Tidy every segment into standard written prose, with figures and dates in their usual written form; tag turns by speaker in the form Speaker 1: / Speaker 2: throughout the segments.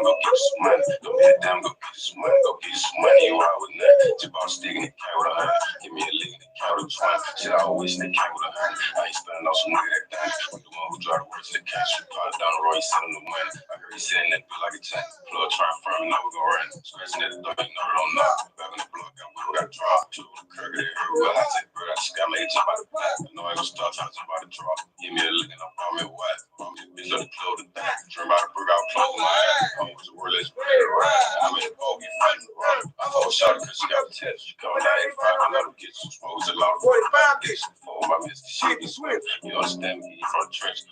Speaker 1: go get some money. Go be a damn, go get some money. Go get some money, you ride with nothing. Just bought a stick in the cat with a hundred. Give me a lick in the cat with a 20. Shit, I always in the cat with a hundred. I ain't spending on some nigga that done. We the one who drive the work to the cash. We probably down the road, he sending the money. I heard he sitting that bill like a check. Plug trying firm, now we gon' run. Scratching at the door, you know it don't knock. Back on the block, we got a drop. Shoot the Kirk, they heard well. I take bird, I just got made jump out the back. I know I gon' start trying to jump out the drop. Give me a lick and I brought me a wife. Brought me a bitch up the club to back. Dream about a brick, I was closing my ass. I was a word, let's ready to ride. I'm in the ball, get fighting the run. I told Shawty cause she got the test. She coming out 85, I let her get some smoke. It's a lot of 45 days before my miss the shit and swim. You understand me? You from the trench.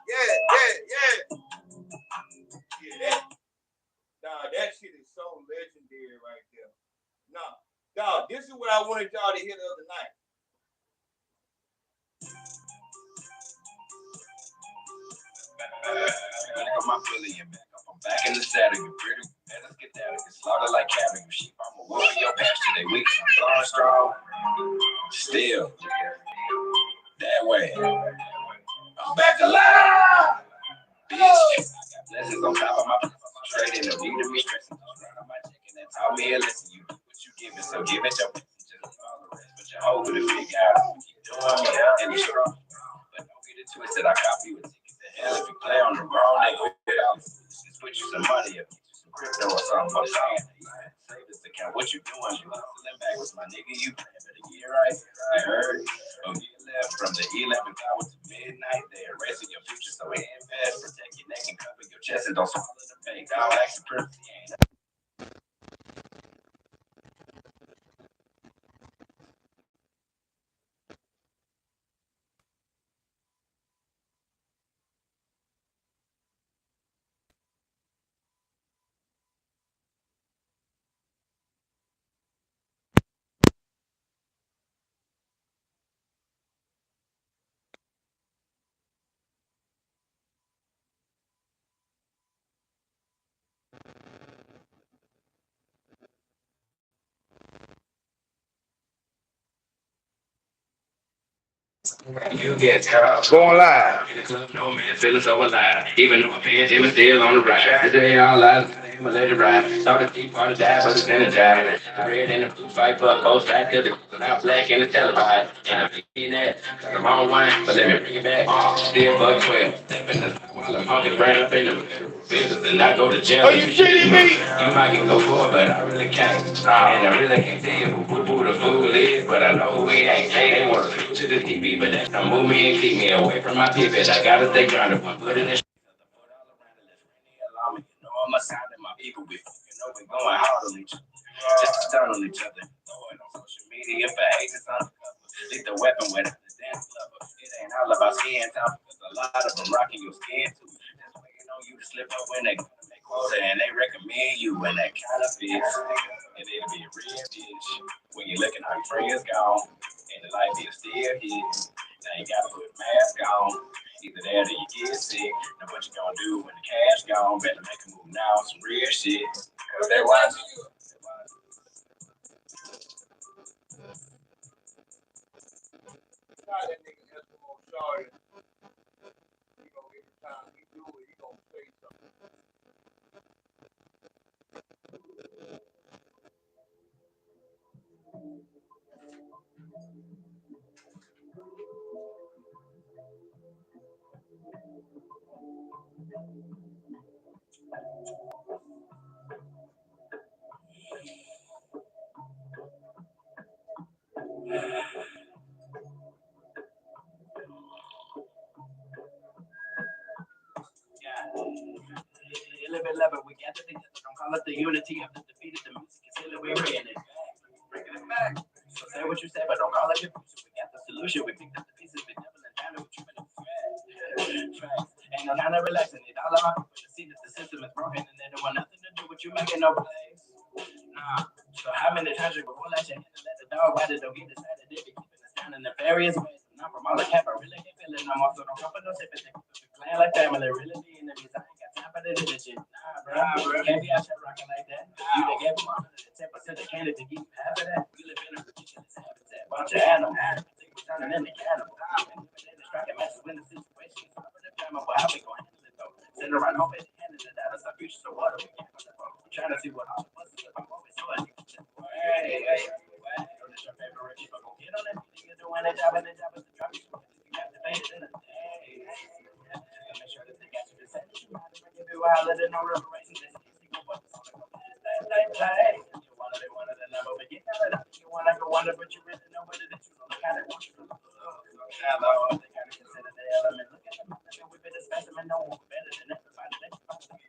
Speaker 1: Yeah. Nah, that shit is so legendary right there. Nah, dog, this is what I wanted y'all to hear the other night. Back on my belly and back up. I'm back in the saddle. You pretty better get that. Get slaughtered like cattle. You sheep, I'm a wolf in your pasture. They weak, I'm blowing strong. Still that way. I'm back alive. Bitch, I got blessings on top of my blessings. Straight in the need to be stressing. Right on my chicken and taught me a lesson. You do what you give it, so give it your blessing. Just all the rest, but you're over the figure out. Keep doing me in the strong. But don't get it twisted. I copy with tickets to hell if you play on the wrong nigga. Just put you some money up, get you some crypto or something. I'm saying, save this account. What you doing? You hustling backwards, my nigga. You playing for the year, right? I heard. Oh, you left from the 11th hour to midnight. They arrested your future, so invest. Protect your neck and cover your chest and don't swallow the pain. God, action privacy ain't. You get tough. Going live. In the club, no man feeling so alive. Even though my pants, even still on the ride. Today all lies, I'm a lady ride. Saw the deep part of that, but it's energized. The red and the blue fight for both sides of the now black and the televised. And I'm eating that, cause I'm on wine, but let me bring it back. Still buck 12. Step in the while I'm honking right up in the business and I go to jail. Are you kidding me? You might can go for it, but I really can't. And I really can't tell you who the fool is, but I know who he ain't. They want to to the TV, but that don't move me and keep me away from my pivot. I gotta stay grounded. One foot in the you know I'm a sign that my people be fucking up and going hard on each other. Just to stun on each other. Throwing on social media for haters undercover. Lick the weapon without the dance lover. It ain't all about skin time because a lot of them rocking your skin too. Just waiting on you to slip up when they gonna make quota and they recommend you when that kind of fits. And it'll be a real bitch when you're looking how your friends gone and the life is still here. Now you gotta put a mask on. Either that or you get sick. Now what you gonna do when the cash gone? Better make a move now, some real shit. Cause they watching you. That nigga Eskimo sorry. He gonna every time he do it, he gonna say something. We got the together. Don't call it the unity of the defeated. The music is still we're bringing it back. Bringing it back. So say what you say, but don't call it your future. We got the solution. We picked up the pieces. We double and down what you been facts. Ain't no kind of relaxing. It all about people to see that the system is broken and they don't want nothing to do with you making no plays. Nah. So how many times you go let your hand and let the dog bite it? Don't get decided. They be keeping us down in nefarious ways. Not from all the cap. I really ain't feeling no more. So don't come for no sympathy. Playing like family. Really being enemies. I ain't got time for this shit. Nah, bro. Can't be out here rocking like that. You done gave them 110% of candy to give you half of that. We live in a ridiculous habitat. Bunch of animals. We're turning into cannibals. Striking matches when the situation is over the drama. But how we gonna handle it though? Send around home at the end of So what are we trying to see what all of us is about? Hey, hey, don't let your favorite people go get on that meeting. You're doing a job and the job is to drop you. You got to pay it in a day. Make sure that they got you to say that you might as well give you all of the no reparations. You want to number, but you know that you want to go under, but you really know what it is. You kind of want you to look. Hello, they got to consider the element. Look at them. We've been a specimen, no one better than everybody.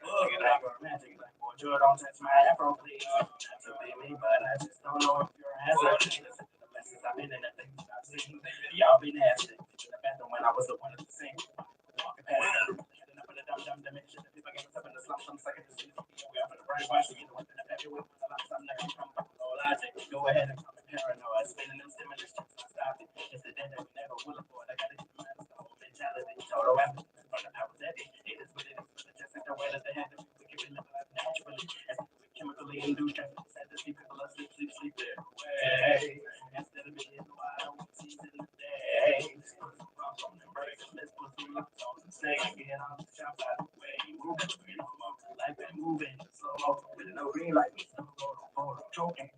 Speaker 1: Look at that romantic. Like, boy, Joe, don't touch my afro, please. Not to be me, but I just don't know if you're a hazard. Listen to the messages I've been in and things I've seen. Y'all be nasty. In the bathroom when I was the one of the same. Walking past them. Up in the dumb dimension. People get up in the slump, some second to see the we are for the brain wash. You know, within the family with a lot of something that can come from no logic. Go ahead and come paranoid. Spinning them stimulus chips, I stopped it. It's the day that we never will afford. I gotta get the minus the whole mentality. Total empathy. From the powers that be. It is what it is. But just like the way that they had to be. We can live life naturally. As we chemically induced. Sad to see people sleep, sleep, sleep their way. Instead of being wide open season the day. From the breaks, let's put some looks on the snake. Get on the shop out of the way. Moving, you know, like that moving. Slow mo, with no green light. Choking,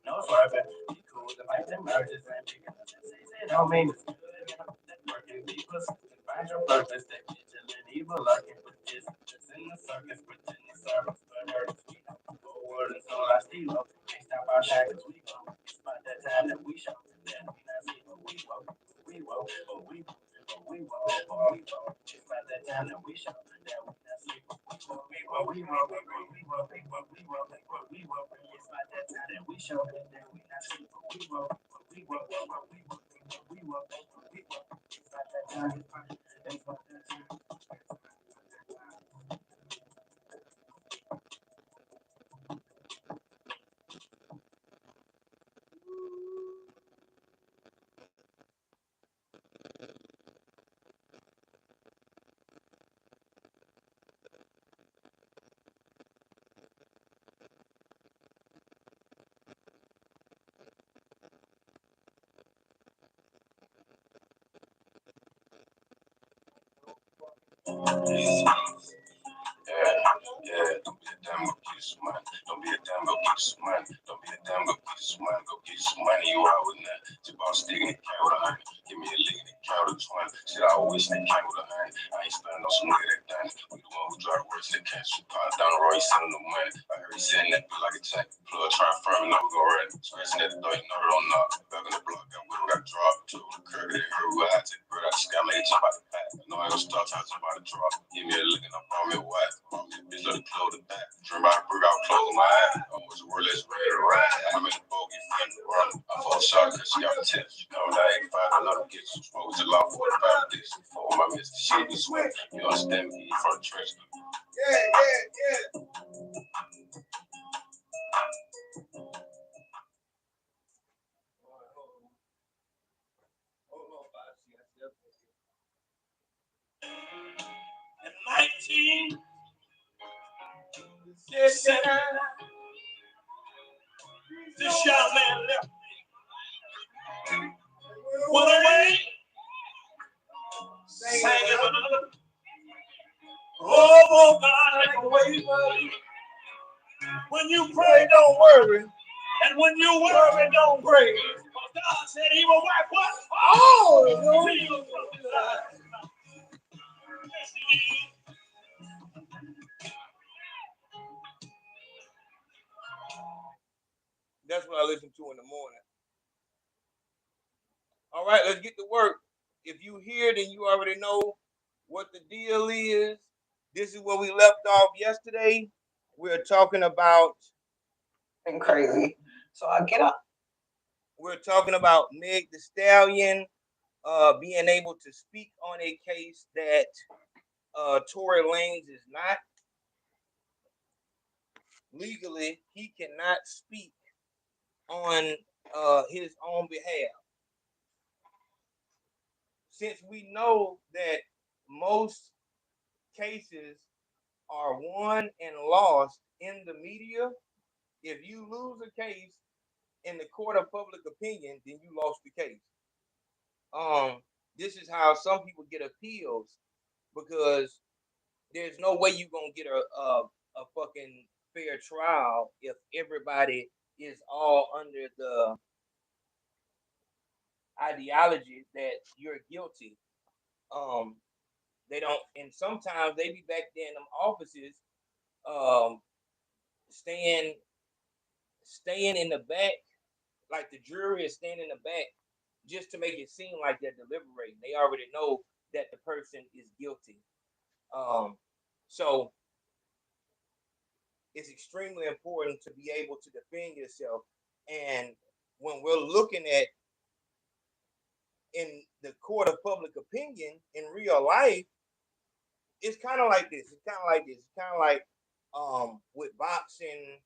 Speaker 1: no swerving. Be cool, the light emerges and because it don't mean it's good. Networking people, find your purpose. That vigilant evil lurking with this. Just in the circus, pretend the service, but hurt us. We know forward and so I steal up. Can't stop our shackles, we go. It's about that time that we show. Then we not see, but we will. We will, but we will. We will, but we will. It's about that time that we show. That we not see, but we will. We will, we will, we will, we will, we will, we will. It's about that time that we show. That we not see, but we will. We will, we will, we will, we will, we will. It's about that time. It's about that time. Yeah, don't be a damn, go get some money. Don't be a damn, go get some money. Don't be a damn, go get some money. Go get some money, you out with that. Just about sticking the cat with a honey. Give me a lick in the cat with a 20. Shit, I always stick cat with a honey. I ain't spending on some nigga that done it. We the one who drive the words to the cash. Pound down the road, he sending the money. I heard he sending that bill like a check. Plug trying to firm it, now we gon' run it. Scratching at the door, you know it on knock. Back in the block, got with him, got dropped. Two the curb, they heard we had to bird out the sky, make it jump out the back. I know I ain't gonna start till I jump out the drop. Give me a lick and I brought me a wife. Bitch, let it close the back. Dream out the brick, I'll close my eye. I was a word, let's ready to ride. I'm in the bogey, friend to run. I fought shot because she got the tips. You know, that ain't fine, I love to get you. Smoke with your loud 45 dicks. For my mister, shit, we sweat. You understand me? You from the trench. Yeah. In 1969, this young man left me. Went away, sang him another. Oh, God, take away. When you pray, don't worry. And when you worry, don't pray. Because God said he will wipe what? All tears from his eyes. Yes, he is. That's what I listen to in the morning. All right, let's get to work. If you hear, then you already know what the deal is. This is where we left off yesterday. We're talking about
Speaker 2: crazy. So I get up.
Speaker 1: We're talking about Meg Thee Stallion being able to speak on a case that Tory Lanez is not. Legally, he cannot speak on his own behalf. Since we know that most cases are won and lost in the media, if you lose a case in the court of public opinion, then you lost the case. This is how some people get appeals, because
Speaker 3: there's no way you're gonna get a fucking fair trial if everybody is all under the ideology that you're guilty. Um, they don't, and sometimes they be back there in them offices, um, staying staying in the back, like the jury is staying in the back, just to make it seem like they're deliberating. They already know that the person is guilty. Um, so it's extremely important to be able to defend yourself. And when we're looking at in the court of public opinion in real life, it's kind of like this. It's kind of like this. It's kind of like with boxing,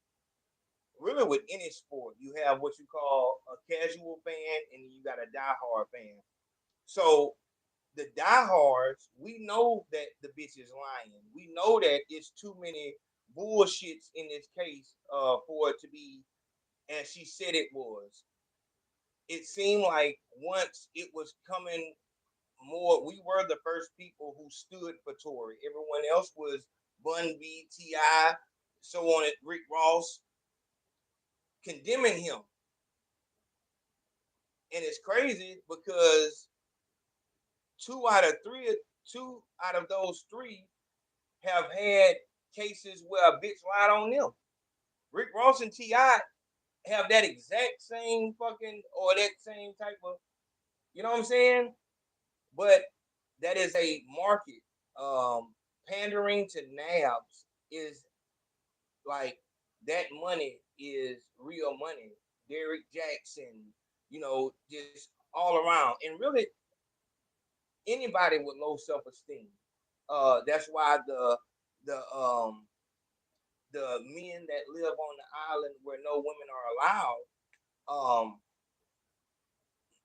Speaker 3: really with any sport, you have what you call a casual fan and you got a diehard fan. So the diehards, we know that the bitch is lying. We know that it's too many bullshits in this case for it to be as she said it was. It seemed like once it was coming more, we were the first people who stood for Tory. Everyone else was Bun B, T.I., so on it, Rick Ross, condemning him. And it's crazy because two out of three, two out of those three have had cases where a bitch lied on them. Rick Ross and T.I. have that exact same fucking, or that same type of, you know what I'm saying? But that is a market. Pandering to NABs is like, that money is real money. Derrick Jackson, just all around. And really, anybody with low self-esteem. That's why the um the men that live on the island where no women are allowed, um,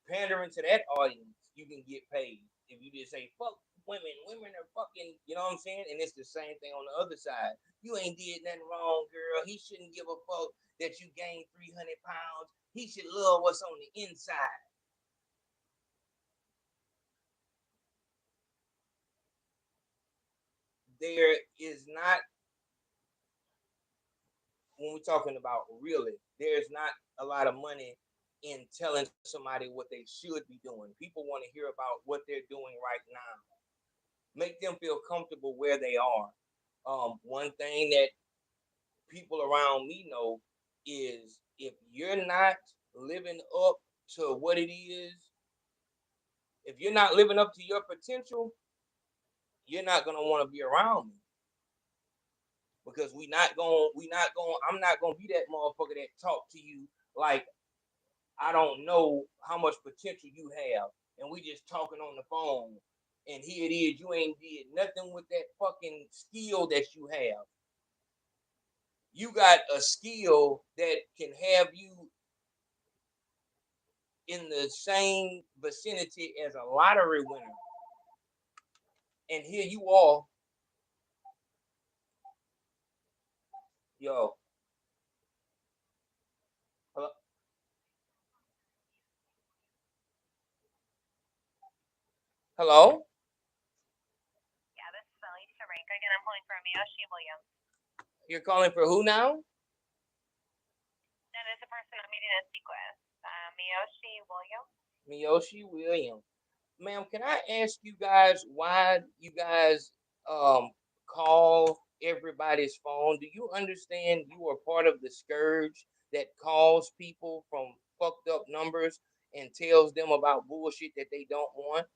Speaker 3: pandering to that audience, you can get paid. If you just say fuck women, women are fucking, you know what I'm saying? And it's the same thing on the other side. You ain't did nothing wrong, girl. He shouldn't give a fuck that you gained 300 pounds. He should love what's on the inside. There is not, when we're talking about really, there's not a lot of money in telling somebody what they should be doing. People want to hear about what they're doing right now. Make them feel comfortable where they are. One thing that people around me know is if you're not living up to what it is, if you're not living up to your potential, you're not gonna want to be around me because I'm not gonna be that motherfucker that talk to you like I don't know how much potential you have, and we just talking on the phone, and here it is, you ain't did nothing with that fucking skill that you have. You got a skill that can have you in the same vicinity as a lottery winner, and here you are, yo. Hello?
Speaker 4: Yeah, this is Alicia Rank. Again, I'm calling from Miyoshi Williams.
Speaker 3: You're calling for who now?
Speaker 4: That is the person I'm meeting to speak with. Miyoshi Williams.
Speaker 3: Miyoshi Williams. Ma'am, can I ask you guys why you guys call everybody's phone? Do you understand you are part of the scourge that calls people from fucked up numbers and tells them about bullshit that they don't want?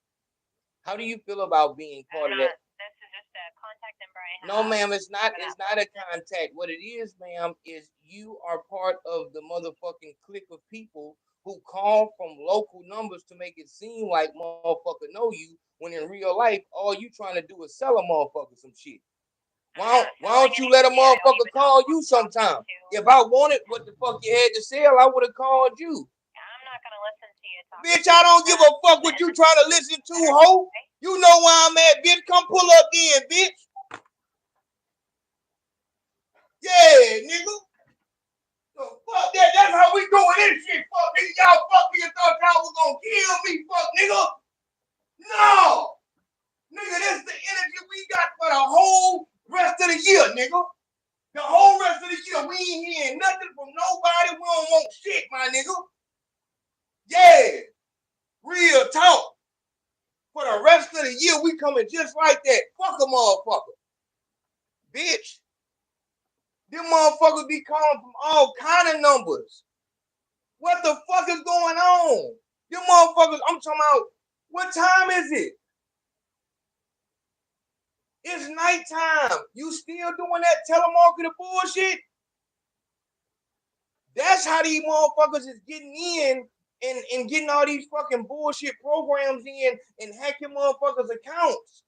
Speaker 3: How do you feel about being part of that?
Speaker 4: This is just a contact number I have.
Speaker 3: No, ma'am, it's not. It's not a contact. What it is, ma'am, is you are part of the motherfucking clique of people who call from local numbers to make it seem like motherfucker know you, when in real life, all you trying to do is sell a motherfucker some shit. Why don't you let a motherfucker call you sometime? If I wanted what the fuck you had to sell, I would have called you.
Speaker 4: I'm not gonna listen to you talk.
Speaker 3: Bitch, I don't give a fuck what you trying to listen to, ho. You know where I'm at, bitch. Come pull up then, bitch. Yeah, nigga. So fuck that. That's how we doing this shit. Fuck nigga. Y'all fuck me and thought y'all was gonna kill me. Fuck nigga. No. Nigga, this is the energy we got for the whole rest of the year, nigga. The whole rest of the year, we ain't hearing nothing from nobody. We don't want shit, my nigga. Yeah. Real talk. For the rest of the year, we coming just like that. Fuck a motherfucker. Bitch. Them motherfuckers be calling from all kind of numbers. What the fuck is going on? Them motherfuckers, I'm talking about, what time is it? It's nighttime. You still doing that telemarketing bullshit? That's how these motherfuckers is getting in and getting all these fucking bullshit programs in and hacking motherfuckers' accounts.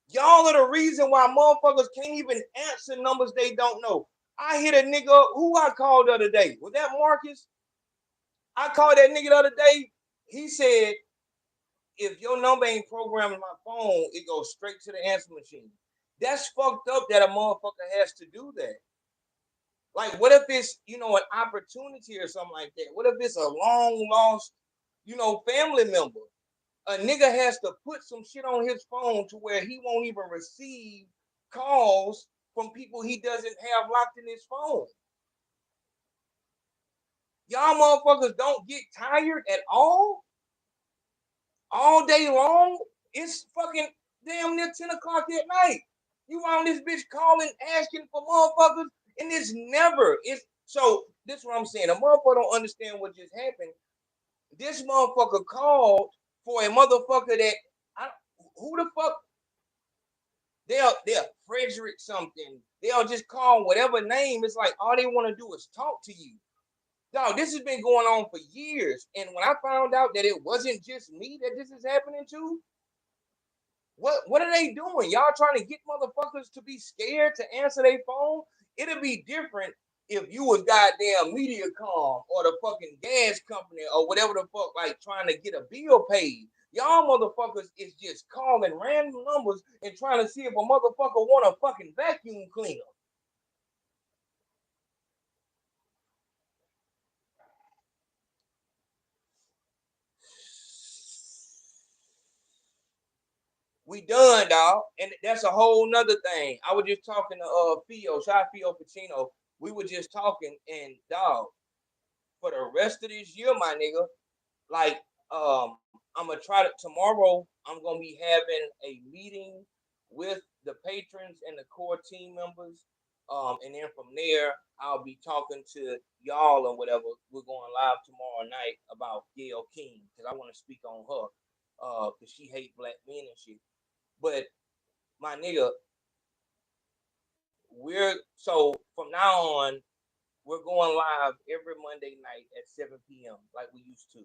Speaker 3: Y'all are the reason why motherfuckers can't even answer numbers they don't know. I hit a nigga who I called the other day. Was that Marcus? I called that nigga the other day. He said, if your number ain't programmed in my phone, it goes straight to the answer machine. That's fucked up that a motherfucker has to do that. Like, what if it's, an opportunity or something like that? What if it's a long lost, family member? A nigga has to put some shit on his phone to where he won't even receive calls from people he doesn't have locked in his phone. Y'all motherfuckers don't get tired at all day long. It's fucking damn near 10 o'clock at night. You on this bitch calling, asking for motherfuckers, and so this is what I'm saying. A motherfucker don't understand what just happened. This motherfucker called for a motherfucker that who the fuck? They'll Frederick something. They'll just call whatever name. It's like all they want to do is talk to you. Dog, this has been going on for years. And when I found out that it wasn't just me that this is happening to, what are they doing? Y'all trying to get motherfuckers to be scared to answer their phone? It'll be different if you was goddamn Mediacom or the fucking gas company or whatever the fuck, like trying to get a bill paid. Y'all motherfuckers is just calling random numbers and trying to see if a motherfucker want a fucking vacuum cleaner. We done, dog. And that's a whole nother thing. I was just talking to Fio, Shy Fio Pacino. We were just talking, and dog, for the rest of this year, my nigga, like, I'm gonna try to tomorrow. I'm gonna be having a meeting with the patrons and the core team members, and then from there, I'll be talking to y'all and whatever. We're going live tomorrow night about Gayle King because I want to speak on her, because she hate black men and shit. But my nigga, so from now on, we're going live every Monday night at 7 p.m. like we used to.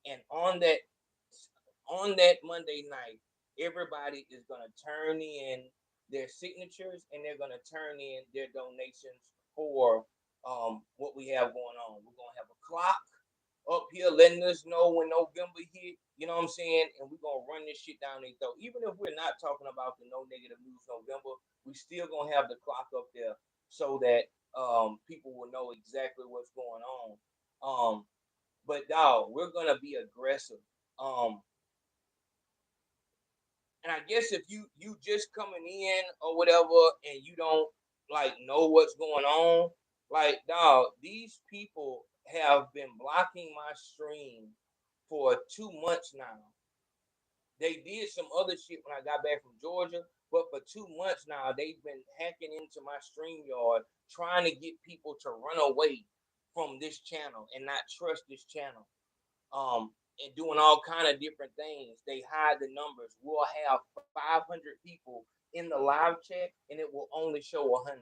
Speaker 3: And on that Monday night, everybody is gonna turn in their signatures and they're gonna turn in their donations for what we have going on. We're gonna have a clock up here letting us know when November hit, you know what I'm saying? And we're gonna run this shit down their throat. Even if we're not talking about the No Negative News November, we still gonna have the clock up there so that people will know exactly what's going on. But dog, we're gonna be aggressive. And I guess if you just coming in or whatever and you don't like know what's going on, like dog, these people have been blocking my stream for 2 months now. They did some other shit when I got back from Georgia, but for 2 months now, they've been hacking into my StreamYard, trying to get people to run away from this channel and not trust this channel. And doing all kind of different things. They hide the numbers. We'll have 500 people in the live chat, and it will only show 100.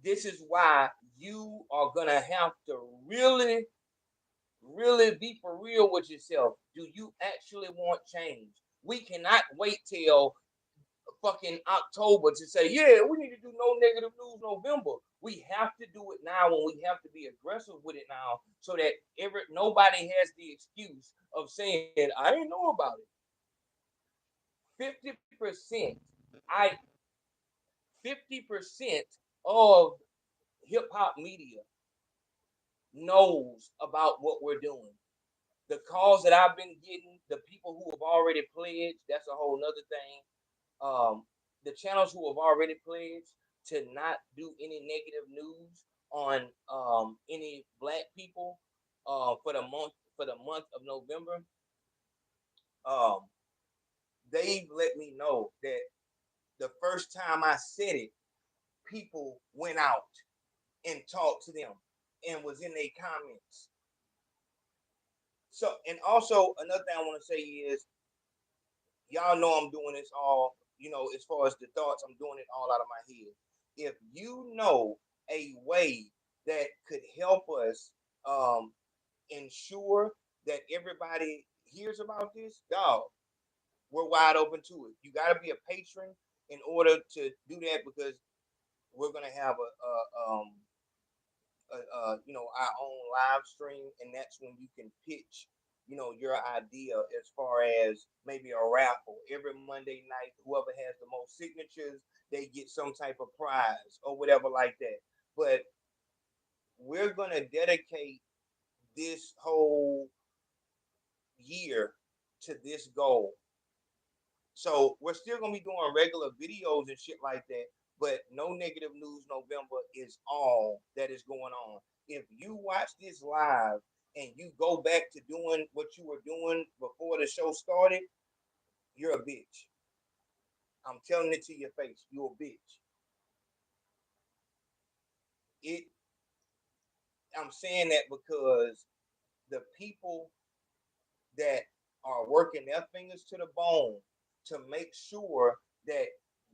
Speaker 3: This is why you are gonna have to really, really be for real with yourself. Do you actually want change? We cannot wait till fucking October to say, yeah, we need to do No Negative News November. We have to do it now, and we have to be aggressive with it now, so that nobody has the excuse of saying I didn't know about it. 50% of hip hop media knows about what we're doing. the calls that I've been getting, the people who have already pledged, that's a whole nother thing. The channels who have already pledged to not do any negative news on any black people for the month of November. They've let me know that the first time I said it, people went out and talked to them and was in their comments. So, and also another thing I want to say is, y'all know I'm doing this all, as far as the thoughts, I'm doing it all out of my head. If you know a way that could help us ensure that everybody hears about this, dog, we're wide open to it. You got to be a patron in order to do that, because we're gonna have our own live stream, and that's when you can pitch, your idea as far as maybe a raffle. Every Monday night, whoever has the most signatures, they get some type of prize or whatever like that. But we're gonna dedicate this whole year to this goal. So we're still gonna be doing regular videos and shit like that, but no negative news November is all that is going on. If you watch this live and you go back to doing what you were doing before the show started, you're a bitch. I'm telling it to your face. You're a bitch. It. I'm saying that because the people that are working their fingers to the bone to make sure that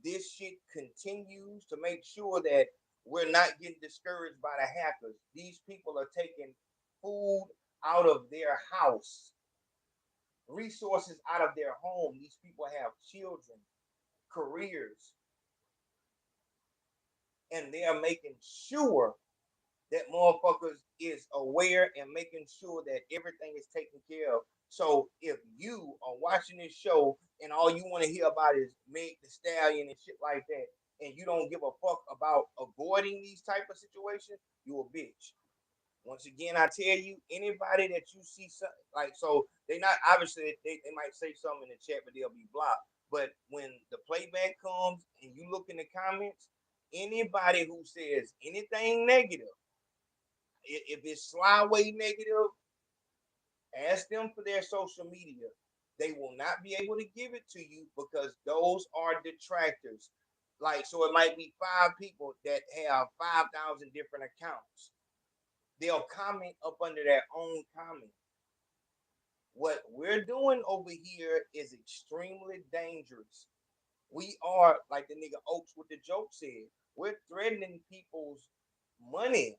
Speaker 3: this shit continues, to make sure that we're not getting discouraged by the hackers. These people are taking food out of their house, resources out of their home. These people have children, careers, and they are making sure that motherfuckers is aware and making sure that everything is taken care of. So if you are watching this show and all you want to hear about is Meg the Stallion and shit like that, and you don't give a fuck about avoiding these type of situations, you a bitch. Once again, I tell you, anybody that you see like, so they not obviously they might say something in the chat, but they'll be blocked. But when the playback comes and you look in the comments, anybody who says anything negative, if it's slyway negative, ask them for their social media. They will not be able to give it to you because those are detractors. Like, so it might be 5 people that have 5,000 different accounts. They'll comment up under their own comment. What we're doing over here is extremely dangerous. We are, like the nigga Oaks with the joke said, we're threatening people's money.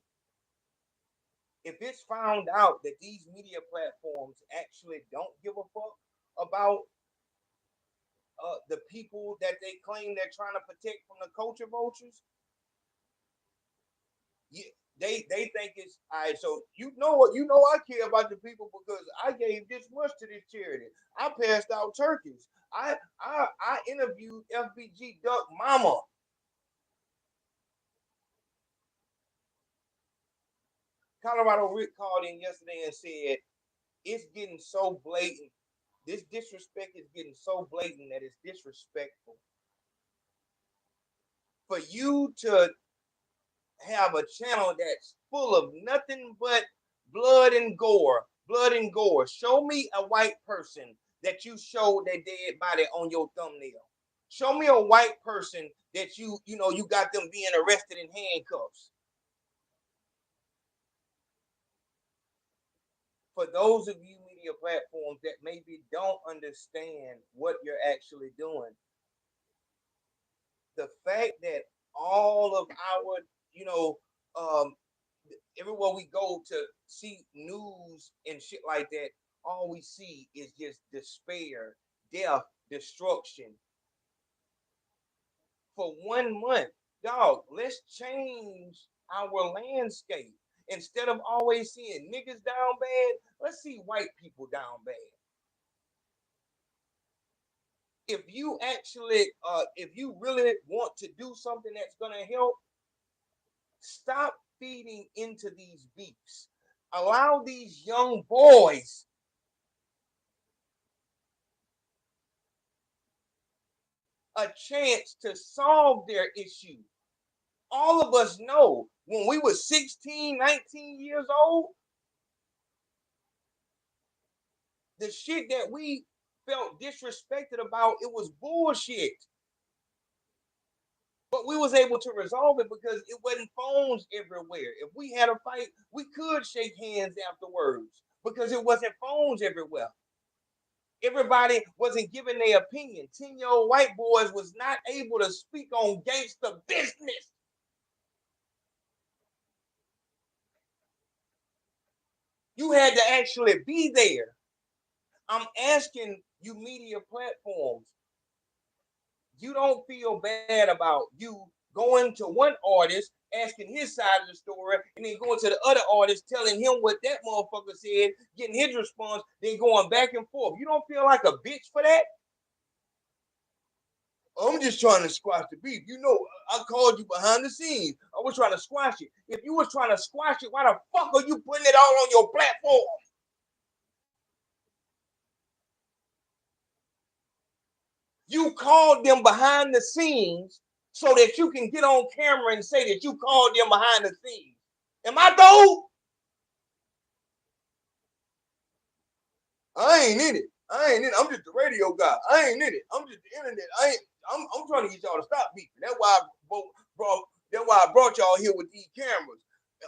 Speaker 3: If it's found out that these media platforms actually don't give a fuck about the people that they claim they're trying to protect from the culture vultures, they think it's all right. So I care about the people because I gave this much to this charity. I passed out turkeys. I interviewed FBG Duck Mama. Colorado Rick called in yesterday and said it's getting so blatant. This disrespect is getting so blatant that it's disrespectful. For you to have a channel that's full of nothing but blood and gore, blood and gore. Show me a white person that you showed their dead body on your thumbnail. Show me a white person that you got them being arrested in handcuffs. For those of you media platforms that maybe don't understand what you're actually doing, the fact that all of our, everywhere we go to see news and shit like that, all we see is just despair, death, destruction. For 1 month, dog, let's change our landscape. Instead of always seeing niggas down bad, let's see white people down bad. If you actually, if you really want to do something that's gonna help, stop feeding into these beefs. Allow these young boys a chance to solve their issue. All of us know when we were 16, 19 years old, the shit that we felt disrespected about, it was bullshit. But we was able to resolve it because it wasn't phones everywhere. If we had a fight, we could shake hands afterwards because it wasn't phones everywhere. Everybody wasn't giving their opinion. 10-year-old white boys was not able to speak on gangster business. You had to actually be there. I'm asking you media platforms, you don't feel bad about you going to one artist, asking his side of the story, and then going to the other artist, telling him what that motherfucker said, getting his response, then going back and forth. You don't feel like a bitch for that? I'm just trying to squash the beef. You know, I called you behind the scenes. I was trying to squash it. If you was trying to squash it, why the fuck are you putting it all on your platform? You called them behind the scenes so that you can get on camera and say that you called them behind the scenes. Am I dope? I ain't in it. I ain't in it. I'm just a radio guy. I ain't in it. I'm just the internet. I'm trying to get y'all to stop beefing. That's why I brought y'all here with these cameras.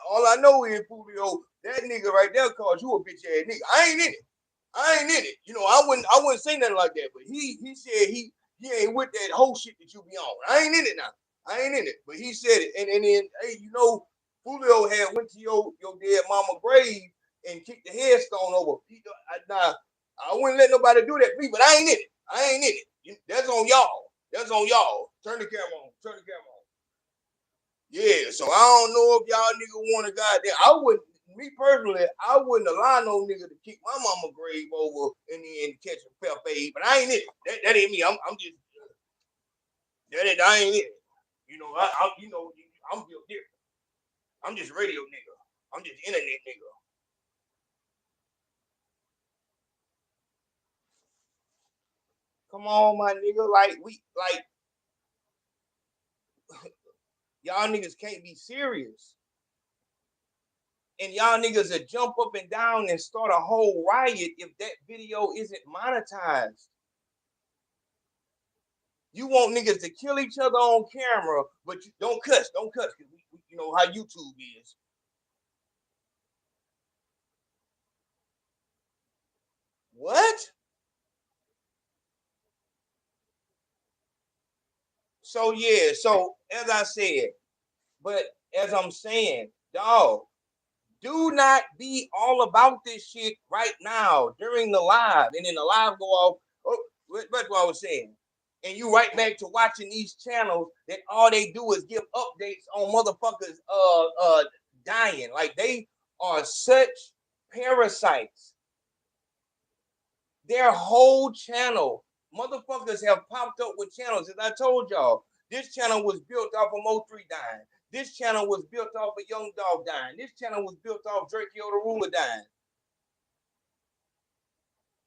Speaker 3: All I know is, Julio, that nigga right there called you a bitch ass nigga. I ain't in it. I ain't in it. You know, I wouldn't say nothing like that, but he said he ain't with that whole shit that you be on. I ain't in it now. I ain't in it. But he said it. And then, hey, you know, Julio had went to your dead mama grave and kicked the headstone over. Now, I wouldn't let nobody do that to me, but I ain't in it. I ain't in it. That's on y'all. That's on y'all. Turn the camera on. Turn the camera on. Yeah, so I don't know if y'all nigga want to goddamn. I wouldn't, me personally, I wouldn't allow no nigga to kick my mama grave over and then catch a fair fade, but I ain't it. That ain't me. I'm just I ain't it. You know, I'm built different. I'm just radio nigga. I'm just internet nigga. Come on, my nigga. Like y'all niggas can't be serious. And y'all niggas will jump up and down and start a whole riot if that video isn't monetized. You want niggas to kill each other on camera, but you don't cuss, because you know how YouTube is. What? So yeah, so as I said, but as I'm saying, dog, do not be all about this shit right now during the live, and then the live go off. Oh, that's what I was saying. And you right back to watching these channels that all they do is give updates on motherfuckers dying. Like they are such parasites. Their whole channel, motherfuckers have popped up with channels. As I told y'all, this channel was built off of Mo3 dying. This channel was built off of Young Dog dying. This channel was built off Drake Yoda Ruler dying.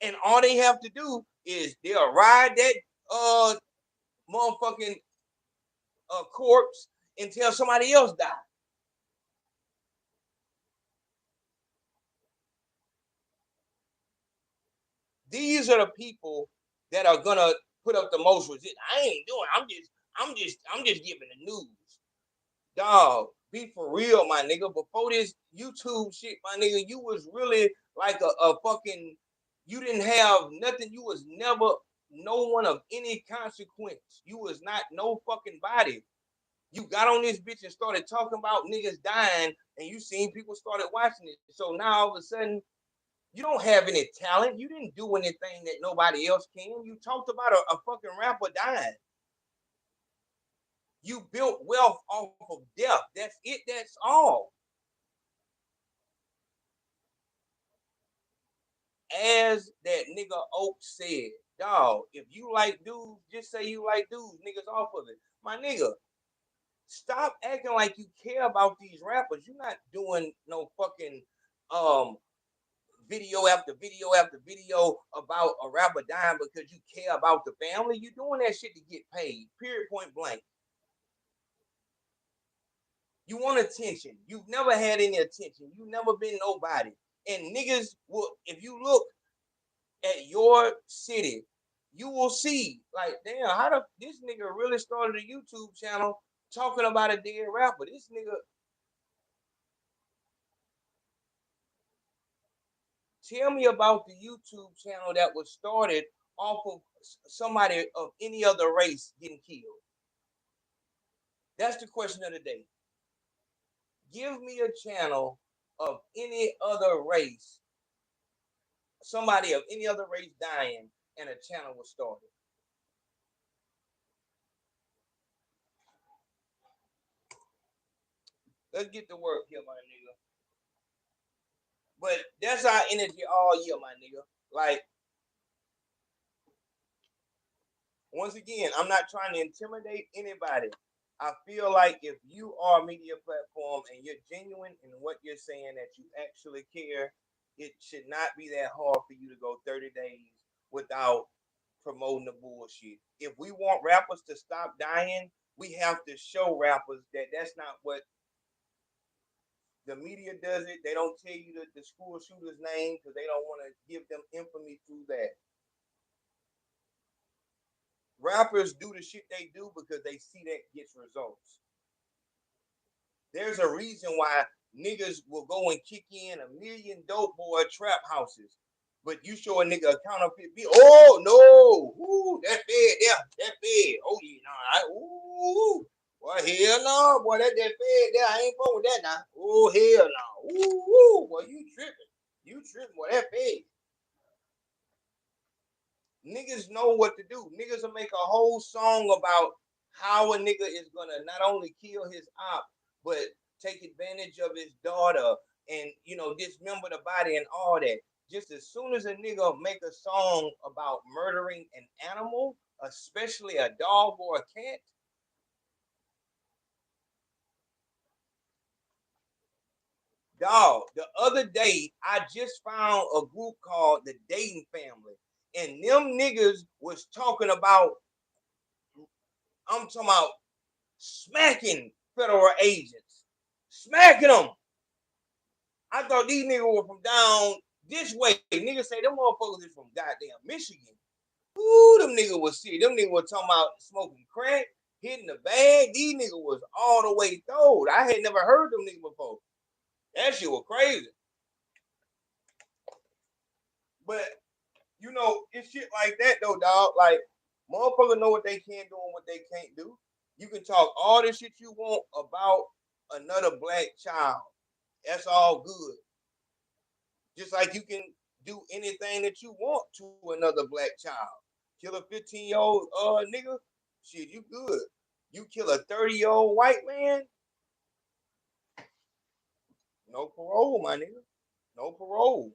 Speaker 3: And all they have to do is they'll ride that motherfucking corpse until somebody else dies. These are the people that are gonna put up the most resistance. I ain't doing. I'm just giving the news. Dog, be for real, my nigga. Before this YouTube shit, my nigga, you was really like a fucking. You didn't have nothing. You was never no one of any consequence. You was not no fucking body. You got on this bitch and started talking about niggas dying, and you seen people started watching it. So now all of a sudden, you don't have any talent. You didn't do anything that nobody else can. You talked about a fucking rapper dying. You built wealth off of death. That's it. That's all. As that nigga Oak said, dog, if you like dudes, just say you like dudes. Niggas off of it. My nigga, stop acting like you care about these rappers. You're not doing no fucking video after video after video about a rapper dying because you care about the family. You doing that shit to get paid. Period. Point blank. You want attention. You've never had any attention. You've never been nobody. And niggas will, if you look at your city, you will see, like, damn, how this nigga really started a YouTube channel talking about a dead rapper. This nigga, tell me about the YouTube channel that was started off of somebody of any other race getting killed. That's the question of the day. Give me a channel of any other race, somebody of any other race dying, and a channel was started. Let's get to work here, my nigga. But that's our energy all year, my nigga. Like, once again, I'm not trying to intimidate anybody. I feel like if you are a media platform and you're genuine in what you're saying, that you actually care, it should not be that hard for you to go 30 days without promoting the bullshit. If we want rappers to stop dying, we have to show rappers that that's not what the media does. It. They don't tell you the school shooter's name because they don't want to give them infamy through that. Rappers do the shit they do because they see that gets results. There's a reason why niggas will go and kick in 1 million dope boy trap houses, but you show a nigga a counterfeit bill. Oh no, ooh, that bad, yeah, that bad. Oh yeah, nah, ooh, boy, hell no, boy, that bad there. I ain't fucking with that now. Oh hell no, ooh, boy, you tripping, boy, that bad. Niggas know what to do. Niggas will make a whole song about how a nigga is gonna not only kill his op, but take advantage of his daughter and, you know, dismember the body and all that. Just as soon as a nigga make a song about murdering an animal, especially a dog or a cat, dog, the other day I just found a group called the Dating Family, and them niggas was talking about, I'm talking about smacking federal agents, smacking them. I thought these niggas were from down this way. Niggas say them motherfuckers is from goddamn Michigan. Ooh, them niggas was see. Them niggas was talking about smoking crack, hitting the bag. These niggas was all the way throwed. I had never heard them niggas before. That shit was crazy. But you know, it's shit like that though, dog. Like, motherfuckers know what they can do and what they can't do. You can talk all the shit you want about another black child. That's all good. Just like you can do anything that you want to another black child. Kill a 15-year-old nigga, shit, you good. You kill a 30-year-old white man, no parole, my nigga. No parole.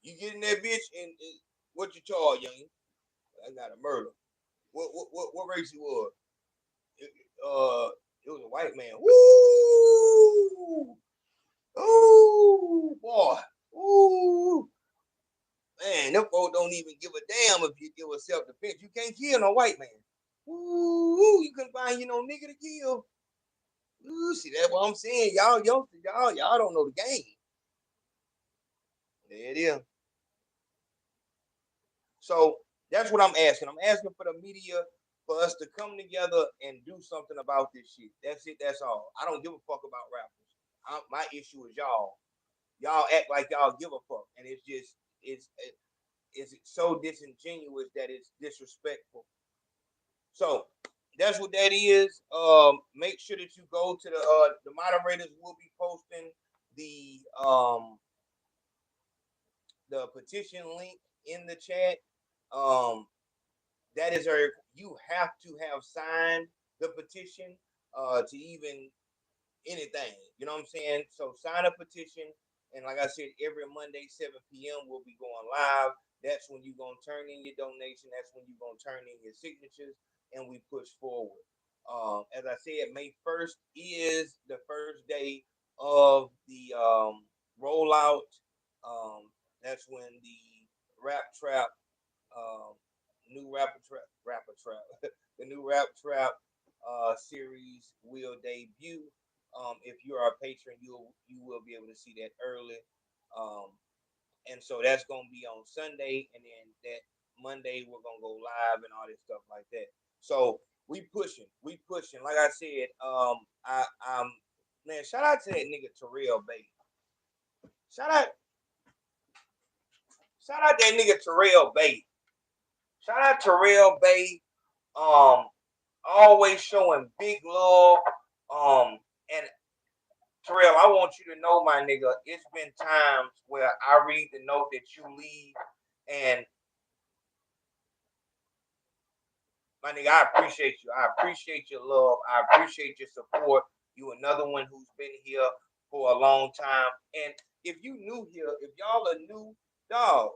Speaker 3: You get in that bitch and what you charge, young? I got a murder. What race he was? It was a white man. Woo! Ooh, boy. Ooh. Man, them folks don't even give a damn if you give a self-defense. You can't kill no white man. Ooh, you couldn't find you no nigga to kill. Ooh, see, that's what I'm saying. Y'all youngsters, y'all don't know the game. There it is. So that's what I'm asking. I'm asking for the media for us to come together and do something about this shit. That's it. That's all. I don't give a fuck about rappers. My issue is y'all. Y'all act like y'all give a fuck, and it's just it's so disingenuous that it's disrespectful. So that's what that is. Make sure that you go to the moderators will be posting the petition link in the chat. That is you have to have signed the petition to even anything. You know what I'm saying? So sign a petition. And like I said, every Monday, 7 p.m., we'll be going live. That's when you're going to turn in your donation. That's when you're going to turn in your signatures, and we push forward. As I said, May 1st is the first day of the rollout. That's when the rap trap, new rapper trap, the new rap trap series will debut. If you are a patron, you will be able to see that early. Um, and so that's gonna be on Sunday, and then that Monday we're gonna go live and all this stuff like that. So we pushing. Like I said, man, shout out to that nigga Terrell Bay. Shout out, shout out that nigga Terrell Bay. Shout out Terrell Bay. Um, always showing big love. And Terrell, I want you to know, my nigga, it's been times where I read the note that you leave, and my nigga, I appreciate you. I appreciate your love. I appreciate your support. You another one who's been here for a long time. And if you new here, if y'all are new, dog,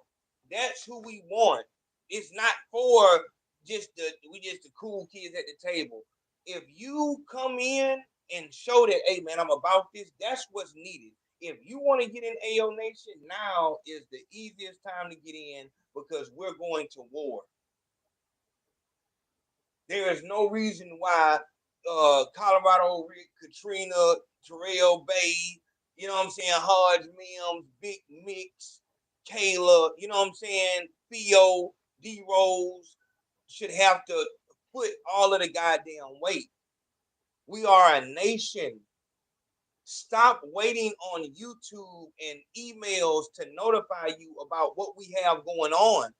Speaker 3: that's who we want. It's not for just the cool kids at the table. If you come in and show that, hey man, I'm about this, that's what's needed. If you want to get in AO Nation, now is the easiest time to get in because we're going to war. There is no reason why Colorado Rick, Katrina, Terrell Bay, you know what I'm saying, Hodge Mims, Big Mix, Kayla, you know what I'm saying, Theo, D Rose should have to put all of the goddamn weight. We are a nation. Stop waiting on YouTube and emails to notify you about what we have going on.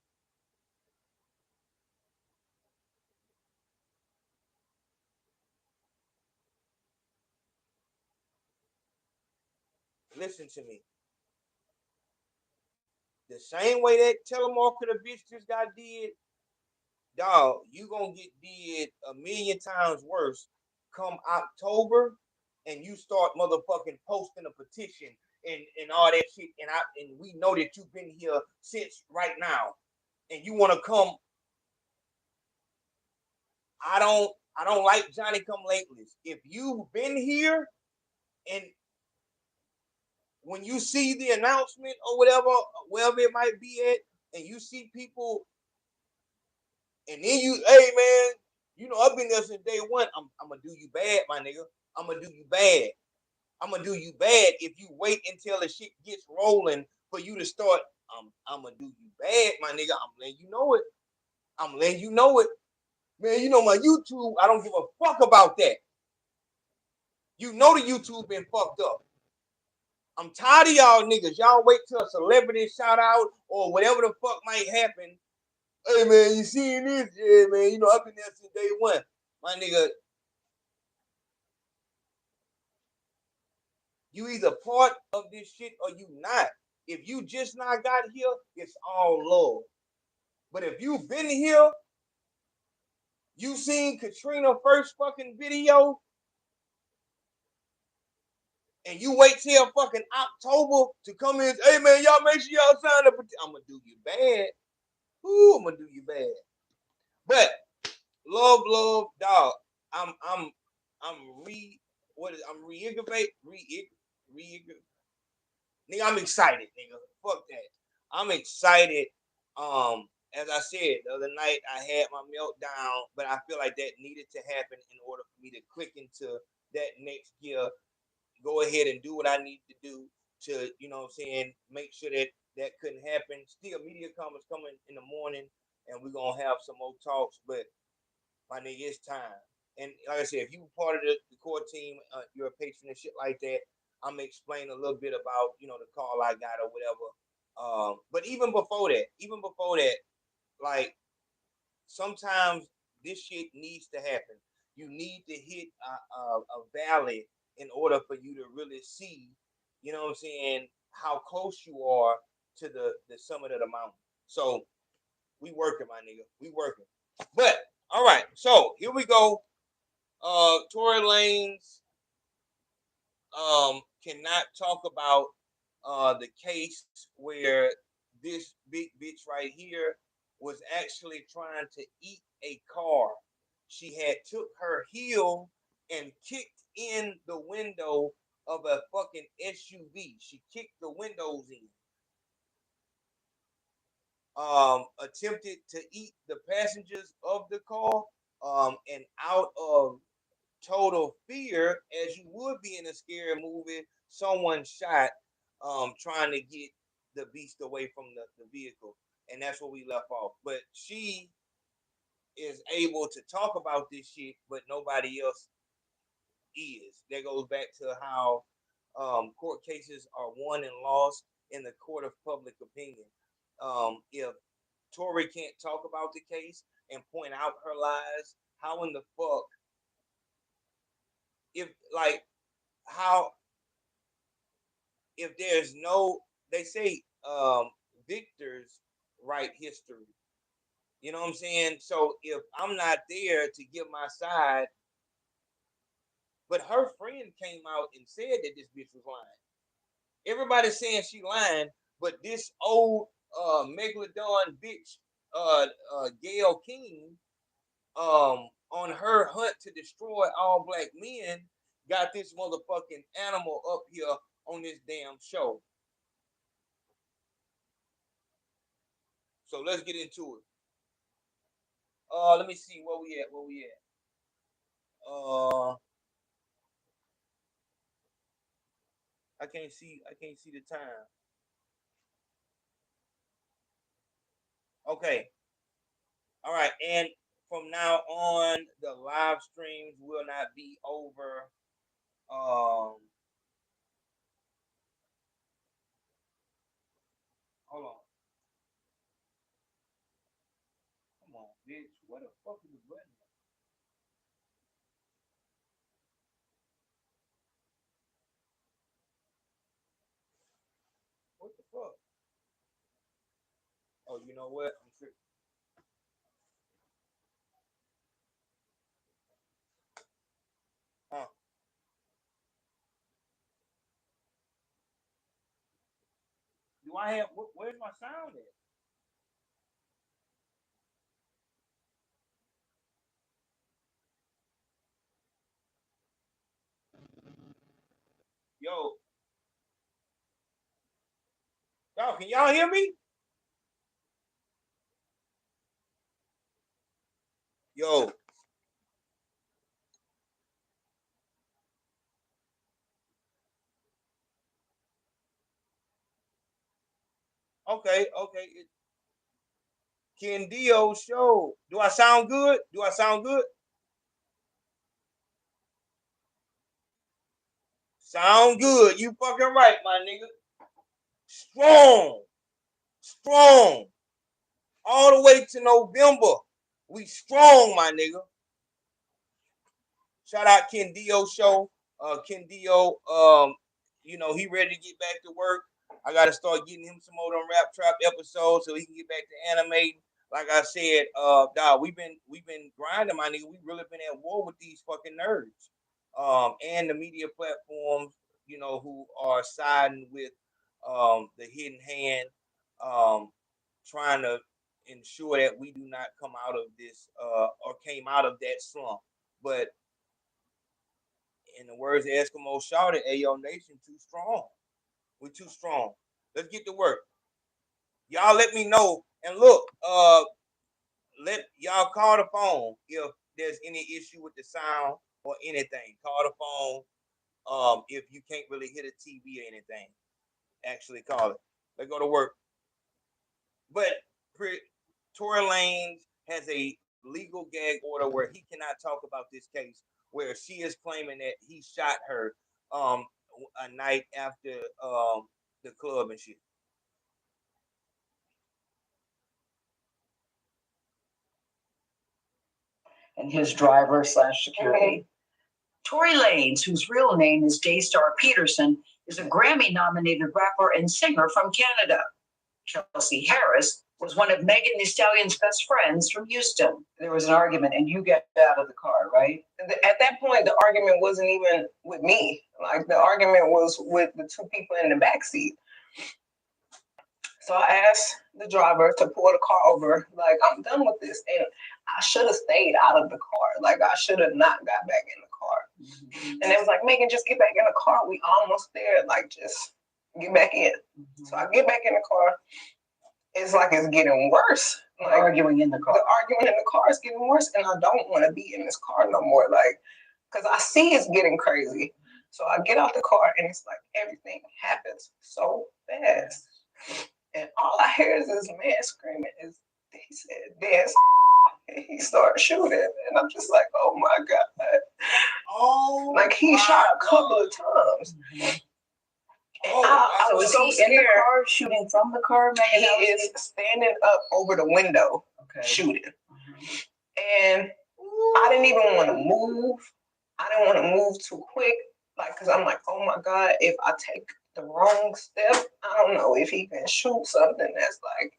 Speaker 3: Listen to me. The same way that telemarketer bitch just got did, dog, you gonna get did a million times worse come October, and you start motherfucking posting a petition and all that shit, and we know that you've been here since right now, and you want to come. I don't like Johnny come latelys. If you've been here and when you see the announcement or whatever, wherever it might be at, and you see people. And then you, hey man, you know I've been there since day one. I'm gonna do you bad, my nigga. I'm gonna do you bad. I'm gonna do you bad if you wait until the shit gets rolling for you to start. I'm gonna do you bad, my nigga. I'm letting you know it. I'm letting you know it, man. You know my YouTube. I don't give a fuck about that. You know the YouTube been fucked up. I'm tired of y'all niggas. Y'all wait till a celebrity shout out or whatever the fuck might happen. Hey man, you seeing this? Yeah, man. You know I've been there since day one, my nigga. You either part of this shit or you not. If you just not got here, it's all love. But if you've been here, you seen Katrina first fucking video, and you wait till fucking October to come in. Hey man, y'all make sure y'all sign up. I'm gonna do you bad. Ooh, I'm gonna do you bad. But love, dog. I'm reiterate. Nigga, I'm excited, nigga. Fuck that. I'm excited. As I said the other night, I had my meltdown, but I feel like that needed to happen in order for me to click into that next gear. Go ahead and do what I need to do to, you know what I'm saying, make sure that that couldn't happen. Still, media comments coming in the morning, and we're gonna have some more talks. But my nigga, it's time. And like I said, if you were part of the core team, you're a patron and shit like that, I'm gonna explain a little bit about the call I got or whatever. But even before that, like sometimes this shit needs to happen. You need to hit a valley in order for you to really see, you know what I'm saying, how close you are to the summit of the mountain. So we working, my nigga. We working. But all right, so here we go. Tory Lanez cannot talk about the case where this big bitch right here was actually trying to eat a car. She had took her heel and kicked in the window of a fucking SUV. She kicked the windows in. attempted to eat the passengers of the car, and out of total fear, as you would be in a scary movie, someone shot, trying to get the beast away from the vehicle, and that's where we left off. But she is able to talk about this shit, but nobody else is. That goes back to how court cases are won and lost in the court of public opinion. If Tory can't talk about the case and point out her lies, how in the fuck, if like how, if there's no, they say victors write history. You know what I'm saying? So if I'm not there to give my side, but her friend came out and said that this bitch was lying. Everybody's saying she lying, but this old megalodon bitch, Gail King, on her hunt to destroy all black men, got this motherfucking animal up here on this damn show. So let's get into it. Let me see where we at. Where we at? I can't see. I can't see the time. Okay. All right. And from now on, the live streams will not be over. Hold on. Come on, bitch. What the fuck is the button? What the fuck? Oh, you know what? I'm tripping. Huh? Do I have? Where's my sound at? Yo, y'all, can y'all hear me? Yo, okay, okay. Kendio show. Do I sound good? Do I sound good? Sound good. You fucking right, my nigga. Strong. Strong. All the way to November. We strong, my nigga. Shout out Ken Dio show. Ken Dio, you know, he ready to get back to work. I gotta start getting him some more of them Rap Trap episodes so he can get back to animating. Like I said, dog, we've been grinding, my nigga. We really been at war with these fucking nerds. And the media platforms, you know, who are siding with the hidden hand, trying to ensure that we do not come out of this or came out of that slump. But in the words of Eskimo shouted, Ayo Nation too strong. We too strong. Let's get to work. Y'all let me know. And look, let y'all call the phone if there's any issue with the sound or anything. Call the phone. If you can't really hit a TV or anything, actually call it. Let's go to work. But Tory Lanez has a legal gag order where he cannot talk about this case, where she is claiming that he shot her a night after the club and shit.
Speaker 2: And his driver slash security. Tory Lanez, whose real name is Daystar Peterson, is a Grammy-nominated rapper and singer from Canada. Chelsea Harris was one of Megan Thee Stallion's best friends from Houston. There was an argument, and you get out of the car, right?
Speaker 5: At that point, the argument wasn't even with me. Like, the argument was with the two people in the back seat. So I asked the driver to pull the car over. Like, I'm done with this. And I should have stayed out of the car. Like, I should have not got back in the car. Mm-hmm. And they was like, Megan, just get back in the car. We almost there. Like, just get back in. Mm-hmm. So I get back in the car. it's like it's getting worse. Like
Speaker 2: arguing in the car.
Speaker 5: The arguing in the car is getting worse, and I don't want to be in this car no more. Like, because I see it's getting crazy. So I get out the car, and it's like everything happens so fast. And all I hear is this man screaming. He said, "Dance." And he started shooting, and I'm just like, "Oh my God!"
Speaker 3: Oh,
Speaker 5: like he shot a couple of times. I was so scared.
Speaker 2: In the car, shooting from the car.
Speaker 5: He is standing up over the window, shooting. And I didn't even want to move. I didn't want to move too quick, like, cause I'm like, oh my God, if I take the wrong step, I don't know if he can shoot something that's like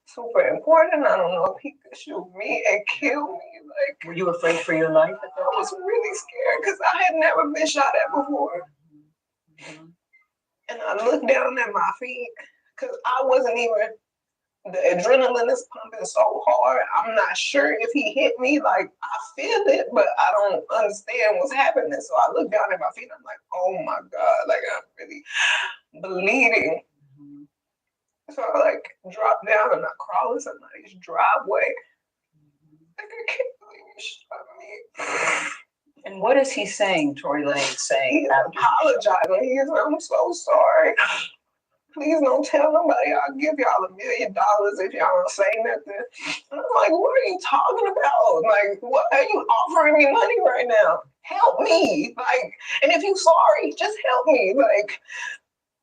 Speaker 5: super important. I don't know if he could shoot me and kill me. Like,
Speaker 2: were you afraid for your life?
Speaker 5: I was really scared because I had never been shot at before. And I looked down at my feet because I wasn't even, the adrenaline is pumping so hard. I'm not sure if he hit me. Like, I feel it, but I don't understand what's happening. So I look down at my feet. I'm like, oh my God, like I'm really bleeding. So I like drop down and I crawl in somebody's driveway. Like, I can't believe you shot me.
Speaker 2: And what is he saying, Tory Lanez saying?
Speaker 5: He's apologizing. He is, I'm so sorry. Please don't tell nobody. I'll give y'all $1 million if y'all don't say nothing. And I'm like, what are you talking about? Like, what are you offering me money right now? Help me. Like, and if you're sorry, just help me. Like,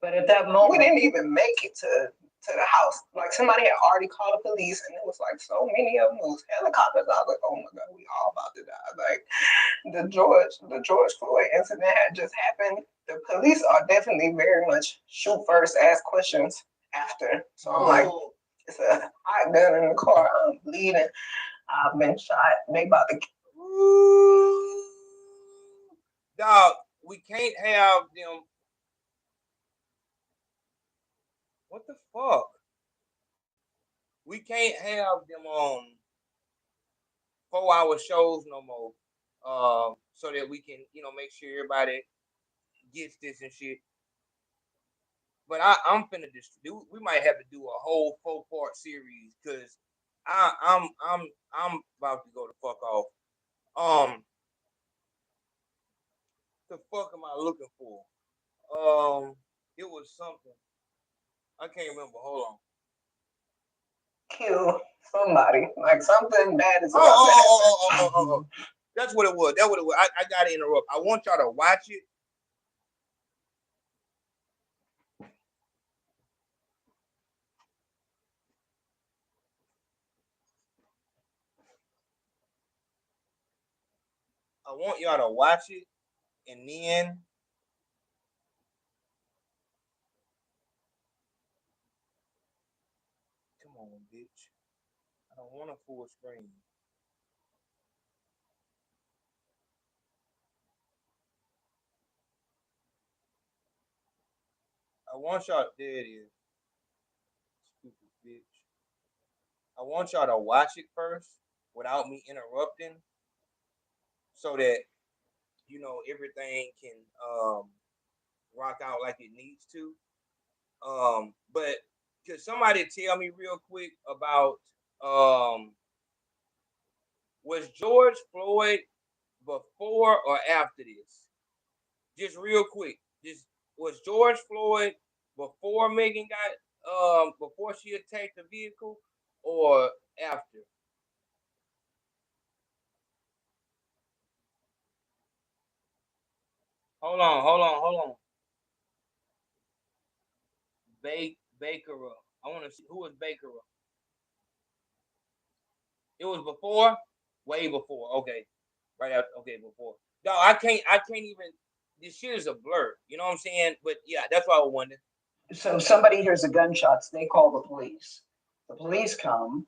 Speaker 2: but at that moment,
Speaker 5: we didn't even make it to the house. Like, somebody had already called the police, and it was like so many of them. It was helicopters. I was like, oh my God, we all about to die. Like, the George Floyd incident had just happened. The police are definitely very much shoot first, ask questions after. So I'm like, it's a hot gun in the car. I'm bleeding. I've been shot. They about to.
Speaker 3: Dog, we can't have them. What the fuck? We can't have them on 4-hour shows no more. So that we can, make sure everybody gets this and shit. But I'm finna do. We might have to do a whole 4-part series because I'm about to go the fuck off. The fuck am I looking for? It was something. I can't remember. Hold on.
Speaker 5: Kill somebody. Like something bad is about to happen.
Speaker 3: Oh. That's what it was. That's what it was. I gotta interrupt. I want y'all to watch it. I want y'all to watch it, and then come on, bitch. I don't want a full screen. I want y'all. There it is. Stupid bitch. I want y'all to watch it first without me interrupting, so that everything can rock out like it needs to. But could somebody tell me real quick about was George Floyd before or after this? Just real quick. Just was George Floyd before Megan got before she attacked the vehicle or after? Hold on. Baker. I want to see who was Baker. It was before, way before. Okay, right after. Okay, before. No, I can't even. This shit is a blur. You know what I'm saying? But yeah, that's why I wondered.
Speaker 2: So somebody hears the gunshots. They call the police. The police come,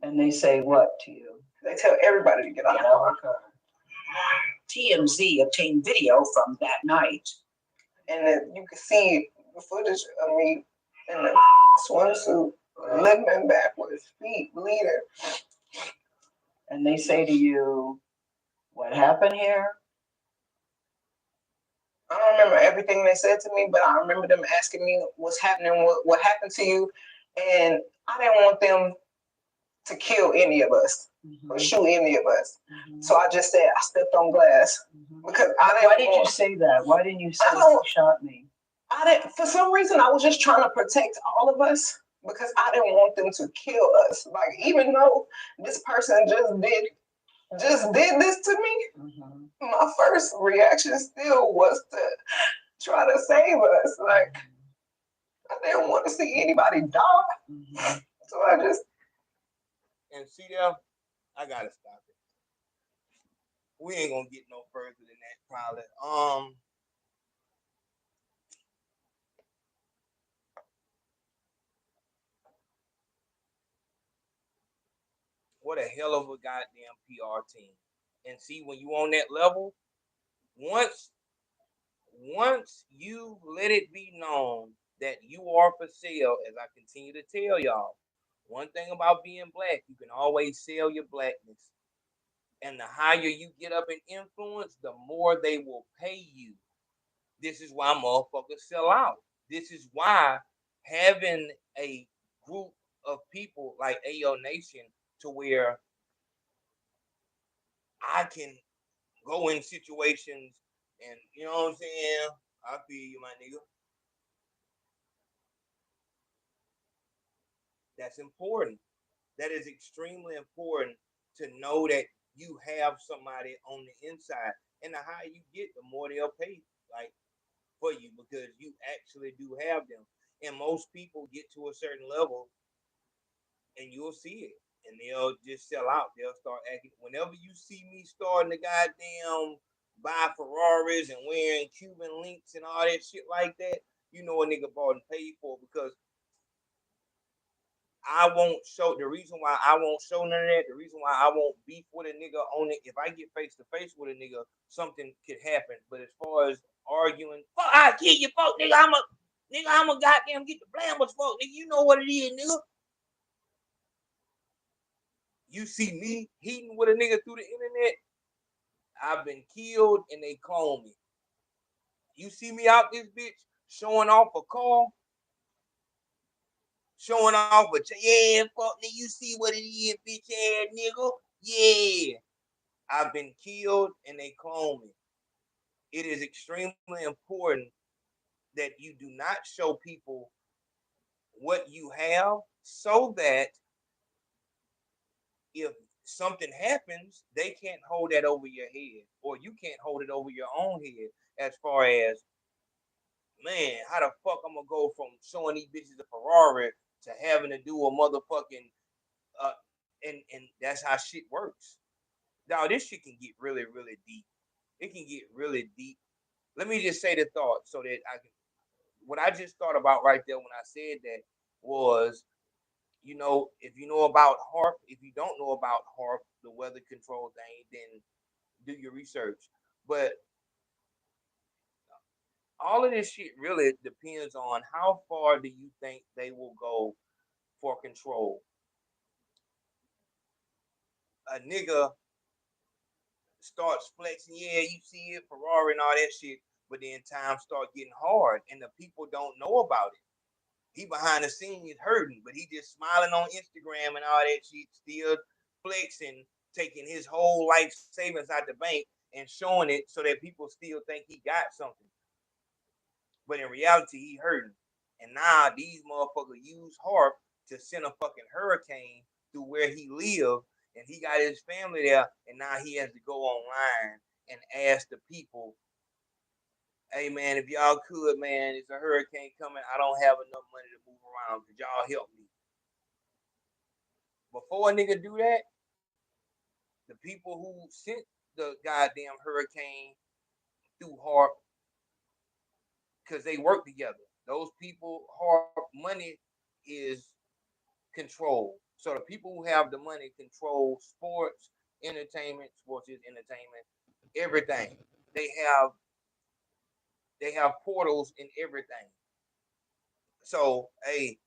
Speaker 2: and they say what to you?
Speaker 5: They tell everybody to get out of the car.
Speaker 2: TMZ obtained video from that night,
Speaker 5: and then you can see the footage of me in the swimsuit, limping back with his feet bleeding.
Speaker 2: And they say to you, what happened here?
Speaker 5: I don't remember everything they said to me, but I remember them asking me what's happening, what happened to you. And I didn't want them to kill any of us or shoot any of us. So I just said I stepped on glass because I didn't.
Speaker 2: Why did you say that? Why didn't you say you shot me?
Speaker 5: I didn't. For some reason, I was just trying to protect all of us because I didn't want them to kill us. Like, even though this person just did this to me, my first reaction still was to try to save us. Like, I didn't want to see anybody die. So I just.
Speaker 3: And see there, I gotta stop it. We ain't gonna get no further than that, probably. What a hell of a goddamn PR team. And see, when you on that level, once you let it be known that you are for sale, as I continue to tell y'all, one thing about being black, you can always sell your blackness. And the higher you get up in influence, the more they will pay you. This is why motherfuckers sell out. This is why having a group of people like AO Nation to where I can go in situations and, you know what I'm saying? I feel you, my nigga. That's important. That is extremely important to know that you have somebody on the inside. And the higher you get, the more they'll pay like for you because you actually do have them. And most people get to a certain level and you'll see it. And they'll just sell out. They'll start acting. Whenever you see me starting to goddamn buy Ferraris and wearing Cuban links and all that shit like that, you know a nigga bought and paid for it because I won't show. The reason why I won't show none of that, the reason why I won't beef with a nigga on it, if I get face to face with a nigga, something could happen. But as far as arguing, fuck, I kill you, fuck, nigga, I'm a goddamn get the blamers, fuck, nigga, you know what it is, nigga. You see me heating with a nigga through the internet, I've been killed and they clone me. You see me out this bitch showing off a car, showing off a yeah, fuck nigga, you see what it is, bitch ass nigga, yeah. I've been killed and they clone me. It is extremely important that you do not show people what you have so that if something happens, they can't hold that over your head or you can't hold it over your own head as far as, man, how the fuck I'm gonna go from showing these bitches a Ferrari to having to do a motherfucking, and that's how shit works. Now, this shit can get really, really deep. It can get really deep. Let me just say the thought so that I can. What I just thought about right there when I said that was, you know, if you know about HARP, if you don't know about HARP, the weather control thing, then do your research. But all of this shit really depends on how far do you think they will go for control. A nigga starts flexing, yeah, you see it, Ferrari and all that shit, but then times start getting hard and the people don't know about it. He behind the scenes hurting, but he just smiling on Instagram and all that shit, still flexing, taking his whole life savings out the bank and showing it so that people still think he got something. But in reality, he hurting. And now these motherfuckers use HARP to send a fucking hurricane through where he lived, and he got his family there, and now he has to go online and ask the people, hey man, if y'all could, man, it's a hurricane coming. I don't have enough money to move around. Could y'all help me? Before a nigga do that, the people who sent the goddamn hurricane through HARP, because they work together. Those people, HARP money is control. So the people who have the money control sports, entertainment. Sports is entertainment. Everything. They have portals in everything. So hey,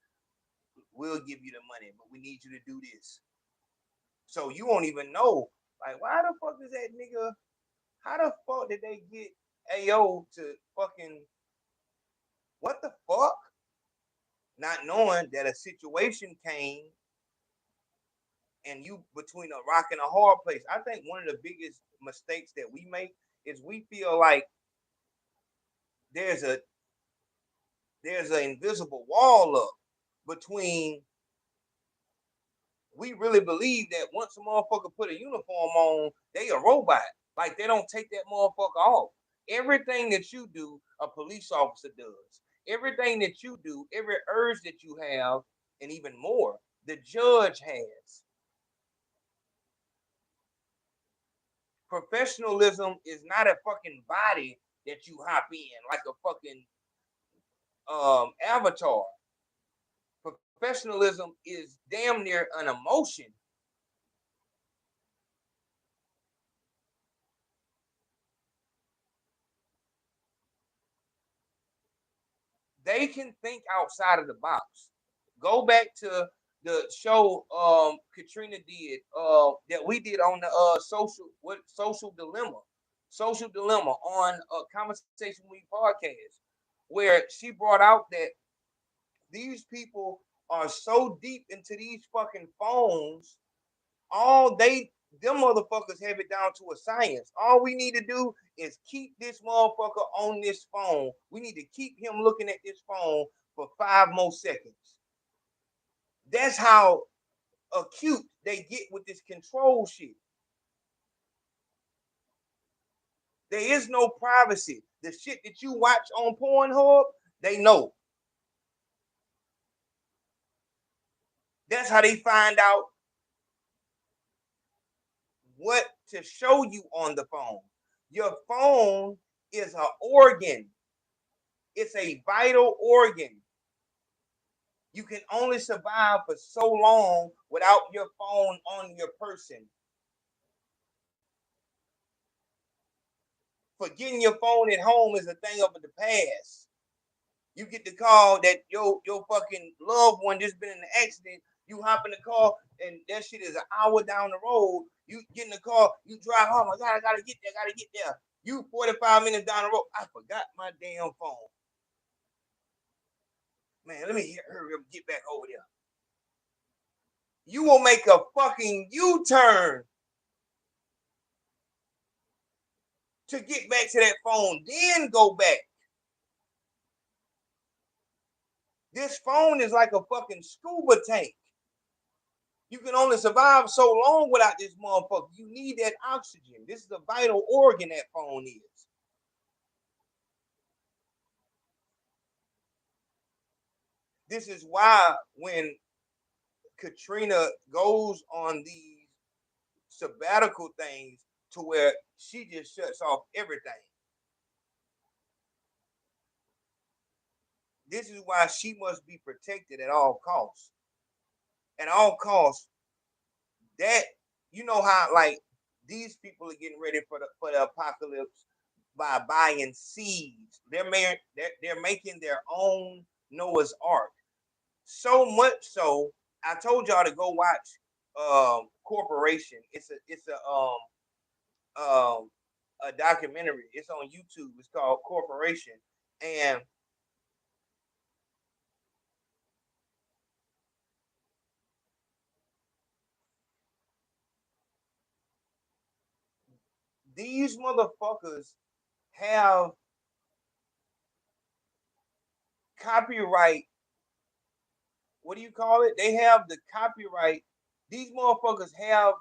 Speaker 3: we'll give you the money, but we need you to do this. So you won't even know. Like, why the fuck is that nigga? How the fuck did they get AO to fucking what the fuck? not knowing that a situation came and you between a rock and a hard place. I think one of the biggest mistakes that we make is we feel like there's an invisible wall up between. We really believe that once a motherfucker put a uniform on, they a robot. Like they don't take that motherfucker off. Everything that you do, a police officer does. Everything that you do, every urge that you have, and even more, the judge has. Professionalism is not a fucking body that you hop in like a fucking avatar. Professionalism is damn near an emotion. They can think outside of the box. Go back to the show Katrina did that we did on the social dilemma on Conversation Week podcast, where she brought out that these people are so deep into these fucking phones, them motherfuckers have it down to a science. All we need to do is keep this motherfucker on this phone. We need to keep him looking at this phone for 5 more seconds. That's how acute they get with this control shit. There is no privacy. The shit that you watch on Pornhub, they know. That's how they find out what to show you on the phone. Your phone is an organ. It's a vital organ. You can only survive for so long without your phone on your person. Forgetting your phone at home is a thing of the past. You get the call that your fucking loved one just been in an accident. You hop in the car and that shit is an hour down the road. You get in the car, you drive home. I gotta get there. You 45 minutes down the road. I forgot my damn phone. Man, let me hurry up and get back over there. You will make a fucking U-turn to get back to that phone, then go back. This phone is like a fucking scuba tank. You can only survive so long without this motherfucker. You need that oxygen. This is a vital organ that phone is. This is why when Katrina goes on these sabbatical things to where she just shuts off everything. This is why she must be protected at all costs. At all costs, that you know how like these people are getting ready for the apocalypse by buying seeds. They're making their own Noah's Ark. So much so, I told y'all to go watch Corporation. It's a documentary. It's on YouTube. It's called Corporation, and these motherfuckers have copyright. What do you call it? They have the copyright. These motherfuckers have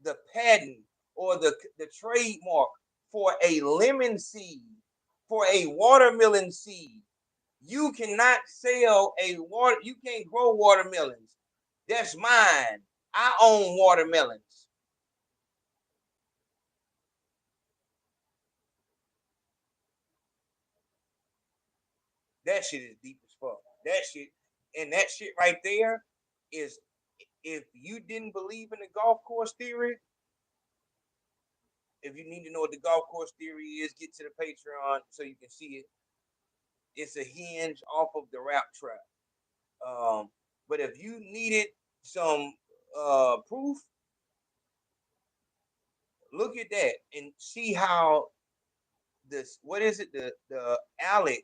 Speaker 3: the patent or the trademark for a lemon seed, for a watermelon seed. You cannot sell you can't grow watermelons. That's mine. I own watermelons. That shit is deep as fuck. That shit right there is, if you didn't believe in the golf course theory, if you need to know what the golf course theory is, get to the Patreon so you can see it. It's a hinge off of the rap trap. But if you needed some proof, look at that and see how this, what is it, the Alec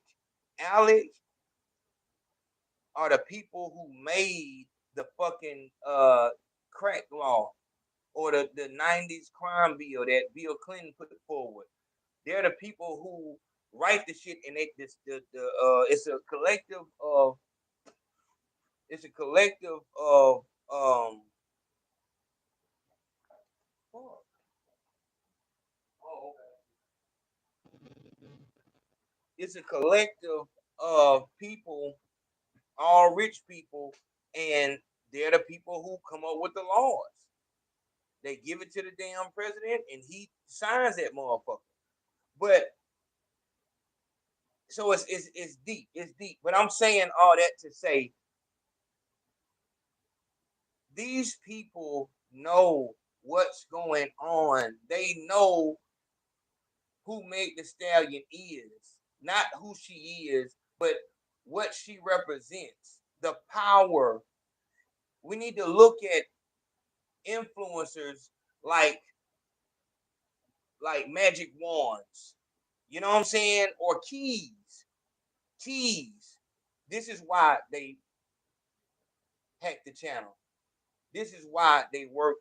Speaker 3: are the people who made the fucking crack law or the 90s crime bill that Bill Clinton put forward. They're the people who write the shit, and it's a collective of it's a collective of people, all rich people, and they're the people who come up with the laws. They give it to the damn president, and he signs that motherfucker. But so it's deep. It's deep. But I'm saying all that to say these people know what's going on. They know who Meg Thee Stallion is, not who she is, but what she represents, the power. We need to look at influencers like magic wands, you know what I'm saying, or keys. This is why they hacked the channel. This is why they work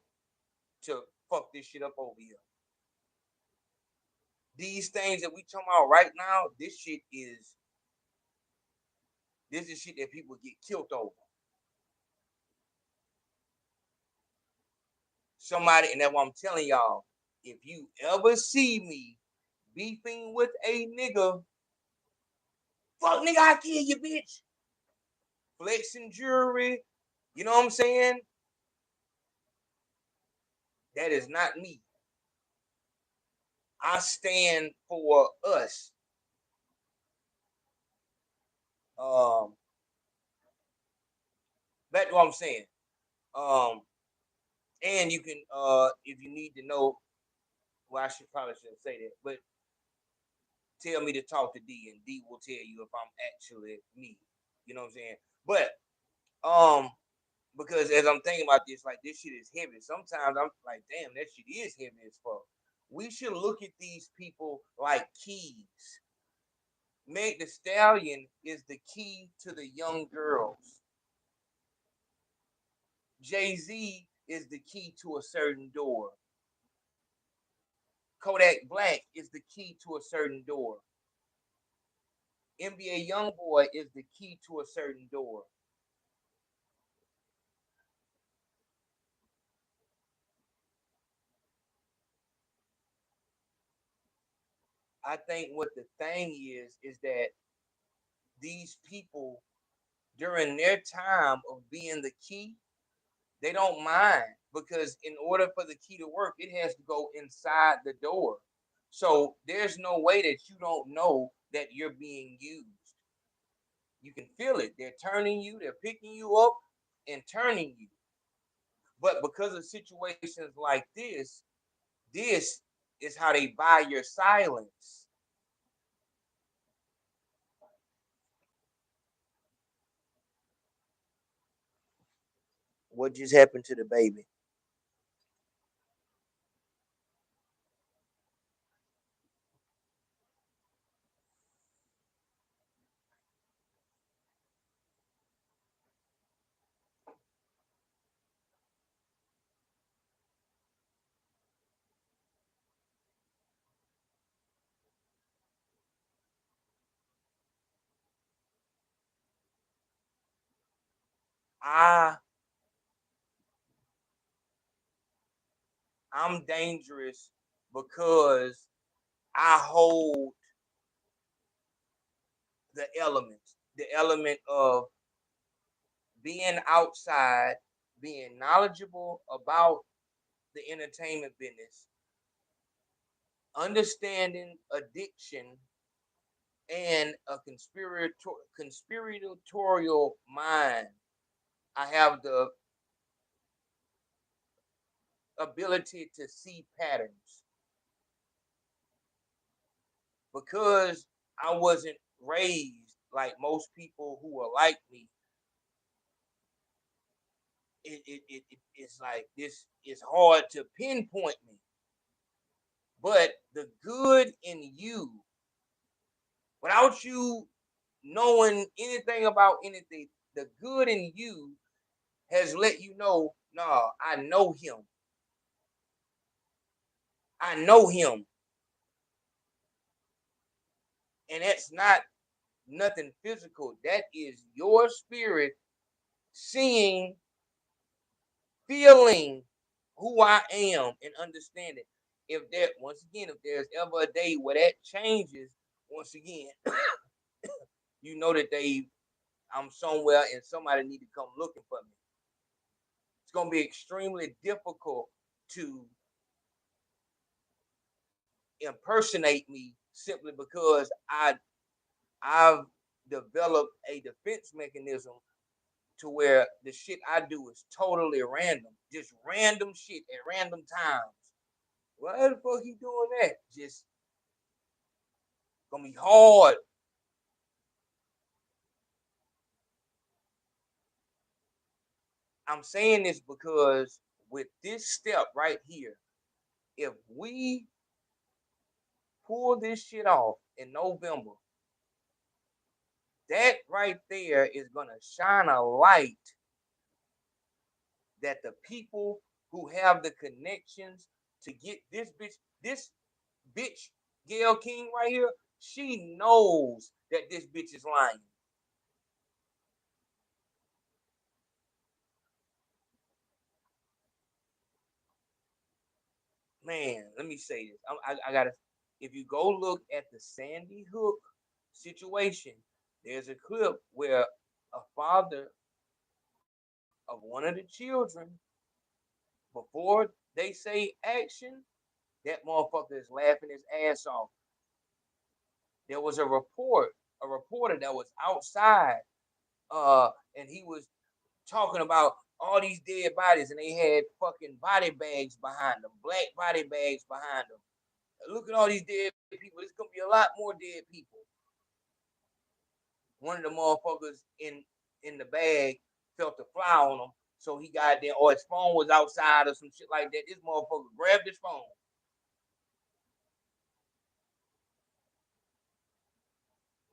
Speaker 3: to fuck this shit up over here. These things that we talking about right now, this is shit that people get killed over. Somebody, and that's what I'm telling y'all, if you ever see me beefing with a nigga, fuck nigga, I kill you, bitch. Flexing jewelry, you know what I'm saying? That is not me. I stand for us. That's what I'm saying. And you can, if you need to know, well, I probably shouldn't say that, but tell me to talk to D, and D will tell you if I'm actually me. You know what I'm saying? But because as I'm thinking about this, like this shit is heavy. Sometimes I'm like, damn, that shit is heavy as fuck. We should look at these people like keys. Meg Thee Stallion is the key to the young girls. Jay-Z is the key to a certain door. Kodak Black is the key to a certain door. NBA Youngboy is the key to a certain door. I think what the thing is that these people, during their time of being the key, they don't mind, because in order for the key to work, it has to go inside the door. So there's no way that you don't know that you're being used. You can feel it. They're turning you, they're picking you up and turning you. But because of situations like this is how they buy your silence. What just happened to the baby? I'm dangerous because I hold the element of being outside, being knowledgeable about the entertainment business, understanding addiction, and a conspiratorial mind. I have the ability to see patterns because I wasn't raised like most people who are like me. It's like this is hard to pinpoint me, but the good in you, without you knowing anything about anything, the good in you has let you know, nah, I know him. I know him. And that's not nothing physical. That is your spirit seeing, feeling who I am and understanding. If there, once again, if there's ever a day where that changes, once again, you know that I'm somewhere and somebody need to come looking for me. It's gonna be extremely difficult to impersonate me simply because I've developed a defense mechanism to where the shit I do is totally random, just random shit at random times. Why the fuck he doing that? Just gonna be hard. I'm saying this because with this step right here, if we pull this shit off in November, that right there is gonna shine a light that the people who have the connections to get this bitch, Gail King right here, she knows that this bitch is lying. Man, let me say this. I gotta. If you go look at the Sandy Hook situation, there's a clip where a father of one of the children, before they say action, that motherfucker is laughing his ass off. There was a reporter that was outside, and he was talking about all these dead bodies, and they had fucking body bags behind them, black body bags behind them. Look at all these dead people. There's gonna be a lot more dead people. One of the motherfuckers in the bag felt a fly on him, so he got there, or his phone was outside or some shit like that. This motherfucker grabbed his phone.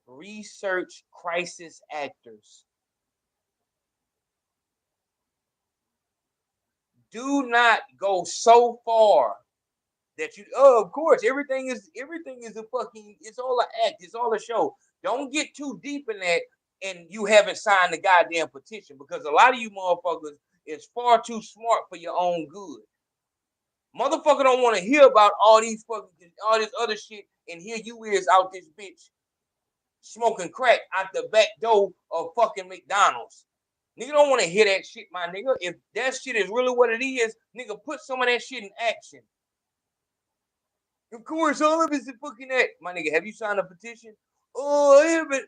Speaker 3: Research crisis actors. Do not go so far that you, oh, of course, everything is a fucking, it's all an act, it's all a show. Don't get too deep in that and you haven't signed the goddamn petition, because a lot of you motherfuckers is far too smart for your own good. Motherfucker don't want to hear about all this other shit, and here you is out this bitch smoking crack out the back door of fucking McDonald's. Nigga don't want to hear that shit, my nigga. If that shit is really what it is, nigga, put some of that shit in action. Of course, all of it's a fucking act. My nigga, have you signed a petition? Oh, I haven't.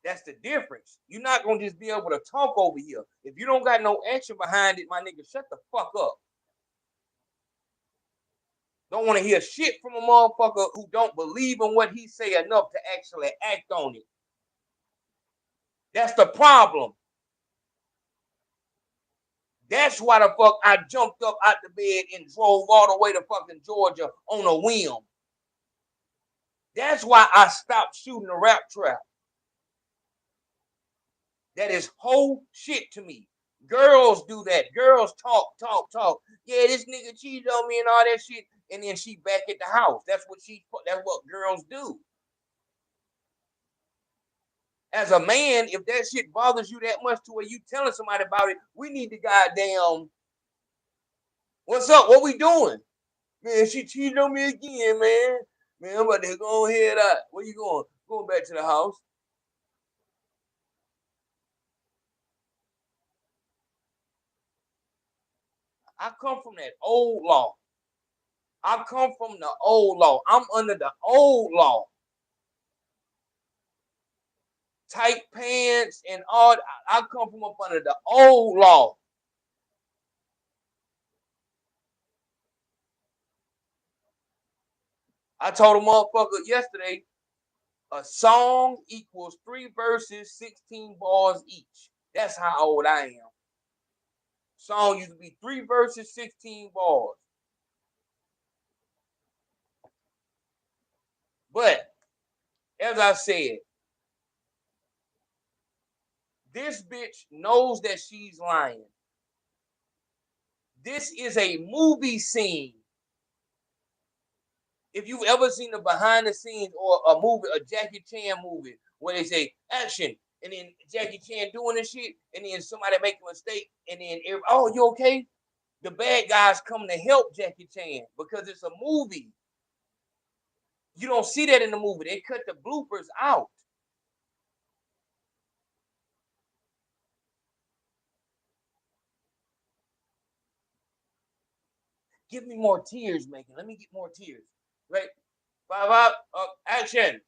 Speaker 3: That's the difference. You're not going to just be able to talk over here. If you don't got no action behind it, my nigga, shut the fuck up. Don't want to hear shit from a motherfucker who don't believe in what he say enough to actually act on it. That's the problem. That's why the fuck I jumped up out the bed and drove all the way to fucking Georgia on a whim. That's why I stopped shooting the rap trap. That is whole shit to me. Girls do that. Girls talk. Yeah, this nigga cheated on me and all that shit. And then she back at the house. That's what girls do. As a man, if that shit bothers you that much to where you telling somebody about it, we need to goddamn, what's up? What we doing? Man, she cheated on me again, man. Man, I'm about to go head out. Where you going? Going back to the house. I come from that old law. I come from the old law. I'm under the old law. Tight pants and all. I come from up under the old law. I told a motherfucker yesterday, a song equals 3 verses, 16 bars each. That's how old I am. Song used to be 3 verses, 16 bars. But as I said, this bitch knows that she's lying. This is a movie scene. If you've ever seen the behind the scenes or a movie, a Jackie Chan movie, where they say action, and then Jackie Chan doing this shit, and then somebody make a mistake, and then oh, you okay? The bad guys come to help Jackie Chan because it's a movie. You don't see that in the movie. They cut the bloopers out. Give me more tears, Megan. Let me get more tears. Right? 5 out, action.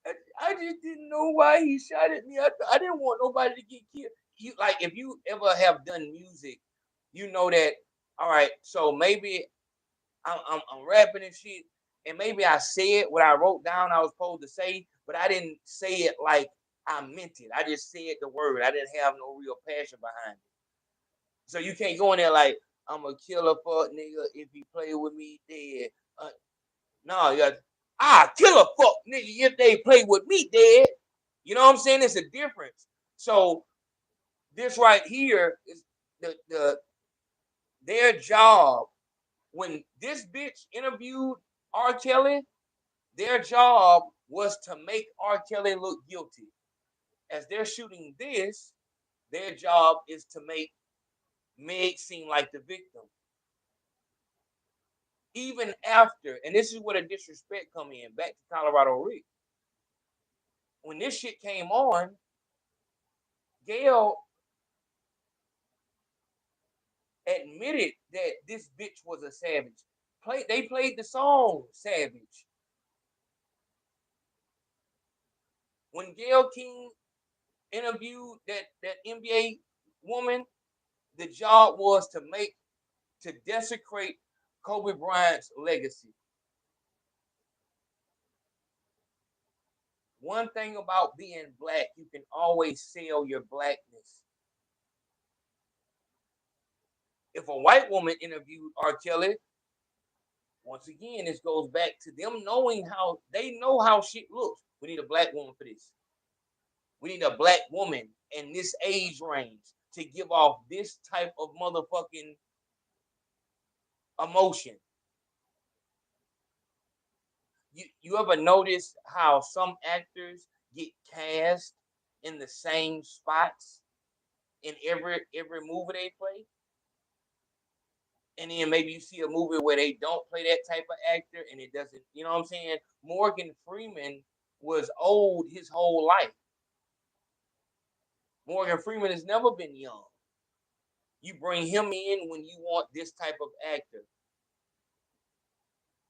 Speaker 3: I just didn't know why he shot at me. I didn't want nobody to get killed. You like if you ever have done music, you know that. All right, so maybe I'm rapping and shit, and maybe I said what I wrote down I was supposed to say, but I didn't say it like I meant it. I just said the word. I didn't have no real passion behind it. So you can't go in there like I'm a killer fuck nigga if he play with me dead. No, you got kill a fuck nigga if they play with me dead. You know what I'm saying? It's a difference. So this right here is their job. When this bitch interviewed R. Kelly, their job was to make R. Kelly look guilty. As they're shooting this, their job is to make Meg seem like the victim. Even after, and this is where the disrespect come in, back to Colorado Rick. When this shit came on, Gail admitted that this bitch was a savage. They played the song Savage. When Gail King interviewed that NBA woman, the job was to desecrate Kobe Bryant's legacy. One thing about being black, you can always sell your blackness. If a white woman interviewed R. Kelly, once again, this goes back to them knowing how they know how shit looks. We need a black woman for this. We need a black woman in this age range to give off this type of motherfucking emotion. You ever notice how some actors get cast in the same spots in every movie they play? And then maybe you see a movie where they don't play that type of actor and it doesn't, you know what I'm saying? Morgan Freeman was old his whole life. Morgan Freeman has never been young. You bring him in when you want this type of actor.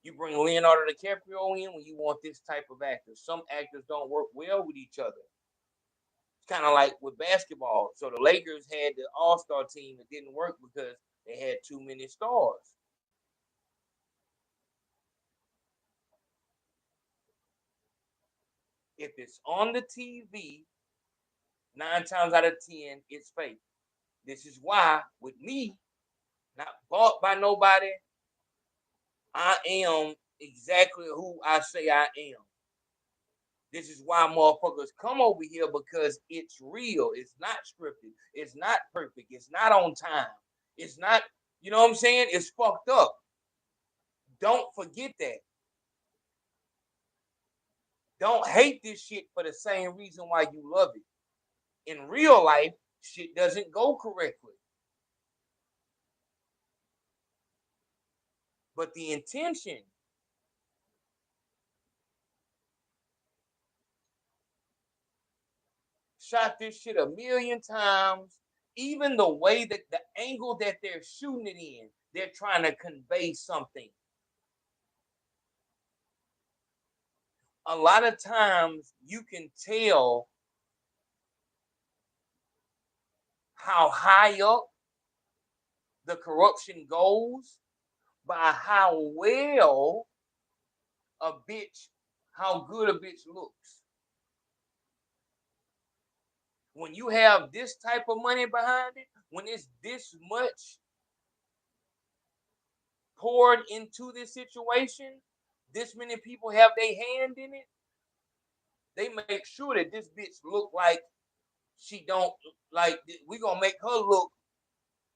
Speaker 3: You bring Leonardo DiCaprio in when you want this type of actor. Some actors don't work well with each other. It's kind of like with basketball. So the Lakers had the all-star team that didn't work because they had too many stars. If it's on the TV, 9 times out of 10, it's fake. This is why, with me, not bought by nobody, I am exactly who I say I am. This is why motherfuckers come over here, because it's real. It's not scripted. It's not perfect. It's not on time. It's not, you know what I'm saying? It's fucked up. Don't forget that. Don't hate this shit for the same reason why you love it. In real life, shit doesn't go correctly. But the intention, shot this shit a million times. Even the way that the angle that they're shooting it in, they're trying to convey something. A lot of times you can tell how high up the corruption goes by how well how good a bitch looks. When you have this type of money behind it, when it's this much poured into this situation, this many people have their hand in it, They make sure that this bitch look like she don't, like, we gonna make her look,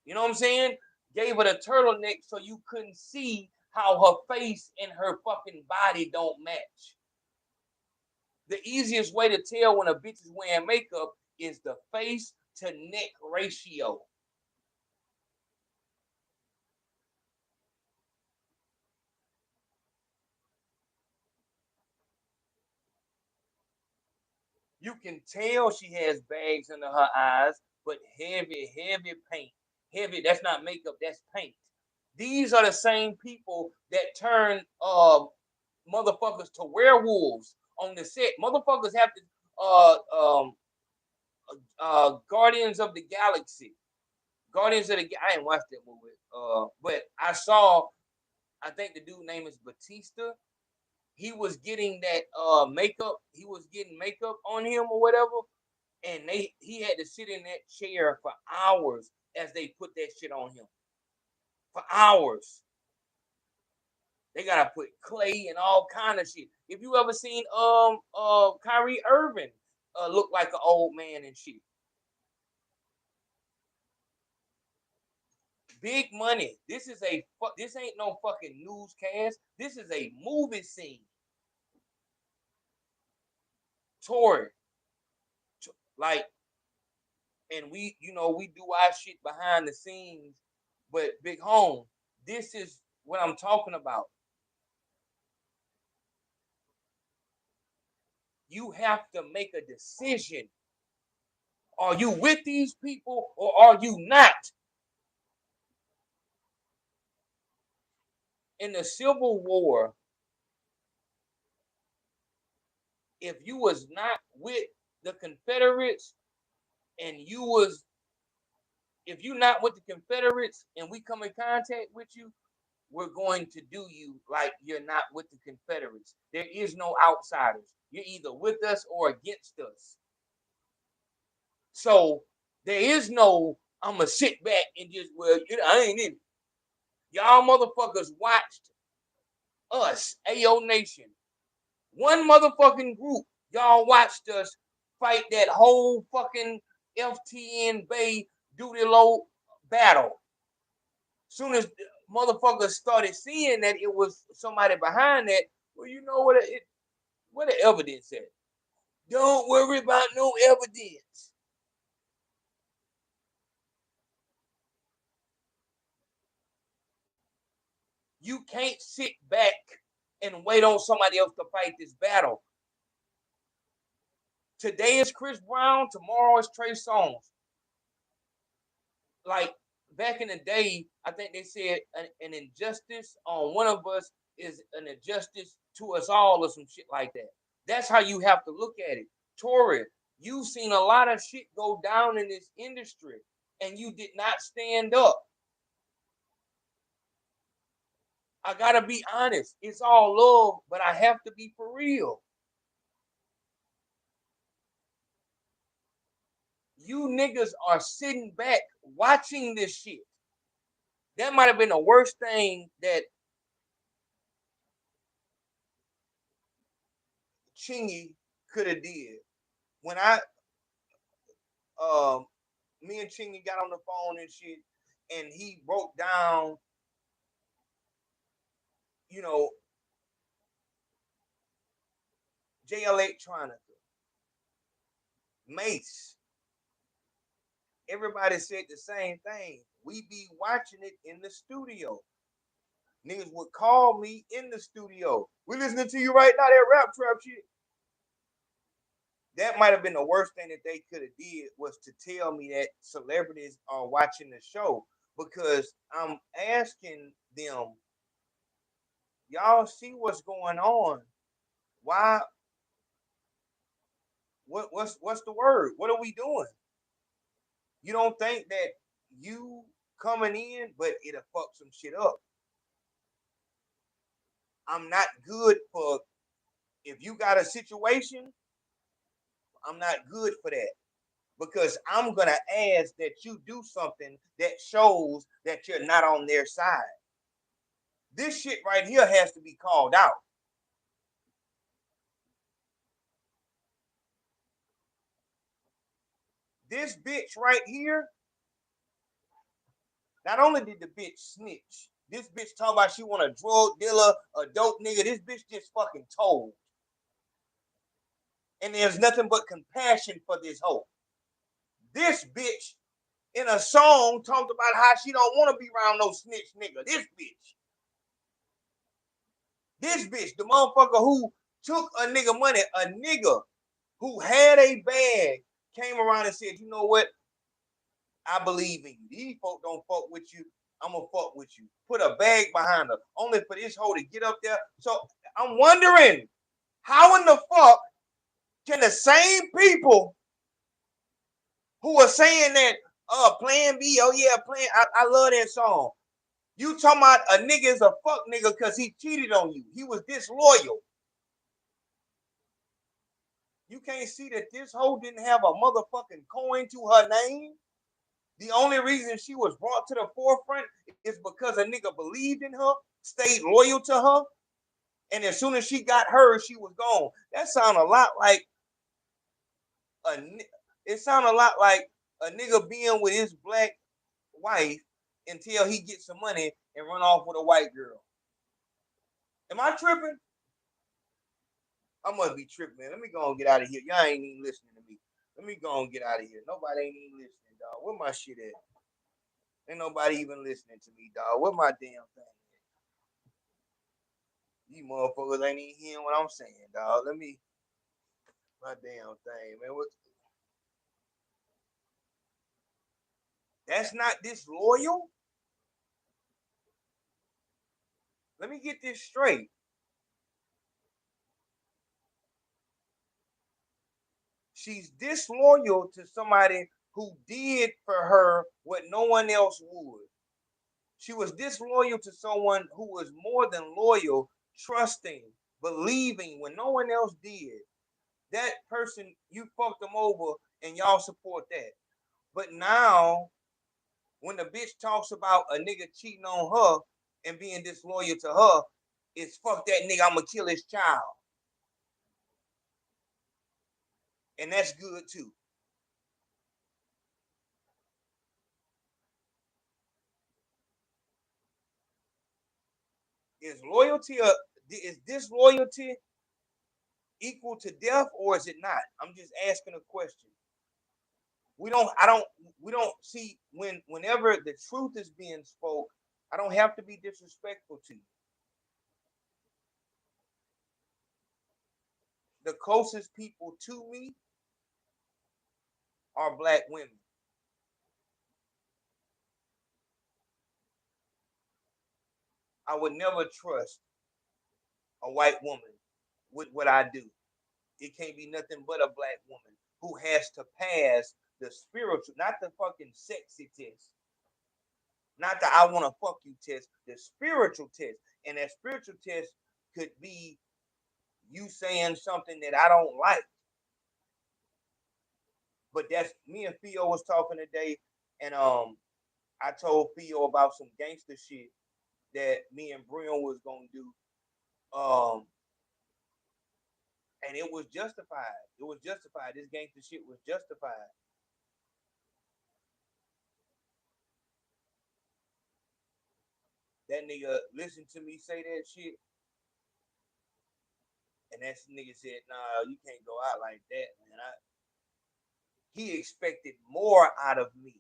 Speaker 3: you know what I'm saying? Gave her the turtleneck so you couldn't see how her face and her fucking body don't match. The easiest way to tell when a bitch is wearing makeup is the face to neck ratio. You can tell she has bags under her eyes, but heavy paint. Heavy, that's not makeup, that's paint. These are the same people that turn motherfuckers to werewolves on the set. Motherfuckers have to Guardians of the Galaxy. I didn't watch that movie. But I saw, I think the dude name is Batista. He was getting that makeup, he was getting makeup on him or whatever, and he had to sit in that chair for hours as they put that shit on him. For hours. They gotta put clay and all kind of shit. If you ever seen Kyrie Irving look like an old man and shit. Big money. This ain't no fucking newscast. This is a movie scene. Tory. Like, and we do our shit behind the scenes, but Big Home, this is what I'm talking about. You have to make a decision. Are you with these people or are you not? In the Civil War, if you was not with the Confederates and if you not with the Confederates and we come in contact with you, we're going to do you like you're not with the Confederates. There is no outsiders. You're either with us or against us. So there is no, I'm going to sit back and just, well, I ain't in it. Y'all motherfuckers watched us, AO Nation. One motherfucking group, y'all watched us fight that whole fucking FTN Bay Duty Low battle. Soon as motherfuckers started seeing that it was somebody behind that, well, you know what the evidence said. Don't worry about no evidence. You can't sit back and wait on somebody else to fight this battle. Today is Chris Brown, tomorrow is Trey Songz. Like back in the day, I think they said an injustice on one of us is an injustice to us all or some shit like that. That's how you have to look at it. Tory, you've seen a lot of shit go down in this industry and you did not stand up. I gotta be honest. It's all love, but I have to be for real. You niggas are sitting back watching this shit. That might have been the worst thing that Chingy could have did. When me and Chingy got on the phone and shit, and he broke down, J Electronica, Mace. Everybody said the same thing. We be watching it in the studio. Niggas would call me in the studio. We listening to you right now, that rap trap shit. That might have been the worst thing that they could have did was to tell me that celebrities are watching the show, because I'm asking them, y'all see what's going on? Why? What's the word? What are we doing? You don't think that you coming in, but it'll fuck some shit up. I'm not good for, if you got a situation, I'm not good for that. Because I'm going to ask that you do something that shows that you're not on their side. This shit right here has to be called out. This bitch right here, not only did the bitch snitch, this bitch talk about she want a drug dealer, a dope nigga. This bitch just fucking told. And there's nothing but compassion for this hoe. This bitch in a song talked about how she don't want to be around no snitch nigga. This bitch, the motherfucker who took a nigga money, a nigga who had a bag, came around and said, you know what? I believe in you. These folk don't fuck with you. I'm gonna fuck with you. Put a bag behind her, only for this hoe to get up there. So I'm wondering, how in the fuck can the same people who are saying that Plan B, oh yeah, I love that song. You talking about a nigga is a fuck nigga because he cheated on you. He was disloyal. You can't see that this hoe didn't have a motherfucking coin to her name. The only reason she was brought to the forefront is because a nigga believed in her, stayed loyal to her, and as soon as she got hers, she was gone. That sound a lot like it sound a lot like a nigga being with his black wife until he gets some money and run off with a white girl. Am I tripping? I must be tripping, man. Let me go and get out of here. Y'all ain't even listening to me. Let me go and get out of here. Nobody ain't even listening, dog. Where my shit at? Ain't nobody even listening to me, dog. Where my damn thing at? These motherfuckers ain't even hearing what I'm saying, dog. Let me, my damn thing, man. What? That's not disloyal? Let me get this straight. She's disloyal to somebody who did for her what no one else would. She was disloyal to someone who was more than loyal, trusting, believing when no one else did. That person, you fucked them over and y'all support that. But now, when the bitch talks about a nigga cheating on her and being disloyal to her, it's fuck that nigga, I'ma kill his child. And that's good too. Is disloyalty equal to death, or is it not? I'm just asking a question. We don't see whenever the truth is being spoke, I don't have to be disrespectful to you. The closest people to me are black women. I would never trust a white woman with what I do. It can't be nothing but a black woman who has to pass the spiritual, not the fucking sexy test, not the I want to fuck you test, the spiritual test. And that spiritual test could be you saying something that I don't like. But that's me and Theo was talking today, and I told Theo about some gangster shit that me and Brian was gonna do. And it was justified. It was justified. This gangster shit was justified. That nigga listened to me say that shit, and that nigga said, "Nah, you can't go out like that, man." He expected more out of me.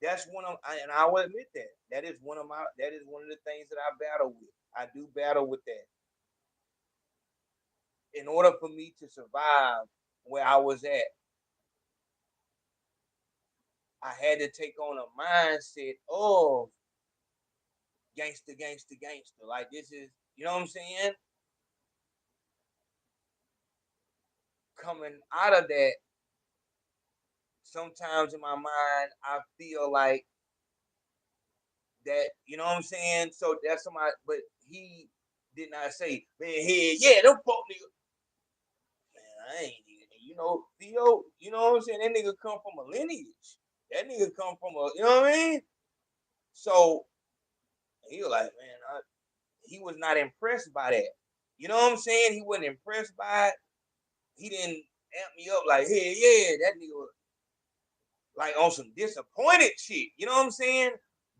Speaker 3: That's one of, and I will admit that that is one of the things that I battle with. I do battle with that. In order for me to survive where I was at, I had to take on a mindset of gangster, gangster, gangster. Like this is, you know what I'm saying? Coming out of that, sometimes in my mind, I feel like that, you know what I'm saying? So that's somebody, but he did not say, man, hey, yeah, them fuck nigga. Man, I ain't, you know, Theo, you know what I'm saying? That nigga come from a lineage. That nigga come from a, you know what I mean? So he was like, man, he was not impressed by that. You know what I'm saying? He wasn't impressed by it. He didn't amp me up like, hey, yeah, that nigga like on some disappointed shit. You know what I'm saying?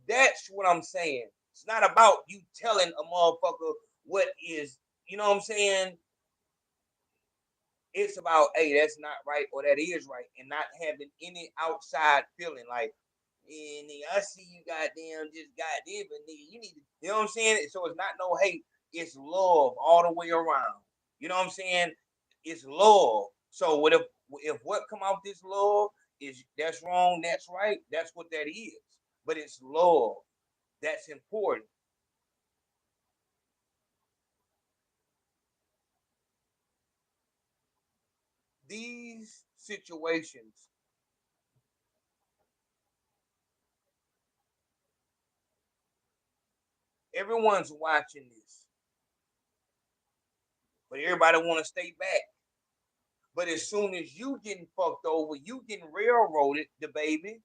Speaker 3: That's what I'm saying. It's not about you telling a motherfucker what is, you know what I'm saying? It's about, hey, that's not right or that is right, and not having any outside feeling like, yeah, nigga, I see you goddamn just goddamn, but nigga, you need to, you know what I'm saying? So it's not no hate, it's love all the way around. You know what I'm saying? It's love. So what if what come out this love is that's wrong, that's right, that's what that is. But it's love. That's important. These situations, everyone's watching this, but everybody want to stay back. But as soon as you getting fucked over, you getting railroaded, the baby.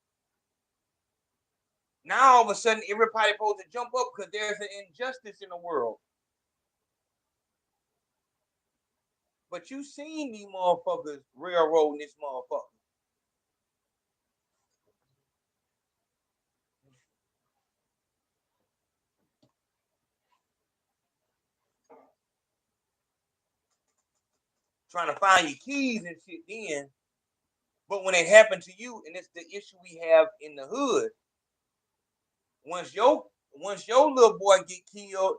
Speaker 3: Now all of a sudden everybody supposed to jump up because there's an injustice in the world. But you seen these motherfuckers railroading this motherfucker. Trying to find your keys and shit then. But when it happened to you, and it's the issue we have in the hood, once your little boy get killed,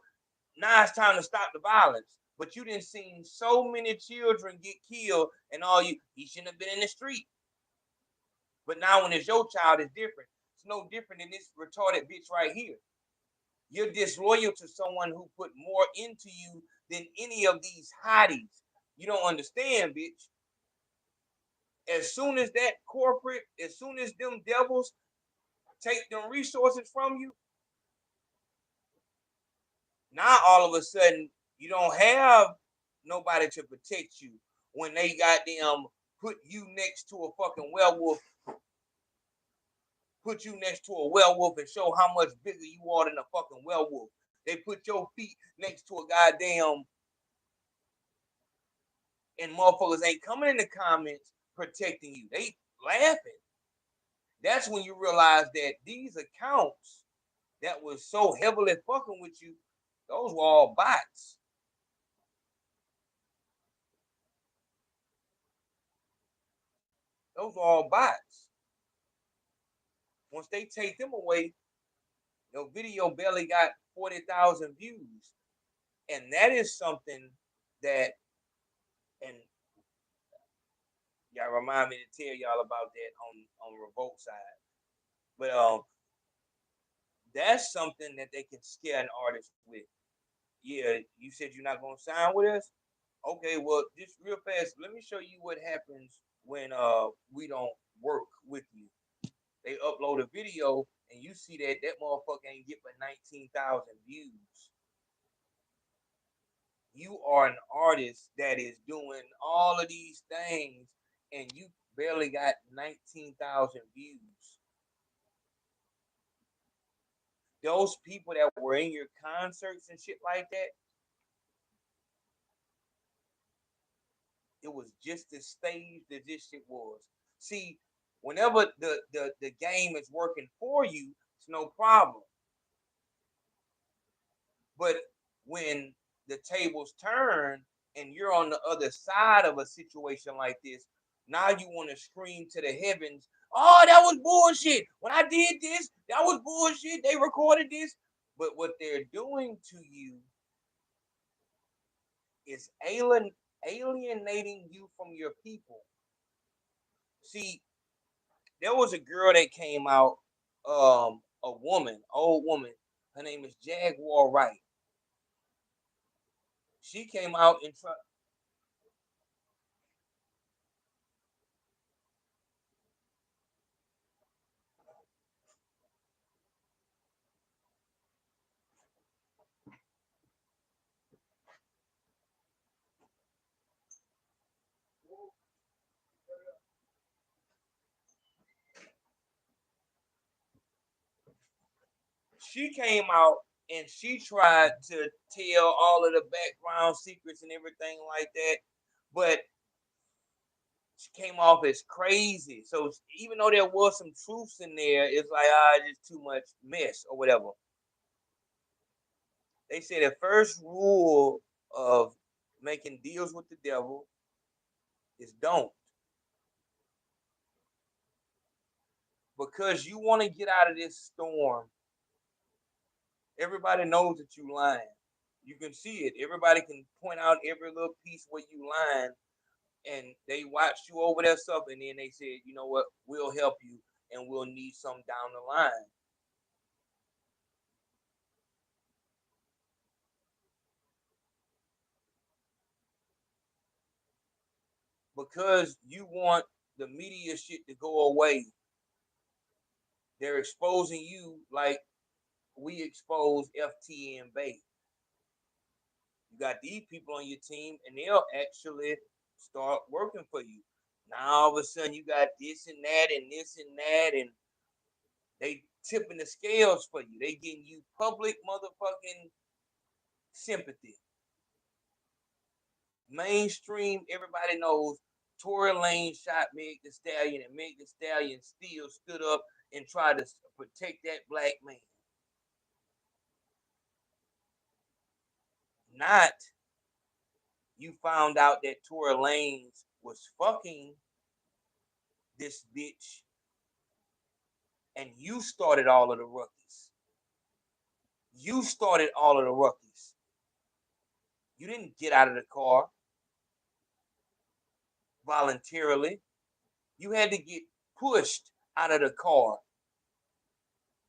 Speaker 3: now it's time to stop the violence. But you didn't see so many children get killed, and he shouldn't have been in the street. But now when it's your child, it's different. It's no different than this retarded bitch right here. You're disloyal to someone who put more into you than any of these hotties. You don't understand, bitch. As soon as that corporate, as soon as them devils take them resources from you, now all of a sudden you don't have nobody to protect you when they goddamn put you next to a fucking werewolf, put you next to a werewolf and show how much bigger you are than a fucking werewolf. They put your feet next to a goddamn, and motherfuckers ain't coming in the comments protecting you. They laughing. That's when you realize that these accounts that was so heavily fucking with you, those were all bots. Those were all bots. Once they take them away, your video barely got 40,000 views. And that is something that, and y'all remind me to tell y'all about that on Revolt side. But that's something that they can scare an artist with. Yeah, you said you're not gonna sign with us? Okay, well, just real fast, let me show you what happens when we don't work with you. They upload a video and you see that motherfucker ain't get but 19,000 views. You are an artist that is doing all of these things and you barely got 19,000 views. Those people that were in your concerts and shit like that, it was just as staged as this shit was. See, whenever the game is working for you, it's no problem. But when the tables turn and you're on the other side of a situation like this, now you want to scream to the heavens, oh, that was bullshit. When I did this, that was bullshit. They recorded this. But what they're doing to you is alienating you from your people. See, there was a girl that came out, a woman, old woman. Her name is Jaguar Wright. She came out and she came out and she tried to tell all of the background secrets and everything like that. But she came off as crazy. So even though there was some truths in there, it's like just too much mess or whatever. They say the first rule of making deals with the devil is don't. Because you want to get out of this storm. Everybody knows that you lying. You can see it. Everybody can point out every little piece where you lying, and they watch you over that stuff, and then they said, you know what, we'll help you, and we'll need some down the line. Because you want the media shit to go away, they're exposing you like we expose FT and Bay. You got these people on your team, and they'll actually start working for you. Now all of a sudden you got this and that and this and that, and they tipping the scales for you. They getting you public motherfucking sympathy. Mainstream, everybody knows Tory Lanez shot Meg Thee Stallion, and Meg Thee Stallion still stood up and tried to protect that black man. Not you found out that Tory Lanez was fucking this bitch, and you started all of the ruckus. You started all of the ruckus. You didn't get out of the car voluntarily. You had to get pushed out of the car.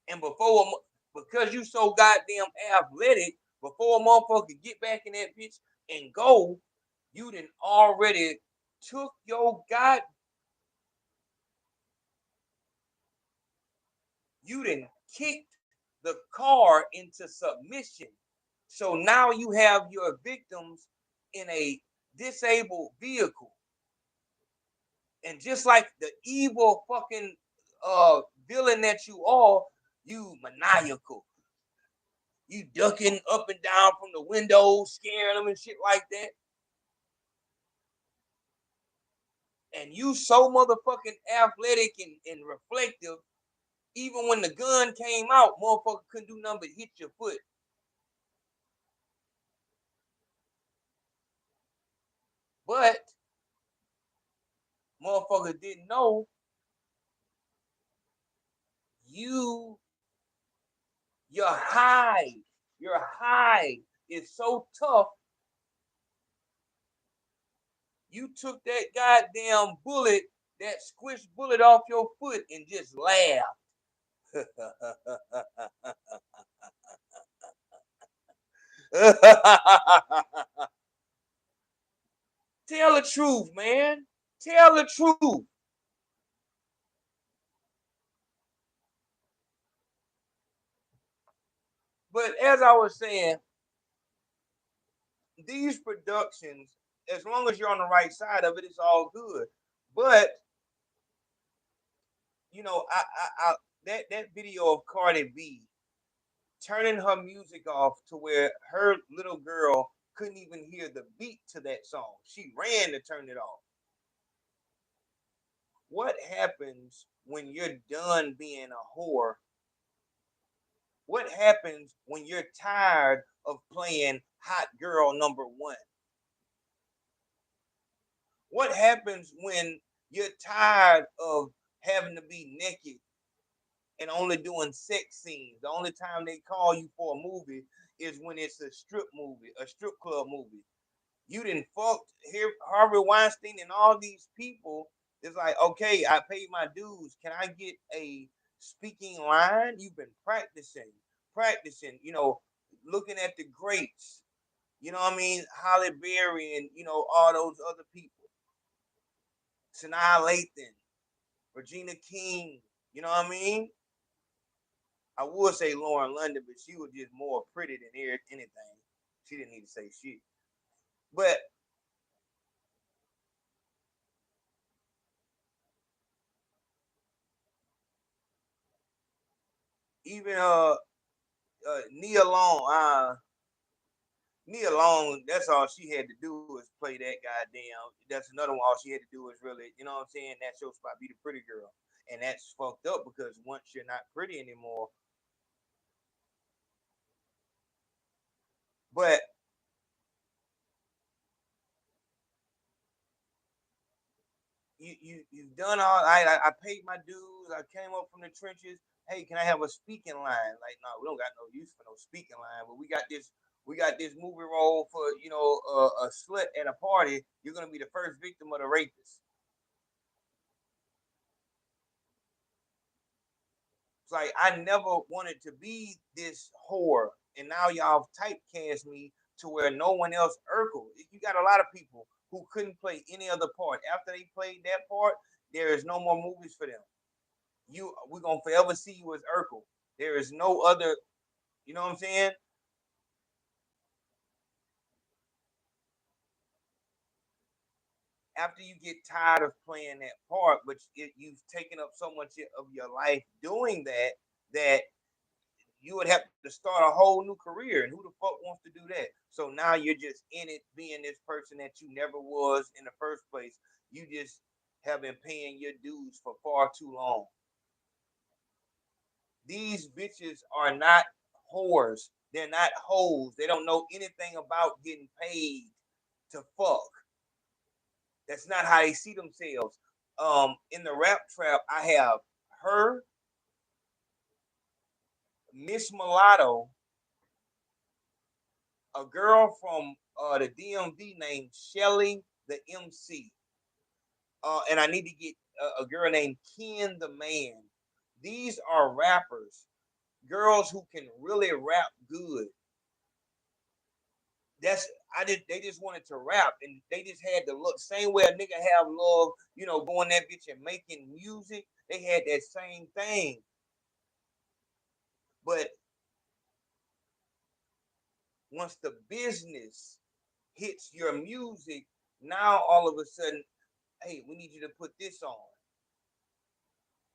Speaker 3: And because you so goddamn athletic, before a motherfucker get back in that bitch and go, you done already took your you done kicked the car into submission. So now you have your victims in a disabled vehicle. And just like the evil fucking villain that you are, you maniacal. You ducking up and down from the windows, scaring them and shit like that. And you so motherfucking athletic and reflective, even when the gun came out, motherfucker couldn't do nothing but hit your foot. But motherfucker didn't know your hide is so tough. You took that goddamn bullet, that squished bullet off your foot and just laughed. Tell the truth, man. Tell the truth. But as I was saying, these productions, as long as you're on the right side of it, it's all good. But you know, I that video of Cardi B turning her music off to where her little girl couldn't even hear the beat to that song. She ran to turn it off. What happens when you're done being a whore? What happens when you're tired of playing hot girl number one? What happens when you're tired of having to be naked and only doing sex scenes? The only time they call you for a movie is when it's a strip movie, a strip club movie. You didn't fucked here Harvey Weinstein and all these people. It's like, okay, I paid my dues. Can I get a speaking line? You've been practicing, looking at the greats. You know what I mean? Halle Berry and, all those other people. Sanaa Lathan, Regina King. You know what I mean? I would say Lauren London, but she was just more pretty than anything. She didn't need to say shit. But even Nia Long, Nia Long, that's all she had to do was play that goddamn. That's another one. All she had to do was really, you know what I'm saying? That show spot, be the pretty girl, and that's fucked up because once you're not pretty anymore, but you've done all. I paid my dues. I came up from the trenches. Hey, can I have a speaking line? Like, no, we don't got no use for no speaking line, but we got this. We got this movie role for a slut at a party. You're gonna be the first victim of the rapist. It's like I never wanted to be this whore, and now y'all typecast me to where no one else Urkel. You got a lot of people who couldn't play any other part. After they played that part, there is no more movies for them. We're gonna forever see you as Urkel. There is no other, you know what I'm saying? After you get tired of playing that part, but you've taken up so much of your life doing that you would have to start a whole new career. And who the fuck wants to do that? So now you're just in it being this person that you never was in the first place. You just have been paying your dues for far too long. These bitches are not whores. They're not hoes. They don't know anything about getting paid to fuck. That's not how they see themselves. In the rap trap, I have her, Miss Mulatto, a girl from the DMV named Shelly the MC. And I need to get a girl named Ken the Man. These are rappers, girls who can really rap good. They just wanted to rap and they just had the look same way a nigga have love, going that bitch and making music. They had that same thing. But once the business hits your music, now all of a sudden, hey, we need you to put this on.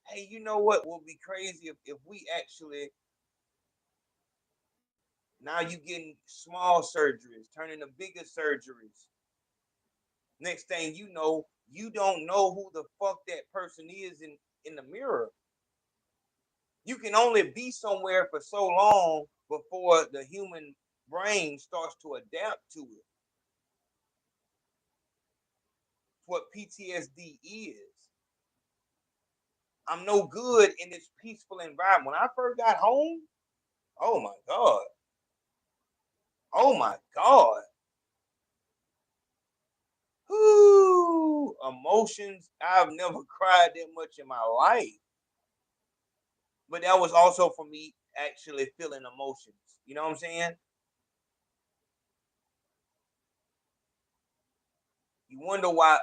Speaker 3: Hey, you know what will be crazy if we actually, now you getting small surgeries, turning to bigger surgeries. Next thing you don't know who the fuck that person is in the mirror. You can only be somewhere for so long before the human brain starts to adapt to it. What PTSD is. I'm no good in this peaceful environment. When I first got home, oh my God. Oh my God. Whoo, emotions. I've never cried that much in my life. But that was also for me actually feeling emotions. You know what I'm saying? You wonder why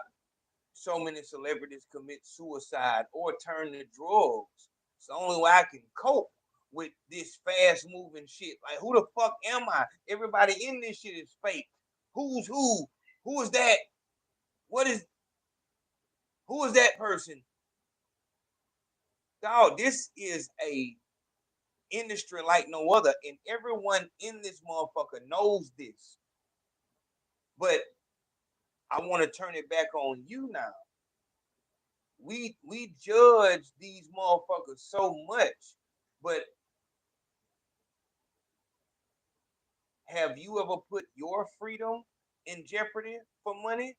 Speaker 3: so many celebrities commit suicide or turn to drugs. It's the only way I can cope with this fast moving shit. Like, who the fuck am I? Everybody in this shit is fake. Who's who? Who is that? Who is that person? Dog, this is a industry like no other, and everyone in this motherfucker knows this. But I want to turn it back on you now. We judge these motherfuckers so much, but have you ever put your freedom in jeopardy for money?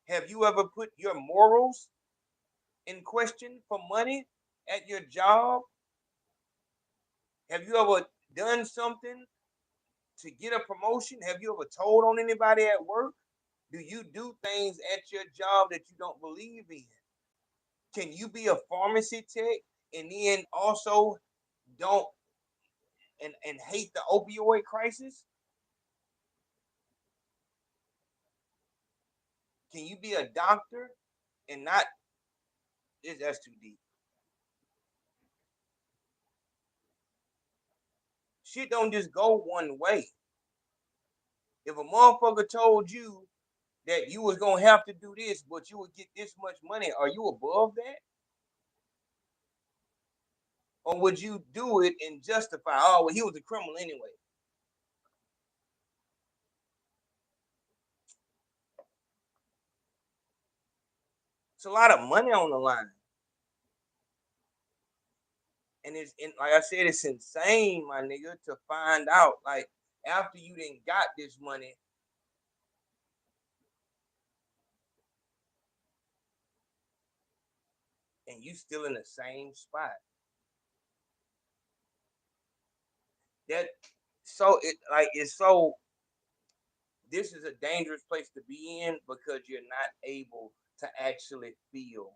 Speaker 3: Have you ever put your morals in question for money at your job? Have you ever done something to get a promotion? Have you ever told on anybody at work? Do you do things at your job that you don't believe in? Can you be a pharmacy tech and then also don't and hate the opioid crisis? Can you be a doctor and not? That's too deep. Shit don't just go one way. If a motherfucker told you that you was gonna have to do this, but you would get this much money, are you above that? Or would you do it and justify, oh, well, he was a criminal anyway? It's a lot of money on the line. And like I said, it's insane, my nigga, to find out, like, after you done got this money, and you still in the same spot. That this is a dangerous place to be in because you're not able to actually feel.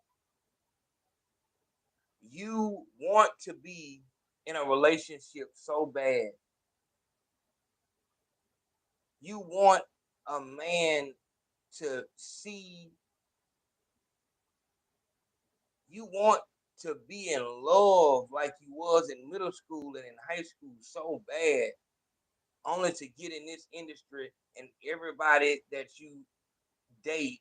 Speaker 3: You want to be in a relationship so bad. You want a man to see. You want to be in love like you was in middle school and in high school so bad, only to get in this industry and everybody that you date,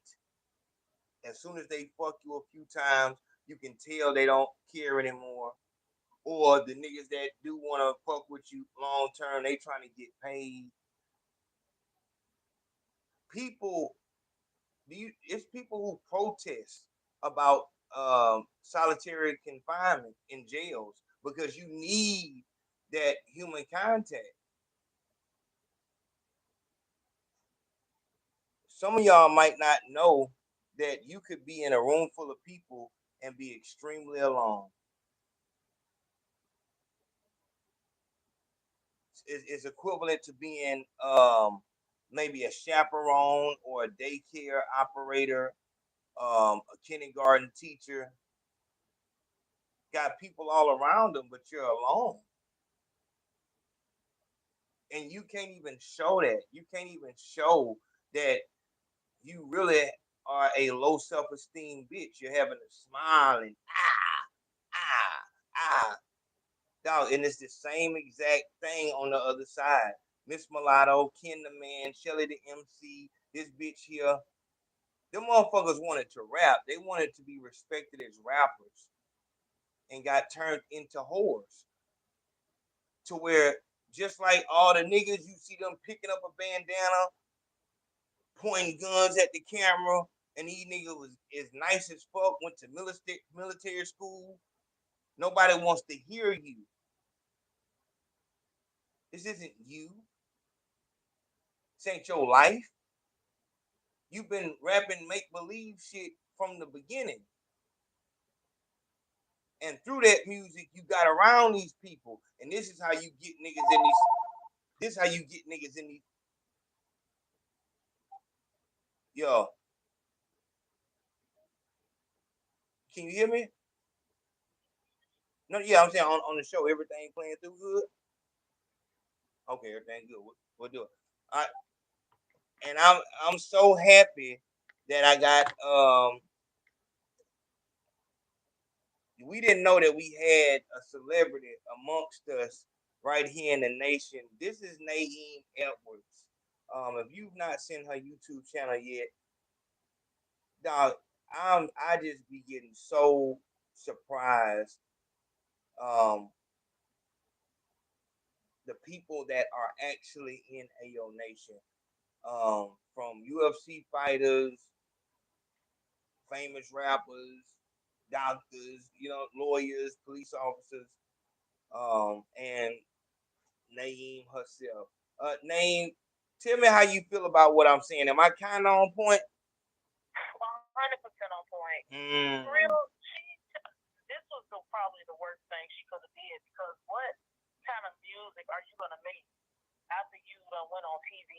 Speaker 3: as soon as they fuck you a few times, you can tell they don't care anymore. Or the niggas that do want to fuck with you long term, they trying to get paid. It's people who protest about solitary confinement in jails because you need that human contact. Some of y'all might not know that you could be in a room full of people and be extremely alone. It's equivalent to being maybe a chaperone or a daycare operator, a kindergarten teacher. Got people all around them, but you're alone. And you can't even show that. You can't even show that you really are a low self-esteem bitch. You're having a smile and dog, and it's the same exact thing on the other side. Miss Mulatto, Ken the Man, Shelly the MC, this bitch here. Them motherfuckers wanted to rap. They wanted to be respected as rappers and got turned into whores. To where, just like all the niggas, you see them picking up a bandana, pointing guns at the camera, and these niggas is nice as fuck, went to military school. Nobody wants to hear you. This isn't you. This ain't your life. You've been rapping make-believe shit from the beginning. And through that music, you got around these people. And this is how you get niggas in these. This is how you get niggas in these. Yo. Can you hear me? No, yeah, I'm saying on the show, everything playing through good. Okay, everything good. We'll do it. All right. And I'm so happy that I got we didn't know that we had a celebrity amongst us right here in the nation. This is Naeem Edwards. If you've not seen her YouTube channel yet, dog, I just be getting so surprised. The people that are actually in AO Nation, from UFC fighters, famous rappers, doctors, lawyers, police officers, and Naeem herself. Naeem, tell me how you feel about what I'm saying. Am I kind of on point?
Speaker 4: 100% on point. For real, this was probably the worst thing she could have did, because what kind of music are you gonna make after you went on TV?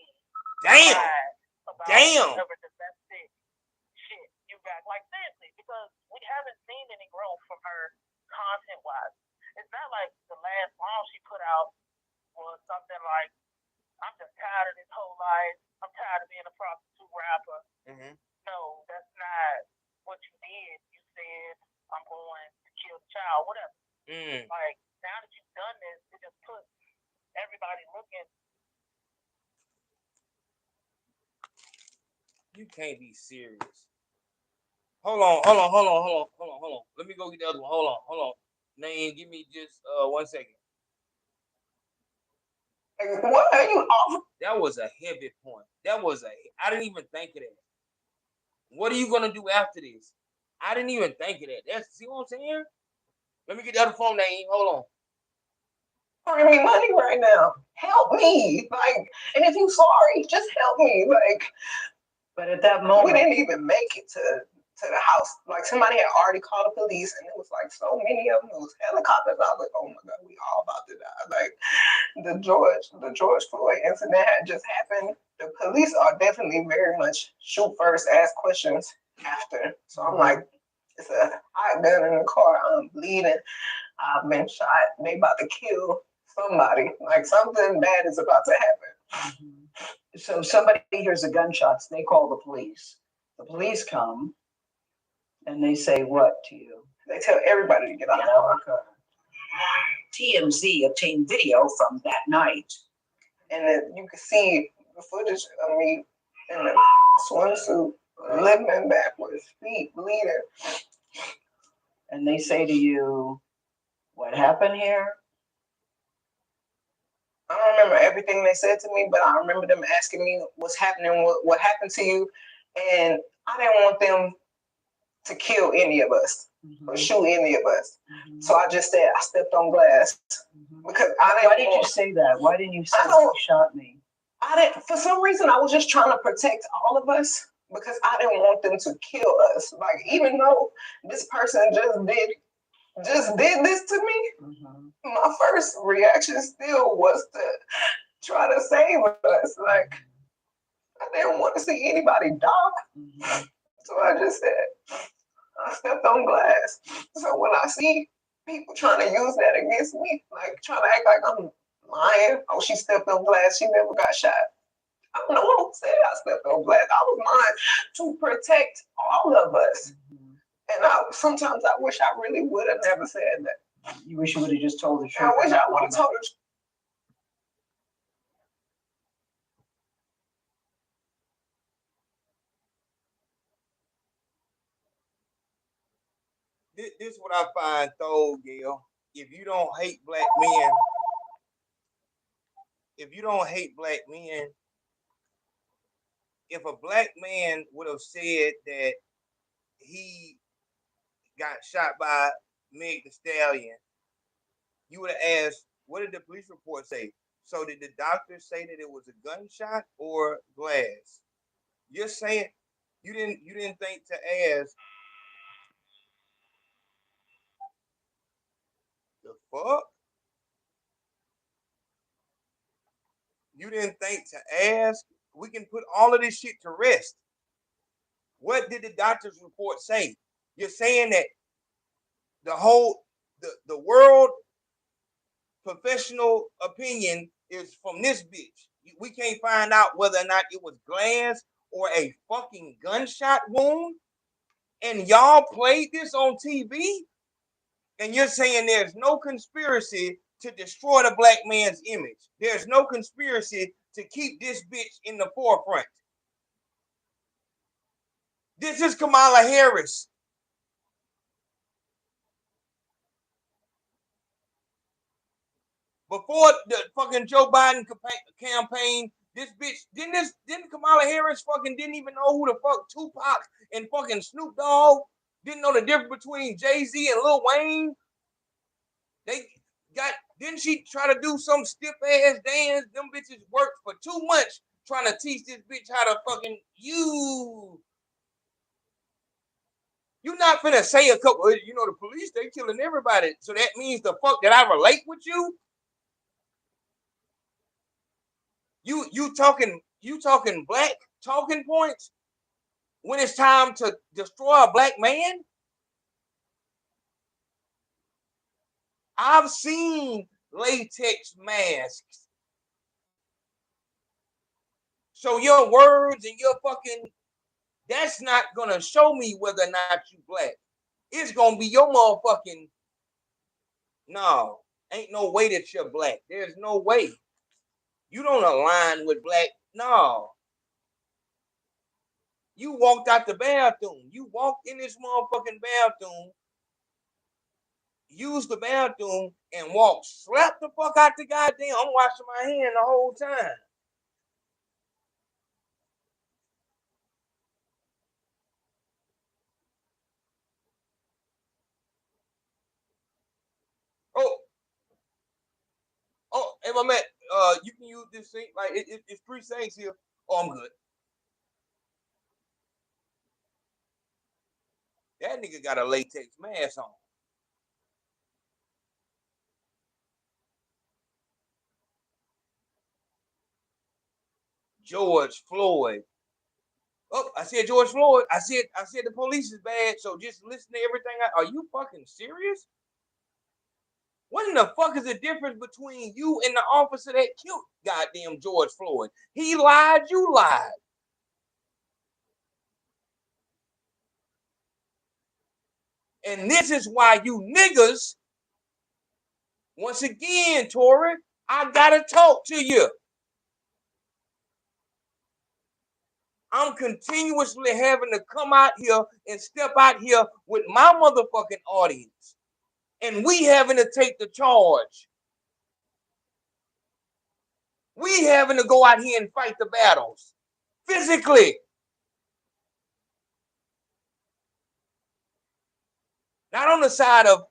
Speaker 3: Damn.
Speaker 4: Whatever domestic shit you got, like, seriously, because we haven't seen any growth from her content wise. It's not like the last song she put out was something like, I'm just tired of this whole life. I'm tired of being a prostitute rapper.
Speaker 3: Mm-hmm.
Speaker 4: No, that's not what you did. You said, I'm going to kill the child, whatever. Like, now that you've done this, it just puts everybody looking.
Speaker 3: You can't be serious. Hold on. Let me go get the other one. Hold on. Naeem, give me just 1 second.
Speaker 5: What are you off?
Speaker 3: That was a heavy point. I didn't even think of that. What are you gonna do after this? I didn't even think of that. See what I'm saying? Let me get the other phone name. Hold on.
Speaker 5: Offering me money right now. Help me. Like, and if you're sorry, just help me. Like,
Speaker 2: but at that moment,
Speaker 5: we didn't even make it to the house. Like, somebody had already called the police, and it was like so many of them. It was helicopters. I was like, oh my God, we all about to die. Like, the George Floyd incident had just happened. The police are definitely very much shoot first, ask questions after. So I'm like, it's a hot gun in the car. I'm bleeding. I've been shot. They about to kill somebody. Like, something bad is about to happen.
Speaker 2: So somebody hears the gunshots. They call the police. The police come, and they say what to you?
Speaker 5: They tell everybody to get out of the car.
Speaker 2: TMZ obtained video from that night.
Speaker 5: And then you can see the footage of me in the swimsuit, limping backwards, feet bleeding.
Speaker 2: And they say to you, what happened here?
Speaker 5: I don't remember everything they said to me, but I remember them asking me what's happening, what happened to you. And I didn't want them to kill any of us or shoot any of us. So I just said I stepped on glass. Because
Speaker 2: why did you say that? Why didn't you say you shot me?
Speaker 5: I didn't. For some reason, I was just trying to protect all of us because I didn't want them to kill us. Like, even though this person just did this to me, my first reaction still was to try to save us. Like, I didn't want to see anybody die. So I just said I stepped on glass. So when I see people trying to use that against me, like trying to act like I'm lying, oh, she stepped on glass, she never got shot. I don't know who said I stepped on glass. I was lying to protect all of us. And sometimes I wish I really would have never said that.
Speaker 2: You wish you would have just told the truth.
Speaker 5: I wish I would have told the truth.
Speaker 3: This is what I find though, Gail. If you don't hate black men, if a black man would have said that he got shot by Meg Thee Stallion, you would have asked, what did the police report say? So did the doctor say that it was a gunshot or glass? You're saying you didn't think to ask the fuck? You didn't think to ask? We can put all of this shit to rest. What did the doctor's report say? You're saying that the world professional opinion is from this bitch. We can't find out whether or not it was glass or a fucking gunshot wound. And y'all played this on TV? And you're saying there's no conspiracy to destroy the black man's image. There's no conspiracy to keep this bitch in the forefront. This is Kamala Harris. Before the fucking Joe Biden campaign, this bitch didn't Kamala Harris didn't even know who the fuck Tupac and fucking Snoop Dogg, didn't know the difference between Jay-Z and Lil Wayne. Didn't she try to do some stiff ass dance? Them bitches worked for 2 months trying to teach this bitch how to fucking You're not finna say a couple, the police, they killing everybody. So that means the fuck that I relate with you? You talking black talking points when it's time to destroy a black man? I've seen latex masks. So your words and your that's not gonna show me whether or not you black. It's gonna be your motherfucking no. Ain't no way that you're black. There's no way. You don't align with black. No. You walked out the bathroom. You walked in this motherfucking bathroom, used the bathroom, and walked. Slap the fuck out the goddamn. I'm washing my hand the whole time. Oh, hey, my man, you can use this thing. Like, it's 3 things here. Oh, I'm good. That nigga got a latex mask on. George Floyd. Oh, I said George Floyd. I said the police is bad. So just listen to everything. Are you fucking serious? What in the fuck is the difference between you and the officer that killed goddamn George Floyd? He lied, you lied. And this is why you niggas, once again, Tori, I gotta talk to you. I'm continuously having to come out here and step out here with my motherfucking audience. And we having to take the charge. We having to go out here and fight the battles physically. Not on the side of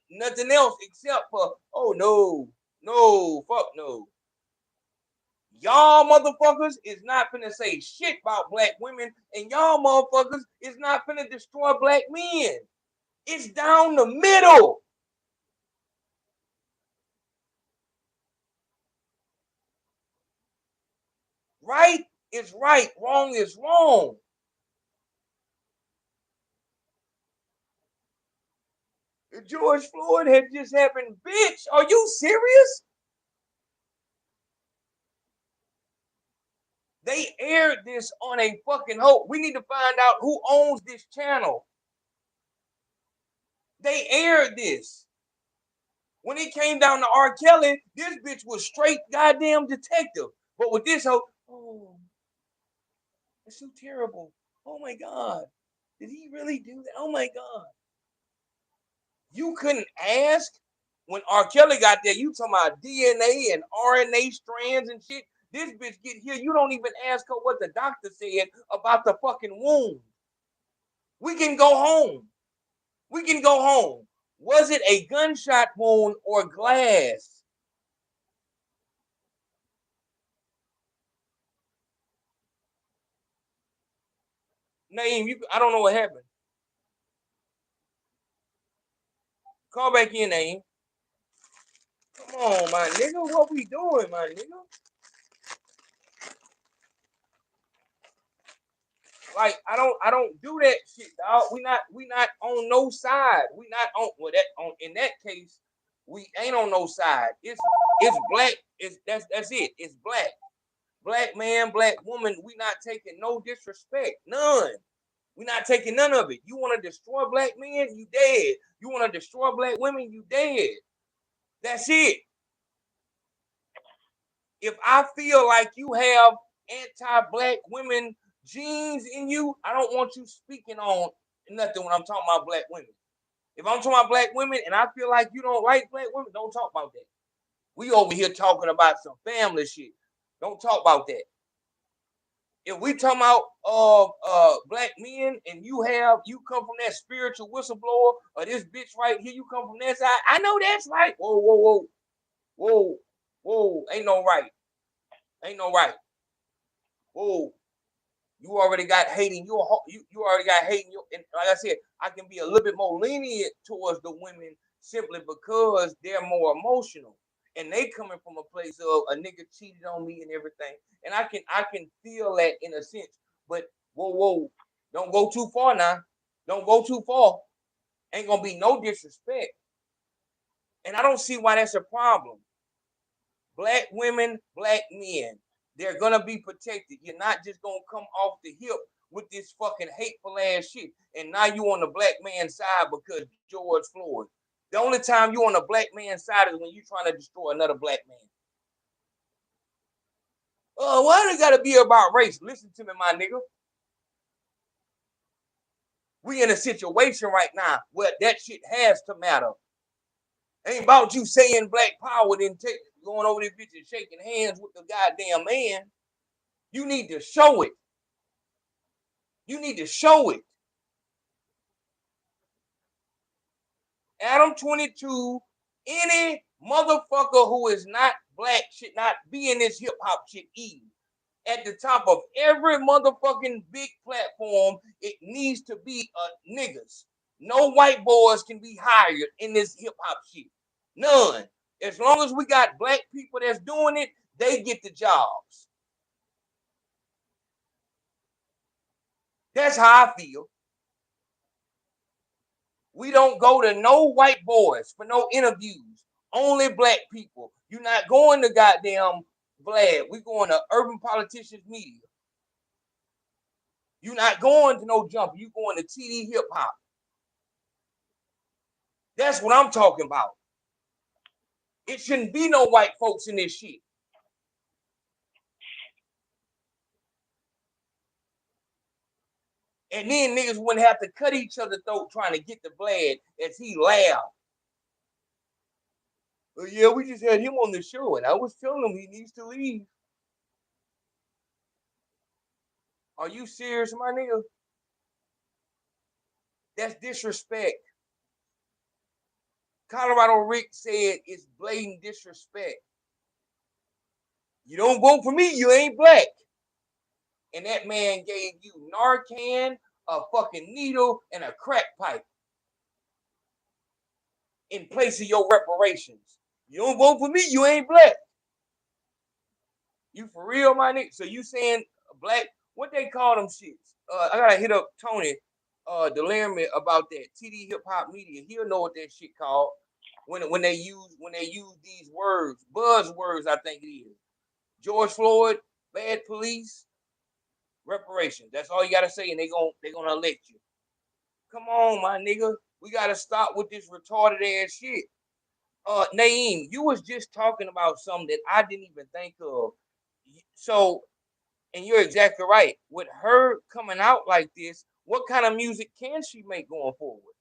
Speaker 3: nothing else except for, oh no, fuck no. Y'all motherfuckers is not finna say shit about black women, and y'all motherfuckers is not finna destroy black men. It's down the middle. Right is right, wrong is wrong. George Floyd had just happened. Bitch, are you serious? They aired this on a fucking hoax. We need to find out who owns this channel. They aired this. When it came down to R. Kelly, this bitch was straight goddamn detective. But with this hoax, oh, it's so terrible. Oh my God. Did he really do that? Oh my God. You couldn't ask when R. Kelly got there, you talking about DNA and RNA strands and shit. This bitch get here, you don't even ask her what the doctor said about the fucking wound. We can go home. We can go home. Was it a gunshot wound or glass? Naeem, I don't know what happened. Call back in, Naeem. Come on, my nigga. What we doing, my nigga? Like, I don't do that shit, dog. We not on no side. We not on in that case, we ain't on no side. It's black. That's it. It's black. Black man, black woman, we not taking no disrespect. None. We not taking none of it. You want to destroy black men, you dead. You want to destroy black women, you dead. That's it. If I feel like you have anti-black women genes in you, I don't want you speaking on nothing when I'm talking about black women. If I'm talking about black women and I feel like you don't like black women, don't talk about that. We over here talking about some family shit. Don't talk about that. If we talking about black men and you come from that spiritual whistleblower or this bitch right here, you come from that side, I know that's right. Whoa, ain't no right. Ain't no right. Whoa, you already got hating. You already got hating. And like I said, I can be a little bit more lenient towards the women simply because they're more emotional and they coming from a place of a nigga cheated on me and everything. And I can feel that in a sense. But whoa, don't go too far now. Don't go too far. Ain't gonna be no disrespect. And I don't see why that's a problem. Black women, black men, they're gonna be protected. You're not just gonna come off the hip with this fucking hateful ass shit. And now you on the black man's side because George Floyd. The only time you on the black man's side is when you're trying to destroy another black man. Oh, why it gotta be about race? Listen to me, my nigga. We in a situation right now where that shit has to matter. Ain't about you saying black power, then going over this bitch and shaking hands with the goddamn man. You need to show it. You need to show it. Adam 22, any motherfucker who is not black should not be in this hip hop shit either. At the top of every motherfucking big platform, it needs to be niggas. No white boys can be hired in this hip hop shit. None. As long as we got black people that's doing it, they get the jobs. That's how I feel. We don't go to no white boys for no interviews. Only black people. You're not going to goddamn Vlad. We going to Urban Politicians Media. You're not going to no Jumper. You going to TD Hip Hop. That's what I'm talking about. It shouldn't be no white folks in this shit. And then niggas wouldn't have to cut each other's throat trying to get the Vlad as he laughed. Well, yeah, we just had him on the show, and I was telling him he needs to leave. Are you serious, my nigga? That's disrespect. Colorado Rick said it's blatant disrespect. You don't vote for me, you ain't black. And that man gave you Narcan, a fucking needle, and a crack pipe in place of your reparations. You don't vote for me, you ain't black. You for real, my nigga? So you saying black, what they call them shits? I gotta hit up Tony Delamy about that. TD Hip Hop Media. He'll know what that shit called. When they use these words, buzzwords, I think it is. George Floyd, bad police, reparations. That's all you gotta say, and they gonna elect you. Come on, my nigga. We gotta stop with this retarded ass shit. Naeem, you was just talking about something that I didn't even think of. So, and you're exactly right. With her coming out like this, what kind of music can she make going forward?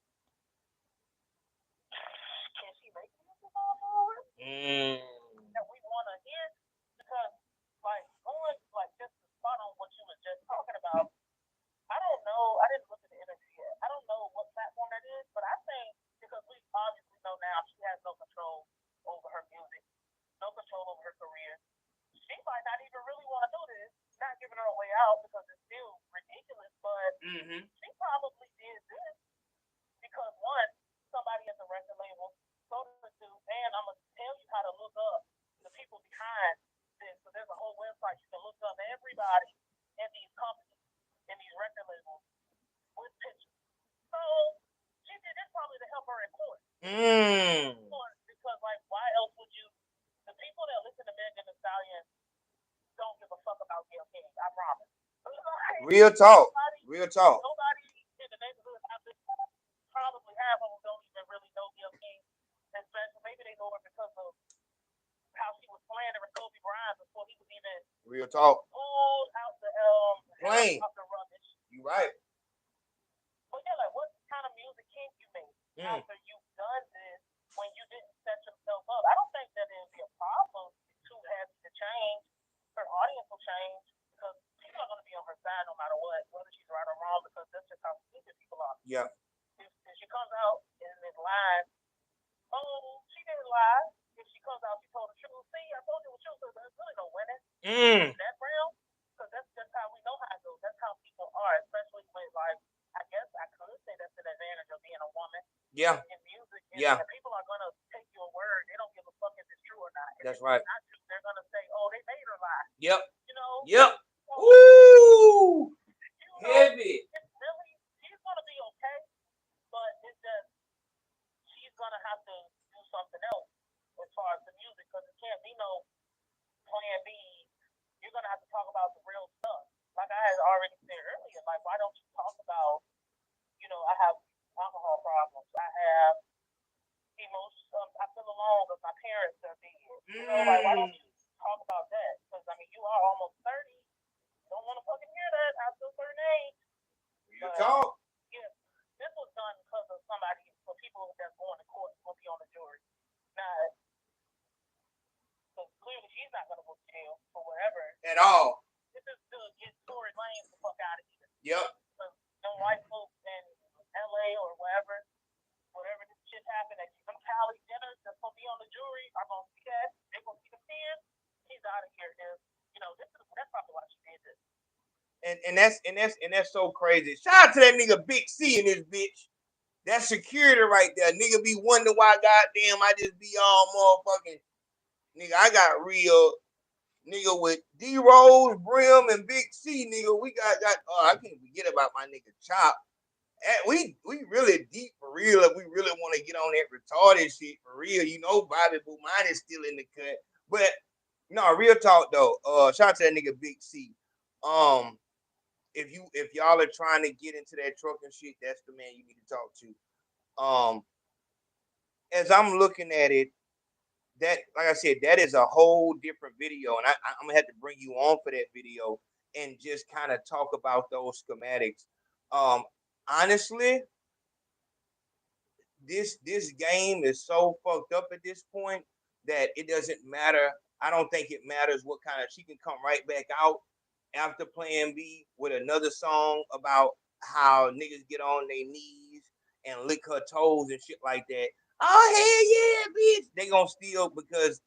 Speaker 4: Can she make music going forward? That we want to hear? Because, like, going, like, just to spot on what you was just talking about, I don't know. I didn't look at the interview yet. I don't know what platform that is, but I think because we obviously know now she has no control over her music, no control over her career. She might not even really want to do this, not giving her a way out because it's still ridiculous, but she probably did this because, one, somebody at the record label told her to, and I'm going to tell you how to look up the people behind this. So there's a whole website you can look up everybody in these companies, in these record labels with pictures. So she did this probably to help her in court. Because, like, why else would you? The people that listen to Megan Thee Stallion don't give a fuck about Gayle King. I promise.
Speaker 3: Real talk. Real talk.
Speaker 4: Nobody in the neighborhood out there, probably half of them don't even really know Gayle King. Especially maybe they know her because of how she was slandering Kobe Bryant before he was even
Speaker 3: real talk
Speaker 4: pulled out the
Speaker 3: plane.
Speaker 4: Out the rubbish.
Speaker 3: You right.
Speaker 4: But yeah, like what kind of music can you make after you've done this when you didn't set yourself up? I don't think that it'll be a problem to have to change. Her audience will change because people are going to be on her side no matter what, whether she's right or wrong, because that's just how stupid people are.
Speaker 3: Yeah.
Speaker 4: If she comes out in this line, oh, she didn't lie. If she comes out, she told the truth. See, I told you the truth. So there's really no winning in that realm, because that's just how we know how it goes. That's how people are, especially when, like, I guess I could say that's an advantage of being a woman.
Speaker 3: Yeah.
Speaker 4: In music,
Speaker 3: yeah.
Speaker 4: People are gonna take your word. They don't give a fuck if it's true or not. If
Speaker 3: that's right.
Speaker 4: Not true, they're gonna say, "Oh, they made her lie."
Speaker 3: Yep.
Speaker 4: You know.
Speaker 3: Yep.
Speaker 4: So,
Speaker 3: Woo! Heavy.
Speaker 4: It's really, she's gonna be okay, but it's just she's gonna have to do something else as far as the music, because it can't be no plan B. You're gonna have to talk about the real stuff. Like I had already said earlier, like why don't you talk about, I have alcohol problems. I have emotions. I feel alone because my parents are dead. Like why don't you talk about that? Because I mean, you are almost 30. You don't want to fucking hear that after a certain age.
Speaker 3: You talk.
Speaker 4: Yeah, this was done because of somebody, for people that's going to court, will be on the jury. Not, because clearly she's not going to go to jail for whatever.
Speaker 3: At all.
Speaker 4: This is to get Tory Lanez the fuck out of here.
Speaker 3: Yep.
Speaker 4: Because them white folks in LA or whatever this shit happened here is, that's probably why she did this.
Speaker 3: And that's so crazy. Shout out to that nigga Big C in this bitch. That's security right there. Nigga be wondering why goddamn I just be all motherfucking nigga. I got real nigga with D Rose, Brim, and Big C, nigga. We got I can't forget about my nigga Chop. We really deep for real if we really want to get on that retarded shit for real. Bobby Boo mine is still in the cut. But no, real talk though. Shout out to that nigga Big C. If y'all are trying to get into that trucking shit, that's the man you need to talk to. As I'm looking at it, that, like I said, that is a whole different video, and I'm gonna have to bring you on for that video and just kind of talk about those schematics. Honestly, this game is so fucked up at this point that it doesn't matter. I don't think it matters what kind of, she can come right back out after Plan B with another song about how niggas get on their knees and lick her toes and shit like that. Oh hell yeah, bitch! They gonna steal because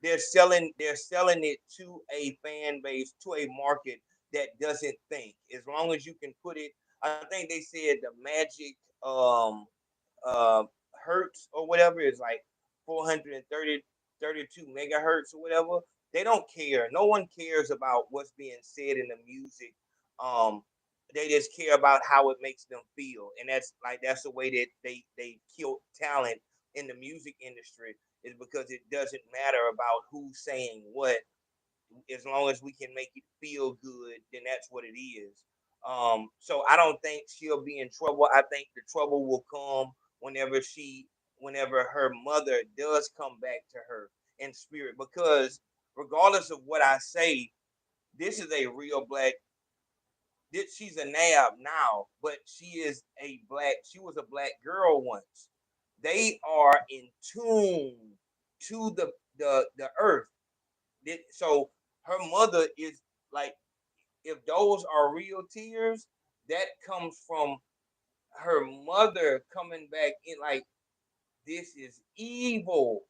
Speaker 3: they're selling it to a fan base, to a market that doesn't think. As long as you can put it, I think they said the magic hertz or whatever is like 432 megahertz or whatever. They don't care. No one cares about what's being said in the music. They just care about how it makes them feel, and that's the way that they kill talent in the music industry, is because it doesn't matter about who's saying what. As long as we can make it feel good, then that's what it is. So I don't think she'll be in trouble. I think the trouble will come whenever her mother does come back to her in spirit. Because regardless of what I say, this is a real black. She's a NAB now, but she was a black girl once. They are in tune to the earth. So her mother is like, if those are real tears, that comes from her mother coming back in, like, this is evil.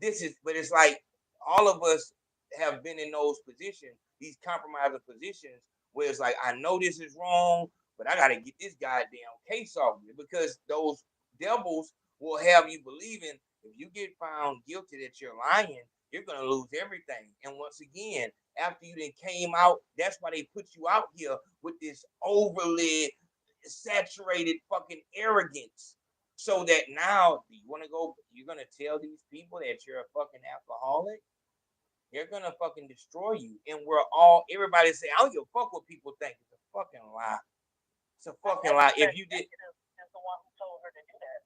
Speaker 3: But it's like all of us have been in those positions, these compromising positions, where it's like, I know this is wrong, but I gotta get this goddamn case off me, because those devils will have you believing if you get found guilty that you're lying, you're gonna lose everything. And once again, after you then came out, that's why they put you out here with this overly saturated fucking arrogance. So that now, do you want to go? You're gonna tell these people that you're a fucking alcoholic? They're gonna fucking destroy you. And everybody say, I don't give a fuck what people think. It's a fucking lie. It's a fucking lie. If you did,
Speaker 4: is the one who told her to do that.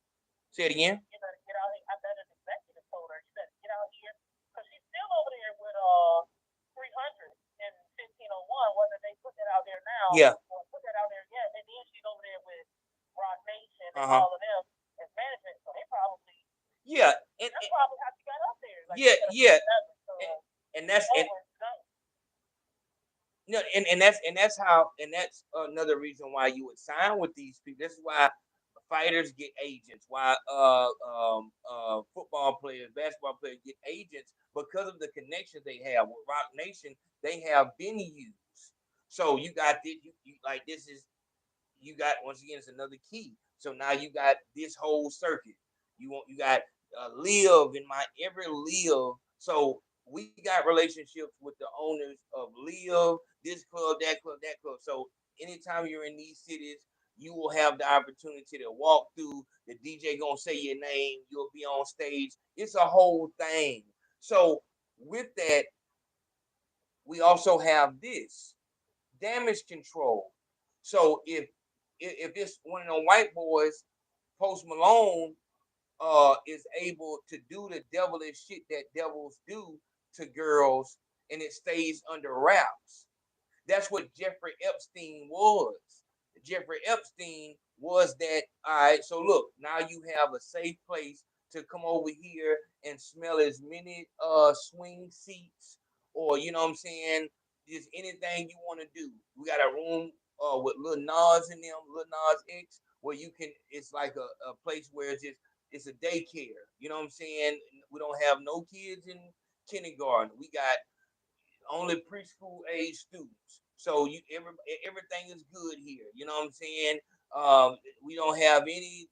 Speaker 3: Say it again.
Speaker 4: You better get out. I bet an executive told her, you better get out here, because she's still over there with 300 and 1501. Whether they put that out there now,
Speaker 3: Yeah.
Speaker 4: or put that out there yet, and then she's over there with Rock Nation and all of them as management. So they probably that's probably how she got up there. Like,
Speaker 3: and that's that's another reason why you would sign with these people. This is why fighters get agents, why football players, basketball players get agents, because of the connections they have with Rock Nation. They have venues. So you got this, you like, this is, you got, once again, it's another key. So now you got this whole circuit. You got Live in my every Live. So we got relationships with the owners of Live, this club, that club, that club. So anytime you're in these cities, you will have the opportunity to walk through. The DJ gonna say your name. You'll be on stage. It's a whole thing. So with that, we also have this damage control. So if it's one of the white boys, Post Malone, is able to do the devilish shit that devils do to girls, and it stays under wraps. That's what Jeffrey Epstein was. Jeffrey Epstein was that. All right, so look, now you have a safe place to come over here and smell as many swing seats, or, you know what I'm saying, just anything you want to do. We got a room with Lil Nas in them, Lil Nas X, where you can, it's like a place where it's a daycare. You know what I'm saying? We don't have no kids in kindergarten. We got only preschool age students. So everything is good here. You know what I'm saying? We don't have any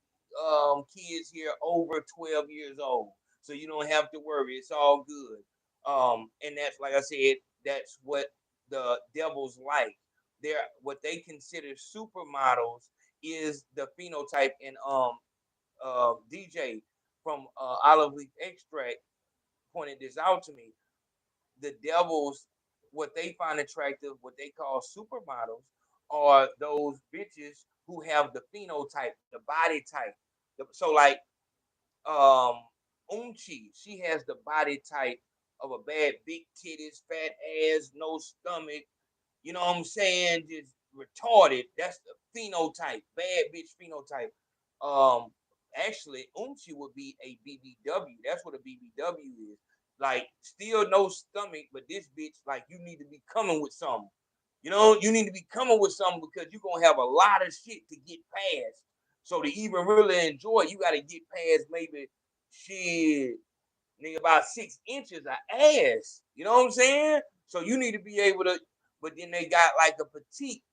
Speaker 3: kids here over 12 years old, so you don't have to worry. It's all good. And that's, like I said, that's what the devils like. They're what they consider supermodels is the phenotype. And DJ from Olive Leaf Extract pointed this out to me. The devils, what they find attractive, what they call supermodels, are those bitches who have the phenotype, the body type. So like Unchi, she has the body type of a bad big titties, fat ass, no stomach. You know what I'm saying? Just retarded. That's the phenotype, bad bitch phenotype. Um, Actually, Unchi would be a BBW. That's what a BBW is. Like, still no stomach, but this bitch, like, you need to be coming with something. You know, you need to be coming with something because you're gonna have a lot of shit to get past. So to even really enjoy it, you gotta get past maybe shit, nigga, about 6 inches of ass. You know what I'm saying? So you need to be able to, but then they got like a petite,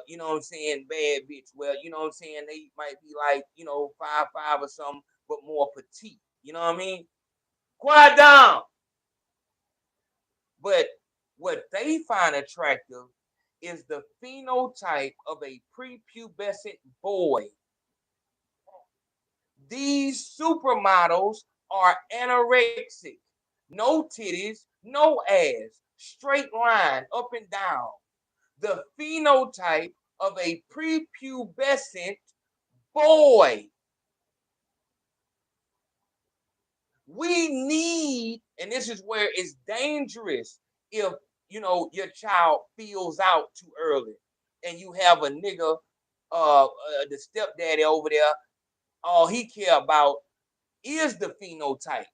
Speaker 3: you know what I'm saying, bad bitch. Well, you know what I'm saying, they might be like, 5'5" or something, but more petite. You know what I mean? Quiet down. But what they find attractive is the phenotype of a prepubescent boy. These supermodels are anorexic, no titties, no ass, straight line up and down. The phenotype of a prepubescent boy. We need, and this is where it's dangerous if your child feels out too early and you have a nigga, the stepdaddy over there, all he care about is the phenotype.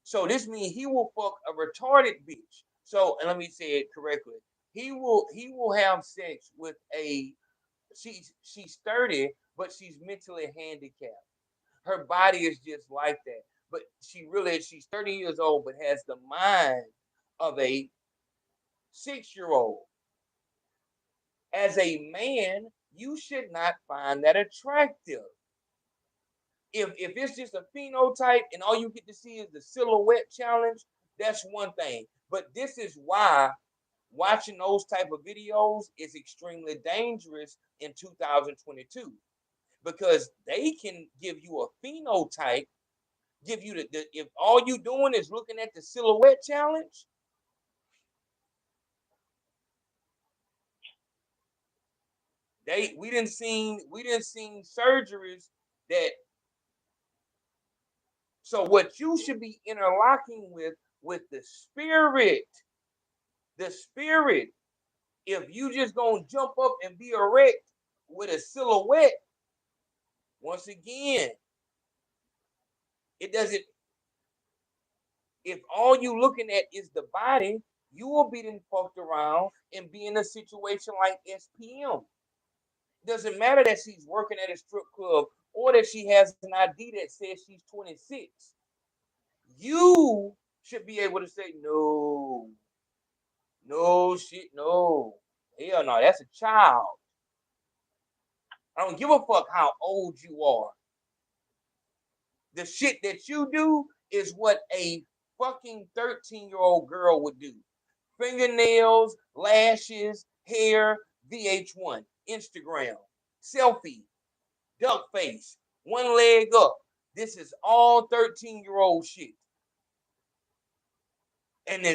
Speaker 3: So this means he will fuck a retarded bitch. So, and let me say it correctly. He will have sex with she's 30, but she's mentally handicapped. Her body is just like that. But she's 30 years old, but has the mind of a 6-year-old. As a man, you should not find that attractive. If it's just a phenotype and all you get to see is the silhouette challenge, that's one thing. But this is why watching those type of videos is extremely dangerous in 2022, because they can give you a phenotype, give you the if all you doing is looking at the silhouette challenge. We didn't seen surgeries that. So what you should be interlocking with the spirit. The spirit. If you just gonna jump up and be erect with a silhouette, once again, it doesn't. If all you looking at is the body, you will be then fucked around and be in a situation like SPM. Doesn't matter that she's working at a strip club or that she has an ID that says she's 26. You should be able to say, no, shit, no. Hell no, that's a child. I don't give a fuck how old you are. The shit that you do is what a fucking 13-year-old girl would do. Fingernails, lashes, hair, VH1, Instagram, selfie, duck face, one leg up. This is all 13-year-old shit. And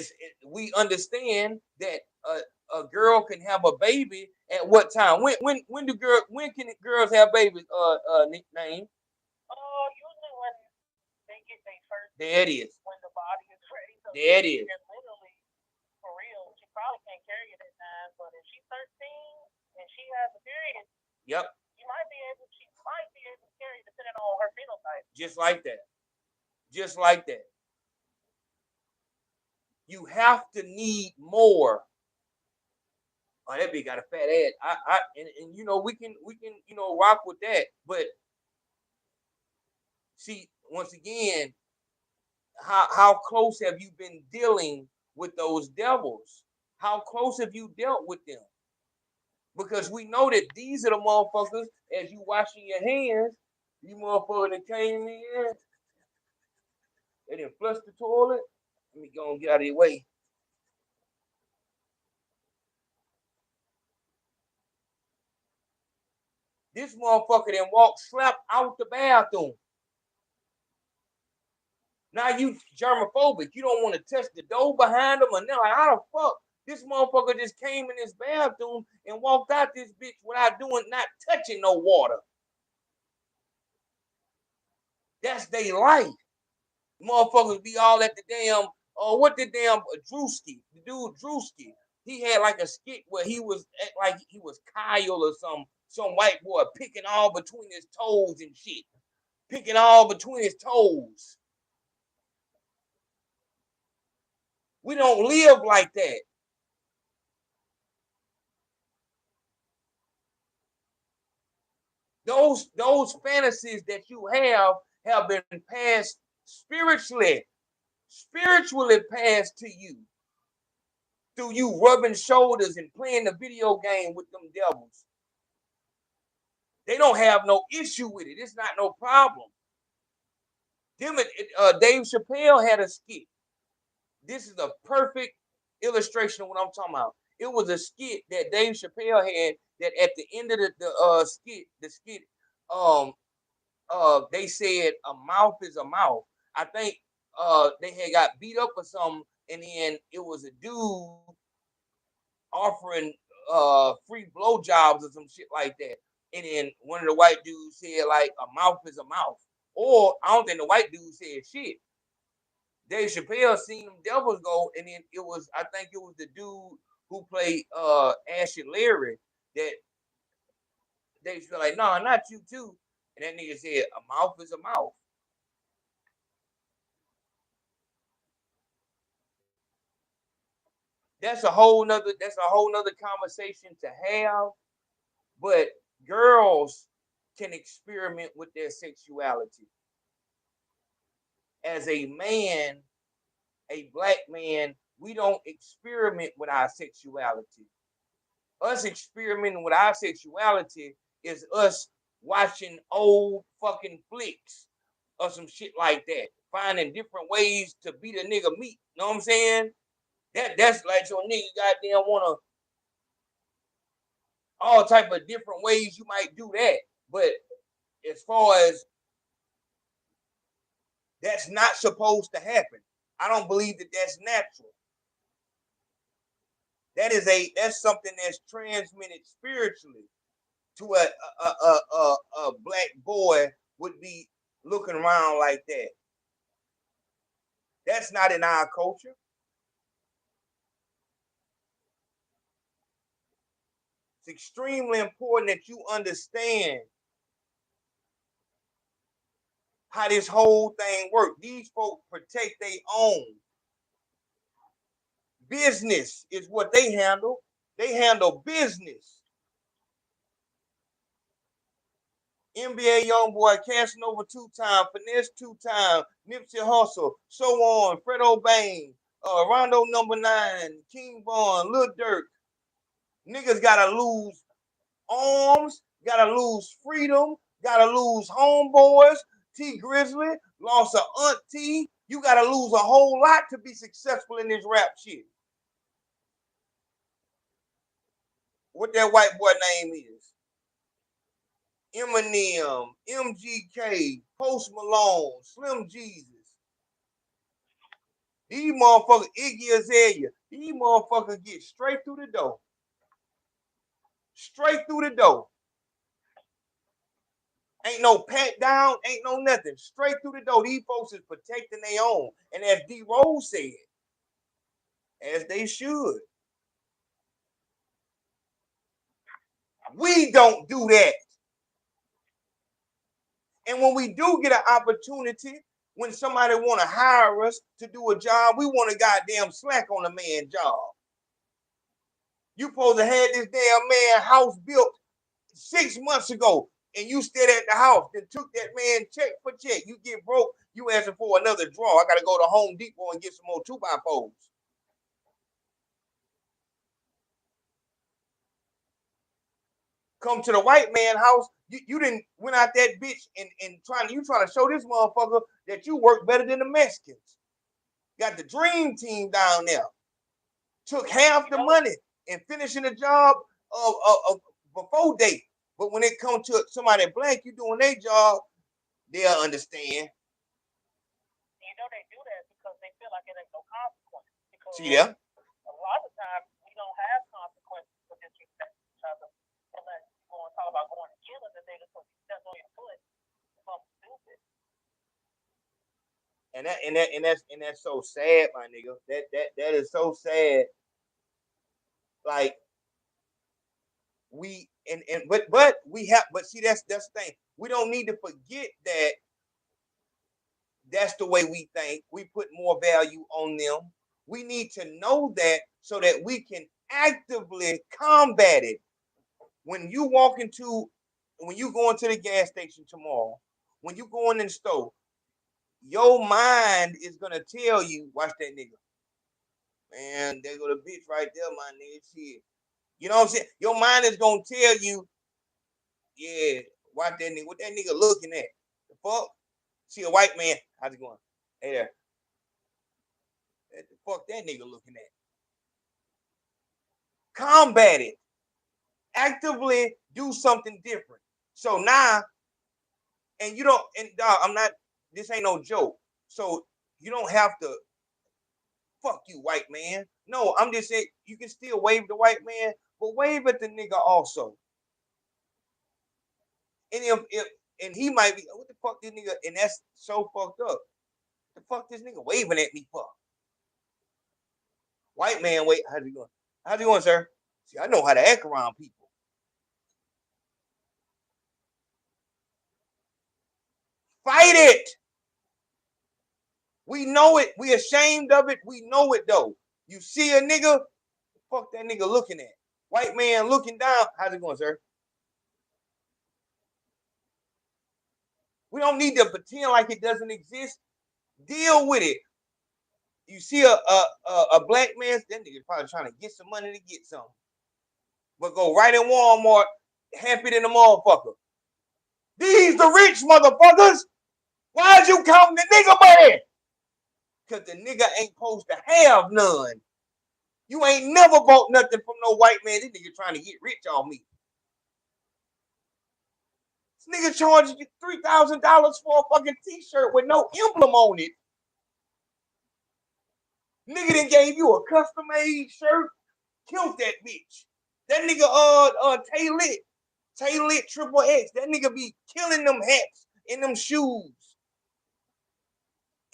Speaker 3: we understand that a girl can have a baby at what time? When can girls have babies? Nickname.
Speaker 4: Usually when they get their first.
Speaker 3: There it is.
Speaker 4: When the body is ready. So
Speaker 3: there it is.
Speaker 4: Literally, for real, she probably can't carry it at 9, but if she's 13 and she has a period,
Speaker 3: yep,
Speaker 4: she might be able to carry depending on her phenotype.
Speaker 3: Just like that. Just like that. You have to need more. Oh, that bitch got a fat ass. And we can rock with that. But see, once again, how close have you been dealing with those devils? How close have you dealt with them? Because we know that these are the motherfuckers, as you washing your hands, you motherfuckers that came in, they didn't flush the toilet. Let me go and get out of your way. This motherfucker then walked, slapped out the bathroom. Now you germophobic. You don't want to touch the door behind them, and they're like, how the fuck? This motherfucker just came in this bathroom and walked out this bitch without not touching no water. That's their life. Motherfuckers be all at the damn, what the damn Drewski, the dude Drewski. He had like a skit where he was like he was Kyle or some white boy picking all between his toes and shit. Picking all between his toes. We don't live like that. Those fantasies that you have been passed spiritually passed to you through you rubbing shoulders and playing the video game with them devils. They don't have no issue with it. It's not no problem. Dave Chappelle had a skit. This is a perfect illustration of what I'm talking about. It was a skit that Dave Chappelle had that at the end of the skit, they said a mouth is a mouth. I think they had got beat up or something, and then it was a dude offering free blowjobs or some shit like that. And then one of the white dudes said like a mouth is a mouth. Or I don't think the white dude said shit. Dave Chappelle seen them devils go, and then I think it was the dude who played Ashley Larry that they feel like, no, not you too. And that nigga said, a mouth is a mouth. That's a whole nother conversation to have. But girls can experiment with their sexuality. As a man, a black man, we don't experiment with our sexuality. Us experimenting with our sexuality is us watching old fucking flicks or some shit like that, finding different ways to beat a nigga meat. You know what I'm saying? That's like your nigga goddamn wanna all type of different ways you might do that. But as far as that's not supposed to happen, I don't believe that that's natural. That's something that's transmitted spiritually to a black boy would be looking around like that. That's not in our culture. It's extremely important that you understand how this whole thing works. These folks protect their own. Business is what they handle. They handle business. NBA YoungBoy, Casanova 2-time, Finesse 2-time, Nipsey Hussle, so on, Fredo Bang, Rondo number 9, King Von, Lil Durk. Niggas gotta lose arms, gotta lose freedom, gotta lose homeboys. T Grizzly lost an auntie. You gotta lose a whole lot to be successful in this rap shit. What that white boy name is? Eminem, MGK, Post Malone, Slim Jesus. These motherfuckers, Iggy Azalea, these motherfuckers get straight through the door. Straight through the door. Ain't no pat down, ain't no nothing. Straight through the door. These folks is protecting their own. And as D. Rose said, as they should. We don't do that. And when we do get an opportunity, when somebody want to hire us to do a job, we want to goddamn slack on a man's job. You supposed to have this damn man house built 6 months ago, and you stayed at the house, then took that man check for check. You get broke, you asking for another draw. I got to go to Home Depot and get some more 2x4s. Come to the white man house, you didn't went out that bitch and trying to show this motherfucker that you work better than the Mexicans. Got the dream team down there. Took half the money and finishing the job before date. But when it comes to somebody black, you doing their job, they'll understand.
Speaker 4: You know they do that because they feel like it ain't no consequence. Because
Speaker 3: see there?
Speaker 4: A lot of times we don't have consequences for disrespecting each other unless you want to talk about going and killing the nigga because you stepped on your foot. Something stupid.
Speaker 3: And that's so sad, my nigga. That is so sad. Like we but we have, but see that's the thing. We don't need to forget that that's the way we think. We put more value on them. We need to know that so that we can actively combat it. When you go into the gas station tomorrow, when you go in the store, your mind is gonna tell you, watch that nigga. Man, there go the bitch right there, my nigga. Shit. You know what I'm saying? Your mind is gonna tell you, yeah, watch that nigga. What that nigga looking at? The fuck? See a white man, how's it going? Hey there. What the fuck that nigga looking at? Combat it. Actively do something different. So now, and you don't, and dog, this ain't no joke. So you don't have to, fuck you, white man. No, I'm just saying, you can still wave the white man, but wave at the nigga also. And and he might be, what the fuck this nigga, and that's so fucked up. The fuck this nigga waving at me for? White man, wait, how's he going? How's he going, sir? See, I know how to act around people. Fight it. We know it. We ashamed of it. We know it though. You see a nigga, fuck that nigga looking at. White man looking down. How's it going, sir? We don't need to pretend like it doesn't exist. Deal with it. You see a black man, that nigga probably trying to get some money to get something. But go right in Walmart, happy than the motherfucker. These the rich motherfuckers. Why is you counting the nigga money? Because the nigga ain't supposed to have none. You ain't never bought nothing from no white man. This nigga trying to get rich on me. This nigga charging you $3,000 for a fucking t-shirt with no emblem on it. Nigga done gave you a custom-made shirt. Killed that bitch. That nigga Tay-Lit Triple X. That nigga be killing them hats and them shoes.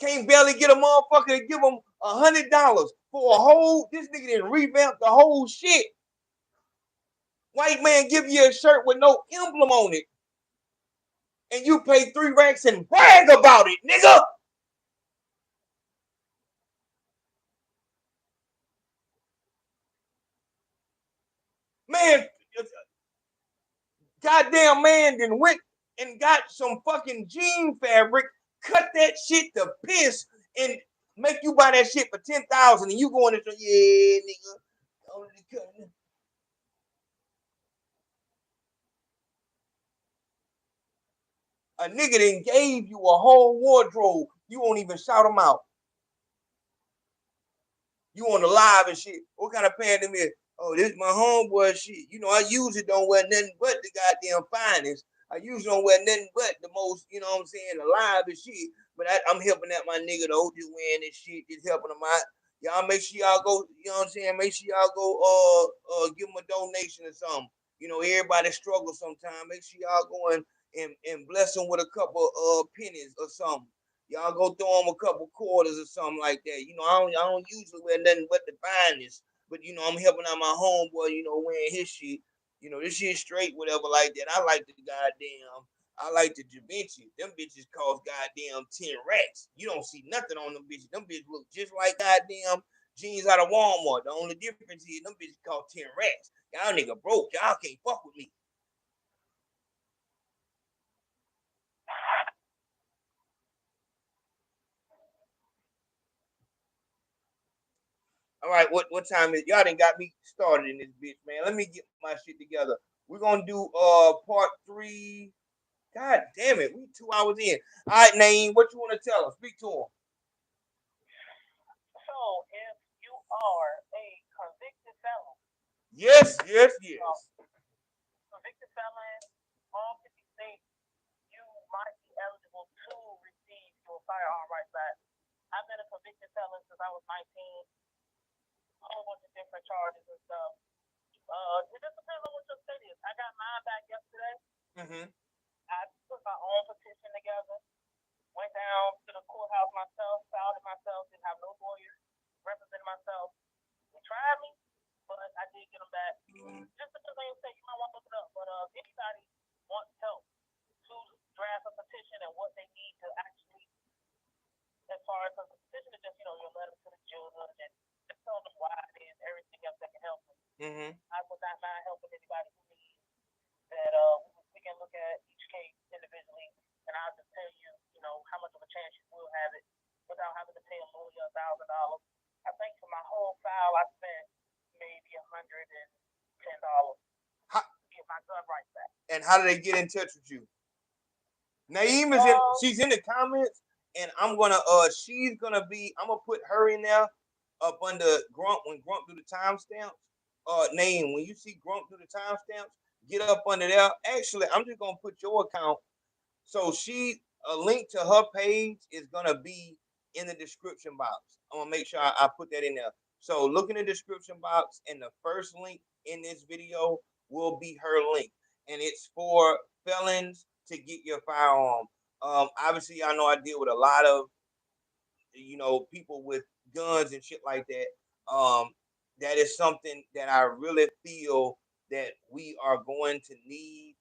Speaker 3: Can't barely get a motherfucker to give him $100 for a whole. This nigga didn't revamp the whole shit. White man give you a shirt with no emblem on it, and you pay 3 racks and brag about it, nigga. Man, goddamn man then went and got some fucking jean fabric, cut that shit to piss, and make you buy that shit for $10,000, and you going into nigga. A nigga then gave you a whole wardrobe. You won't even shout them out. You on the live and shit. What kind of pants them is? Oh, this is my homeboy shit. You know, I usually don't wear nothing but the goddamn finest. I usually don't wear nothing but the most, you know what I'm saying, the live and shit. But I'm helping out my nigga though, just wearing this shit, just helping him out. Y'all make sure y'all go, you know what I'm saying? Make sure y'all go give him a donation or something. You know, everybody struggles sometimes. Make sure y'all go and bless him with a couple pennies or something. Y'all go throw him a couple quarters or something like that. You know, I don't usually wear nothing but the finest. But, you know, I'm helping out my homeboy, you know, wearing his shit. You know, this shit straight, whatever like that. I like I like the Da Vinci. Them bitches cost goddamn 10 racks. You don't see nothing on them bitches. Them bitches look just like goddamn jeans out of Walmart. The only difference is them bitches cost 10 racks. Y'all nigga broke. Y'all can't fuck with me. All right, what time is y'all done got me started in this bitch, man? Let me get my shit together. We're gonna do part 3. God damn it, we 2 hours in. All right, Naeem, what you want to tell us? Speak to him.
Speaker 4: So, if you are a convicted felon,
Speaker 3: Yes.
Speaker 4: convicted felon, all 50 states, you might be eligible to receive your firearm right back. I've been a convicted felon since I was 19, a whole bunch of different charges and stuff. It just depends on what your state is. I got mine back yesterday.
Speaker 3: Mm-hmm.
Speaker 4: I put my own petition together, went down to the courthouse myself, filed it myself, didn't have no lawyer, represented myself. They tried me, but I did get them back. Just because they say you might want to look it up, but if anybody wants help to draft a petition and what they need to actually, as far as the petition is just, your letter to the judge and just tell them why it is, everything else that can help them.
Speaker 3: Mm-hmm.
Speaker 4: I would not mind helping anybody who needs that. We can look at each case individually, and I'll just tell you, how much of a chance you will have it without having to pay a lawyer $1,000. I think for my whole file, I spent maybe $110 to get my gun right back.
Speaker 3: And how do they get in touch with you? Naeem is she's in the comments, and I'm gonna put her in there up under Gauntt when Gauntt do the timestamps. Naeem, when you see Gauntt do the timestamps, get up under there. Actually, I'm just gonna put your account. So a link to her page is gonna be in the description box. I'm gonna make sure I put that in there. So look in the description box, and the first link in this video will be her link, and it's for felons to get your firearm. Obviously, I know I deal with a lot of people with guns and shit like that. That is something that I really feel that we are going to need.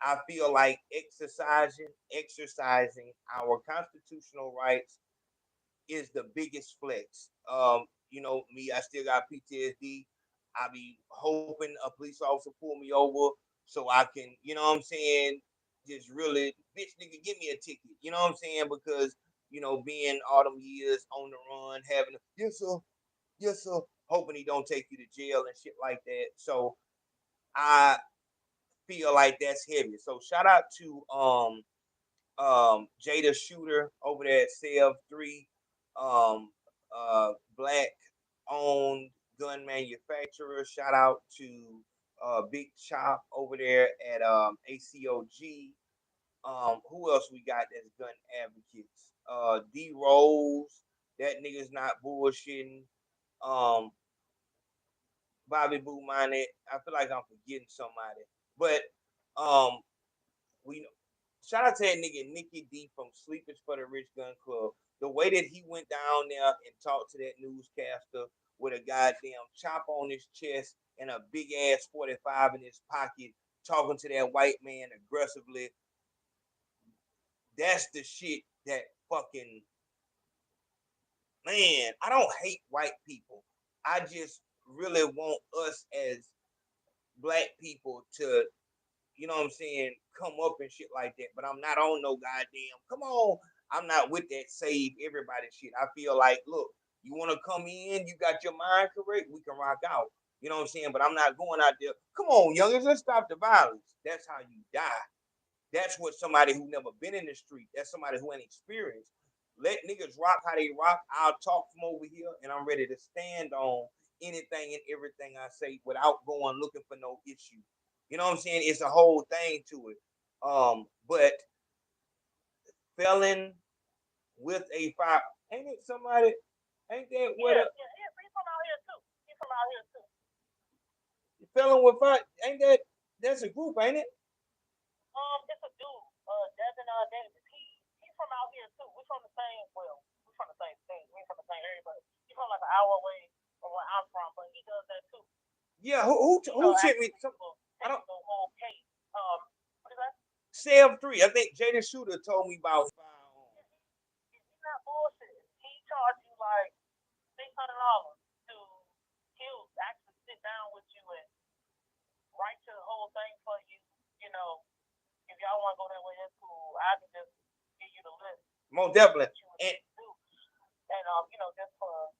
Speaker 3: I feel like exercising our constitutional rights is the biggest flex. Me, I still got PTSD. I be hoping a police officer pull me over so I can, what I'm saying, just really, bitch nigga, give me a ticket. You know what I'm saying? Because, being all them years on the run, having yes sir, hoping he don't take you to jail and shit like that. So I feel like that's heavy. So shout out to Jada Shooter over there at Sev 3, black owned gun manufacturer. Shout out to Big Chop over there at ACOG. Who else we got that's gun advocates? D Rose, that nigga's not bullshitting. Bobby Boo Money. I feel like I'm forgetting somebody. But we know. Shout out to that nigga Nicky D from Sleepers for the Rich Gun Club. The way that he went down there and talked to that newscaster with a goddamn chop on his chest and a big ass 45 in his pocket, talking to that white man aggressively. That's the shit that fucking, man, I don't hate white people. I just really want us as black people to, you know what I'm saying, come up and shit like that. But I'm not on no goddamn, come on. I'm not with that save everybody shit. I feel like, look, you want to come in, you got your mind correct, we can rock out. You know what I'm saying? But I'm not going out there, come on, youngins, let's stop the violence. That's how you die. That's what somebody who never been in the street, that's somebody who ain't experienced. Let niggas rock how they rock. I'll talk from over here, and I'm ready to stand on anything and everything I say without going looking for no issue. You know what I'm saying? It's a whole thing to it. But felon with a fire, ain't it somebody? Ain't that what?
Speaker 4: Yeah, he's from out here too. He's from out here too.
Speaker 3: Felon with fire, ain't that? That's a group, ain't it?
Speaker 4: It's a dude, Devin Davis. He's from out here too. We're from the same. Well, we're from the same thing. We're from the same area, but he's from like an hour away from where I'm from. But he does that too.
Speaker 3: Yeah. Who sent me?
Speaker 4: I don't know. Whole case. What is that?
Speaker 3: Sev 3. I think Jada Shooter told me about.
Speaker 4: He's not bullshit. He charged you like $600 to actually sit down with you and write the whole thing for you. If y'all want to go that way, that's cool. I can just give you the list.
Speaker 3: Most definitely.
Speaker 4: And just for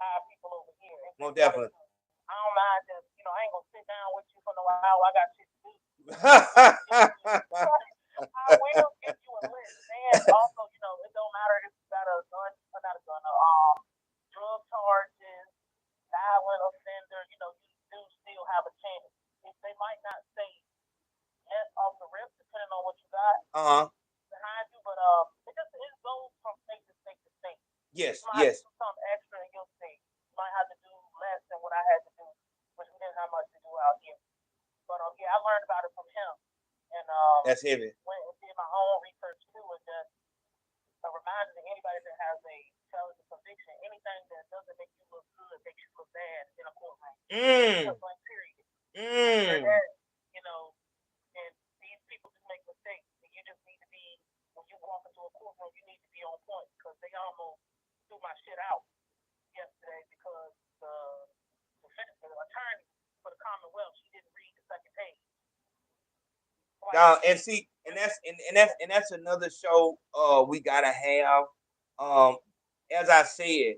Speaker 4: our people over here.
Speaker 3: Most definitely.
Speaker 4: I don't mind just, I ain't gonna sit down with you wow, I got shit to do. I will give you a list. And also, you know, it don't matter if you got a gun, not a gun, drug charges, violent offender, you know, you do still have a chance. If they might not say yes off the rip, depending on what you got behind you, but it goes from state to state to state.
Speaker 3: Yes,
Speaker 4: you might
Speaker 3: yes.
Speaker 4: have to do something extra in your state. You might have to do less than what I had to do, which we didn't have much to do out here. But yeah, I learned about it from him, and
Speaker 3: that's heavy.
Speaker 4: Went and did my own research too, and just a reminder to anybody that has a felony conviction, anything that doesn't make you look good makes you look bad in a courtroom. Like, period. That, you know, and these people just make mistakes, and you just need to be, when you walk into a courtroom, you need to be on point, because they almost threw my shit out yesterday because the attorney for the Commonwealth, she didn't read the second page.
Speaker 3: Now, and see, and that's another show we gotta have. As I said,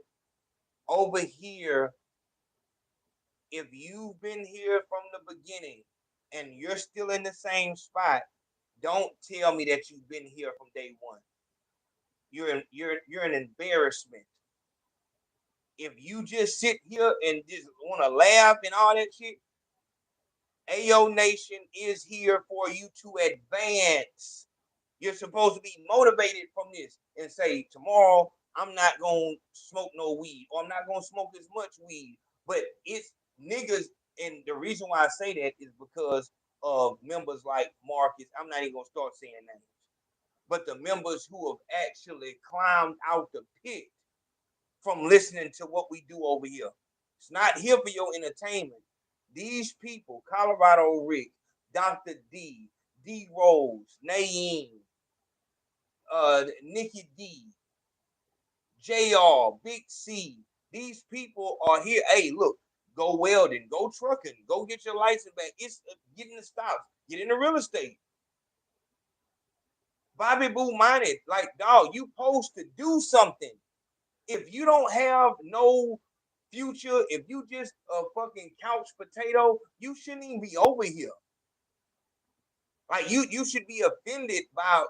Speaker 3: over here, if you've been here from the beginning and you're still in the same spot, don't tell me that you've been here from day one. You're an embarrassment. If you just sit here and just want to laugh and all that shit, AO Nation is here for you to advance. You're supposed to be motivated from this and say, tomorrow I'm not going to smoke no weed, or I'm not going to smoke as much weed. But it's niggas, and the reason why I say that is because of members like Marcus. I'm not even going to start saying names. But the members who have actually climbed out the pit from listening to what we do over here. It's not here for your entertainment. These people, Colorado Rick, Dr. D, D Rose, Naeem, Nikki D, JR, Big C, these people are here. Hey, look, go welding, go trucking, go get your license back. It's getting the stops, get into real estate. Bobby Boo minded, like, dog, you supposed to do something. If you don't have no future, if you just a fucking couch potato, you shouldn't even be over here. Like, you should be offended by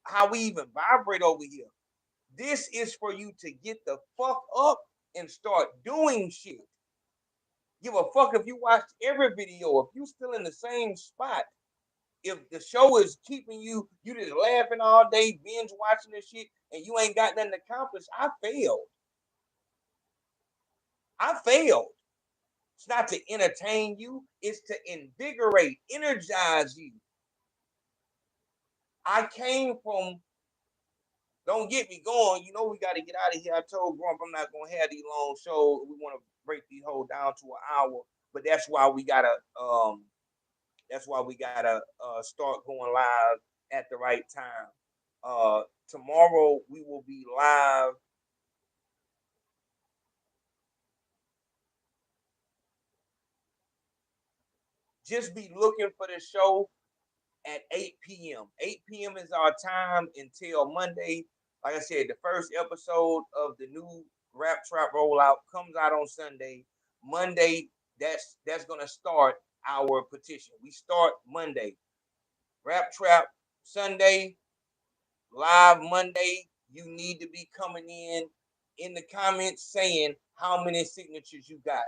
Speaker 3: how we even vibrate over here. This is for you to get the fuck up and start doing shit. Give a fuck if you watched every video, if you still in the same spot. If the show is keeping you just laughing all day, binge watching this shit, and you ain't got nothing accomplished, I failed. It's not to entertain you, it's to invigorate, energize you. I came from, don't get me going, you know we got to get out of here. I told Grump I'm not going to have these long shows. We want to break these whole down to an hour, but that's why we got to start going live at the right time. Tomorrow we will be live. Just be looking for the show at 8 p.m. 8 p.m. is our time until Monday. Like I said, the first episode of the new Rap Trap rollout comes out on Sunday. Monday, that's gonna start our petition. We start Monday. Rap Trap Sunday, live Monday. You need to be coming in the comments saying how many signatures you got.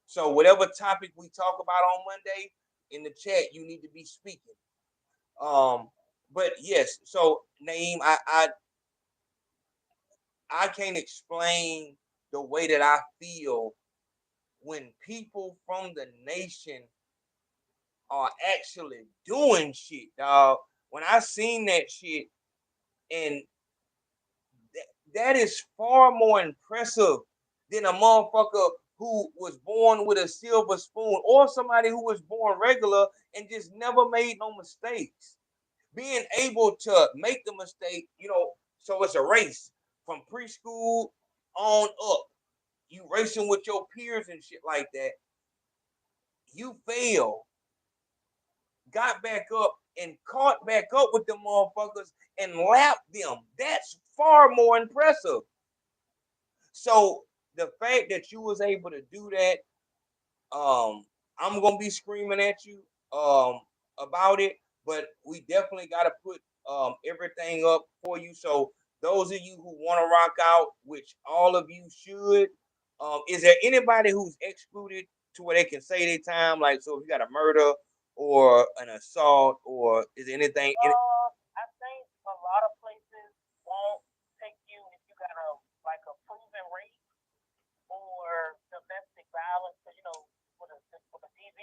Speaker 3: So whatever topic we talk about on Monday, in the chat, you need to be speaking. But yes, so Naeem, I can't explain the way that I feel when people from the nation are actually doing shit, dog. When I seen that shit, and that is far more impressive than a motherfucker who was born with a silver spoon, or somebody who was born regular and just never made no mistakes. Being able to make the mistake, so it's a race from preschool on up. You racing with your peers and shit like that. You fail, got back up and caught back up with the motherfuckers and lapped them. That's far more impressive. So the fact that you was able to do that, I'm gonna be screaming at you about it, but we definitely gotta put everything up for you. So those of you who want to rock out, which all of you should, is there anybody who's excluded to where they can say their time? Like, so if you got a murder or an assault, or is there anything?
Speaker 4: I think a lot of places won't take you if you got a proven rape or domestic violence. Because with a DV,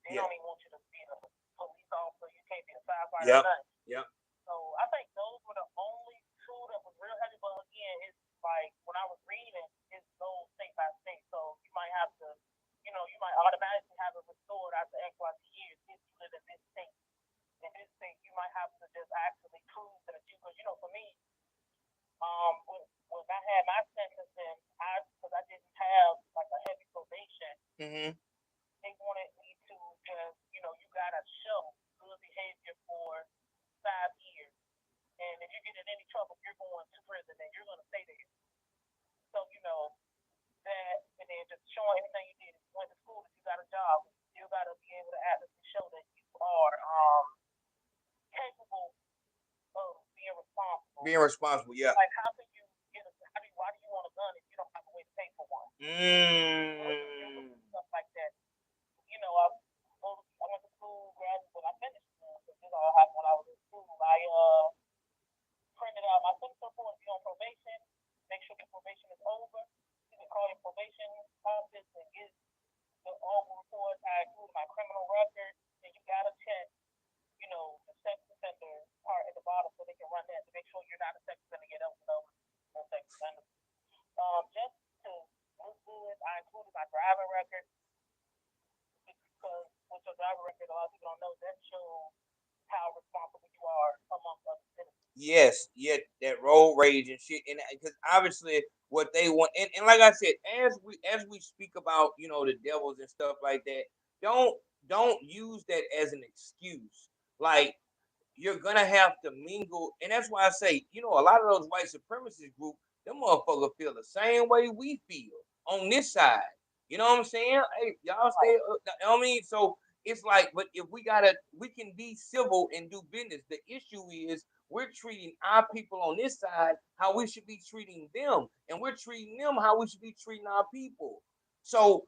Speaker 4: they don't even want you to be a police officer. You can't be a firefighter.
Speaker 3: Yep.
Speaker 4: Or nothing.
Speaker 3: Yep.
Speaker 4: So I think those were the only two that was real heavy. But again, it's like when I was reading, it's goes state by state. So you might have to, you might automatically have it restored after X, Y, Z years if you live in this state. In this state, you might have to just actually prove that because for me, when I had my sentencing, because I didn't have like a heavy probation, they wanted me to just, you gotta show good behavior for 5 years, and if you get in any trouble, you're going to prison and you're gonna stay there. So that, and then just showing everything you did. If you went to school, if you got a job, you gotta be able to actually show that you are capable of being responsible.
Speaker 3: Being responsible, yeah.
Speaker 4: Like, how can you why do you want a gun if you don't have a way to pay for one? Stuff like that. I went to school, graduated, I finished school, because this all happened when I was in school. I printed out my sentence report. If you're on probation, make sure your probation is over. You can call your probation office and get the over report. I include my criminal record, and you gotta check the sex offender part at the bottom so they can run that to make sure you're not a sex offender. Get over and over no sex offender. Just to look good, I included my driving record because with your driving record, a lot of people don't know that shows how responsible you are amongst other citizens.
Speaker 3: Yes, that road rage and shit, and because obviously what they want, and like I said, as we speak about the devils and stuff like that, don't use that as an excuse. Like, you're gonna have to mingle, and that's why I say, a lot of those white supremacist groups, them motherfuckers feel the same way we feel on this side. You know what I'm saying? Hey, y'all stay. So it's like, but if we can be civil and do business. The issue is we're treating our people on this side how we should be treating them, and we're treating them how we should be treating our people. So,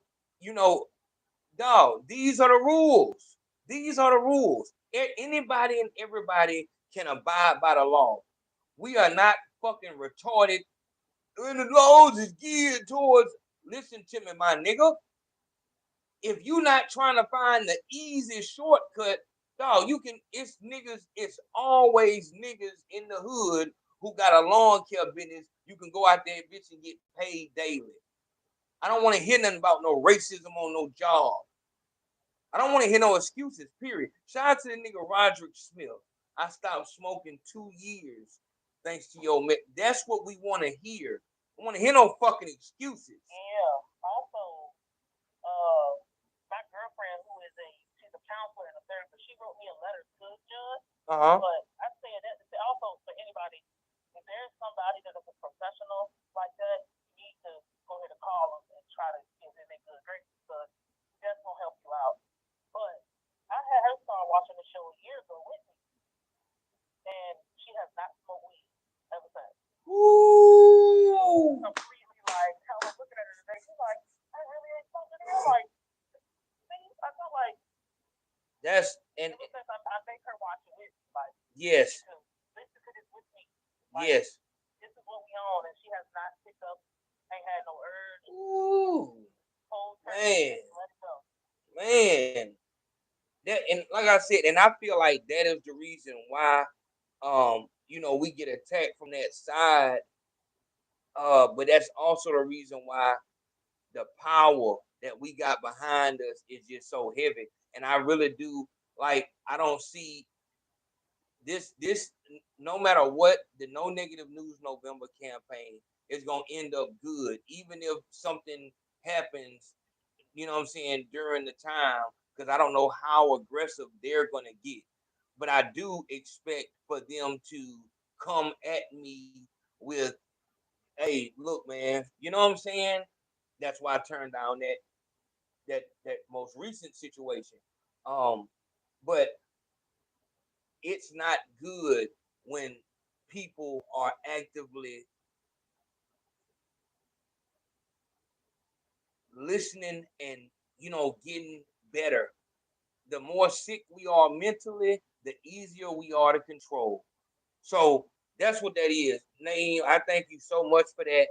Speaker 3: dog, these are the rules. These are the rules. Anybody and everybody can abide by the law. We are not fucking retarded. And the laws is geared towards, listen to me, my nigga. If you not trying to find the easy shortcut, dog, it's niggas, it's always niggas in the hood who got a lawn care business. You can go out there, bitch, and get paid daily. I don't want to hear nothing about no racism on no job. I don't want to hear no excuses, period. Shout out to the nigga Roderick Smith. I stopped smoking 2 years thanks to your mix. That's what we want to hear. I want to hear no fucking excuses.
Speaker 4: Yeah. Also, my girlfriend, she's a counselor and a therapist, she wrote me a letter to the judge. But I said that also for anybody, if there's somebody that is a professional like that, you need to go ahead and call them and try to get in their good graces, because that's gonna help you out. But I had her start watching the show a year ago with me, and she has not smoked weed ever since.
Speaker 3: Ooh.
Speaker 4: Completely like, I was looking at her today. She's like, I really ain't smoking. I'm like, see, I feel like
Speaker 3: that's and
Speaker 4: I make her watch it with me. Like,
Speaker 3: yes,
Speaker 4: listen to this with me. Like,
Speaker 3: yes.
Speaker 4: This is what we on, and she has not picked up. Ain't had no urge.
Speaker 3: Ooh. Man.
Speaker 4: Let it go.
Speaker 3: Man. That, and like I said, and I feel like that is the reason why we get attacked from that side. But that's also the reason why the power that we got behind us is just so heavy. And I really do, like, I don't see this no matter what, the No Negative News November campaign is gonna end up good, even if something happens, you know what I'm saying, during the time, because I don't know how aggressive they're gonna get. But I do expect for them to come at me with, hey, look, man, you know what I'm saying? That's why I turned down that most recent situation. But it's not good when people are actively listening and getting better. The more sick we are mentally, the easier we are to control. So that's what that is. Naeem, I thank you so much for that.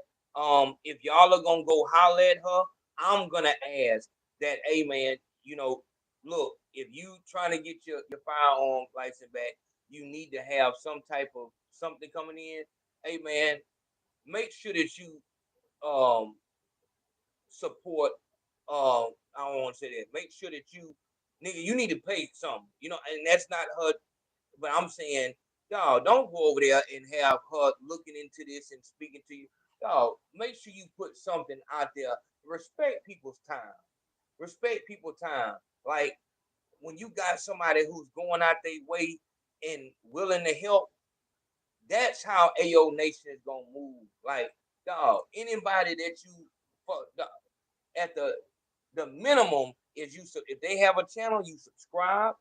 Speaker 3: If y'all are gonna go holler at her, I'm gonna ask that, hey man, look, if you trying to get your firearm license back, you need to have some type of something coming in. Hey man, make sure that you support. I don't want to say that. Make sure that you need to pay something. And that's not her. But I'm saying, y'all, don't go over there and have her looking into this and speaking to you. Y'all, make sure you put something out there. Respect people's time. Respect people's time. Like when you got somebody who's going out their way and willing to help, that's how AO Nation is gonna move. Like, dog, anybody that you at the minimum is if they have a channel, you subscribe.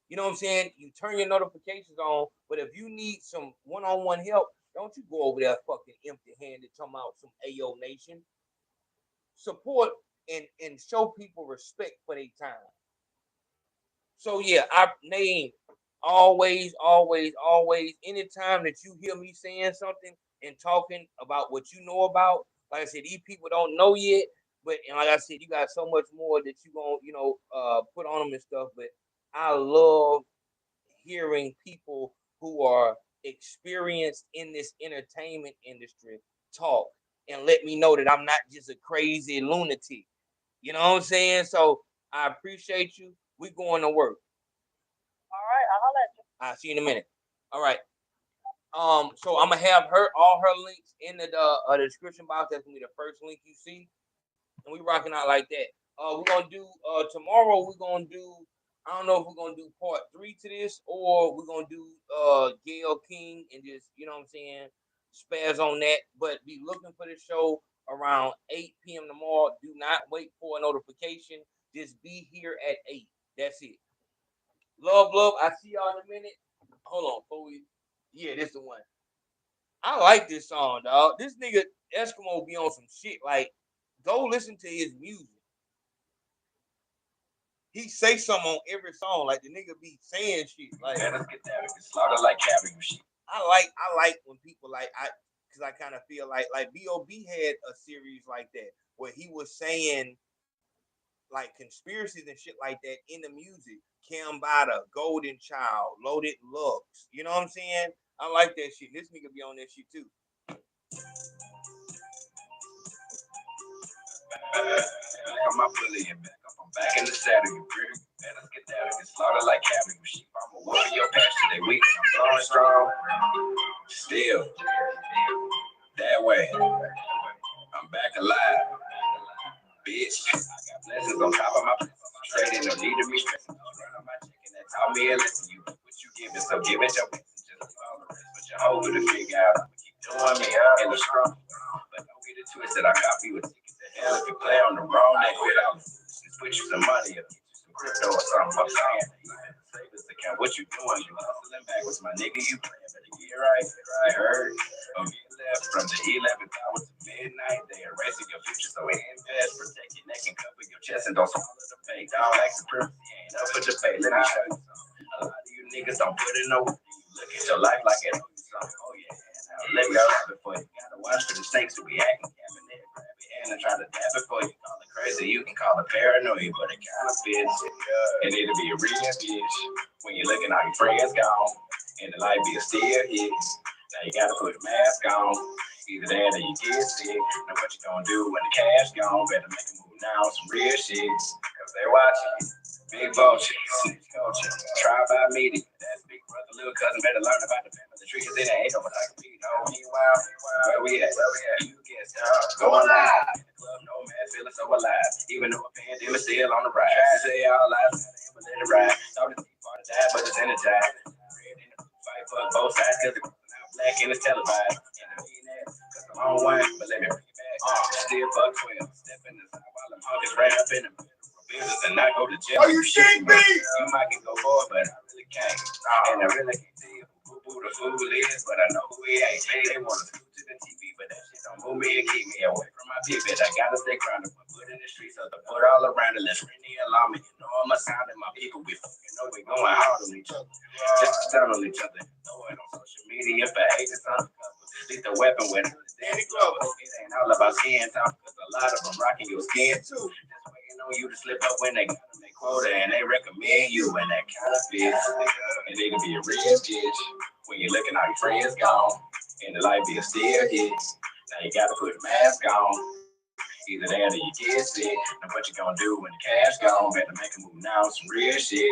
Speaker 3: You know what I'm saying? You turn your notifications on. But if you need some one-on-one help, don't you go over there fucking empty-handed talking about some AO Nation. Support and show people respect for their time. So yeah, Naeem, always, anytime that you hear me saying something and talking about what you know about, like I said, these people don't know yet, but and like I said, you got so much more that you gonna put on them and stuff. But I love hearing people who are experienced in this entertainment industry talk and let me know that I'm not just a crazy lunatic. You know what I'm saying? So I appreciate you. We going to work.
Speaker 4: All right, I'll let you.
Speaker 3: I'll see you in a minute. All right. So I'm gonna have all her links in the description box. That's gonna be the first link you see, and we rocking out like that. We're gonna do tomorrow. We're gonna do. I don't know if we're gonna do part 3 to this or we're gonna do Gail King and just what I'm saying, spaz on that. But be looking for the show around 8 p.m. tomorrow. Do not wait for a notification. Just be here at 8. That's it. Love. I see y'all in a minute. Hold on, before we. Yeah, this the one. I like this song, dog. This nigga Eskimo be on some shit. Like, go listen to his music. He say something on every song. Like the nigga be saying shit. Like,
Speaker 1: let's get that. It's slaughter like carrying sheep.
Speaker 3: I like when people because I kind of feel like B.O.B. had a series like that where he was saying like conspiracies and shit like that in the music. Cambada, Golden Child, Loaded Looks. You know what I'm saying? I like that shit. This nigga be on that shit too.
Speaker 1: I'm my bully and back up. I'm back in the saddle. You pretty. Let's get that. It's slaughter like carrying sheep. I'm a warrior pasture. They weak. I'm blowing strong. Still that way. I'm back alive. Bitch, I got blessings on top of my blessings. Trading no need to be stressing. Run on my chicken that taught me a lesson. You what you giving, so give it your best. Just leave all the rest, but you're hoping to figure out. Keep doing me in the struggle, but don't get it twisted. I copy with tickets to hell if you play on the wrong. They quit out. Switch you some money or get you some crypto or something. I'm saying, savings account. What you doing? You hustling backwards, my nigga. You playing better get right. I heard. Left from the 11th hour to midnight, they erasing your future, so invest, protect your neck and cover your chest and don't swallow the pain. Dog like supremacy ain't up for debate. Let me show you something. A lot of you niggas don't put in no work. You look at your life like it owes you something. Oh yeah, now let me grab it for you. Gotta watch for the snakes who be acting cabinet. Grab your hand and try to dab it for you. Call it crazy, you can call it paranoia, but it kind of fits. It need to be a real bitch when you're looking all your friends gone and the light be still here. Now you gotta put a mask on. Either that or you get sick. Now what you gonna do when the cash gone? Better make a move now, some real shit. Cause they watching. Big vulture, culture. Try by meeting. That's big brother, little cousin. Better learn about the family tree. Cause it ain't no one like me. No, meanwhile, where we at? You get stuck. Going live. In the club, no man, feeling so alive. Even though a pandemic still on the rise. You say all lives, but let it ride. Thought the deep part of that, but it's energized. Fight for both sides, cause it's black and it's televised. And I mean that, cause I'm on one, but let me bring it back. Still fuck 12. Step in the side while I'm hawkers right up in the middle. business and not go to jail. Oh, you shit me! You might can go forward, but I really can't. And I really can't tell you who the fool is, but I know who he ain't. They want to scoot to the TV, but that shit don't move me and keep me away from my pivot. I gotta stay grounded, but put in the streets, so the put all around it. Let's ring the alarm. You know I'm a sound and my people, we fucking know we going hard on each other. Just to turn on each other. Throw it on social media for haters undercover. Leave the weapon with Danny Glover. It ain't all about skin talk, cause a lot of them rocking your skin too. Just waiting on you to slip up when they gotta make quota and they recommend you and that kind of bitch. And they can be a real bitch when you're looking how your friends gone and the life be still hit. Now you gotta put a mask on. Either that or you get sick. Now what you gonna do when the cash gone? Better make a move now, some real shit.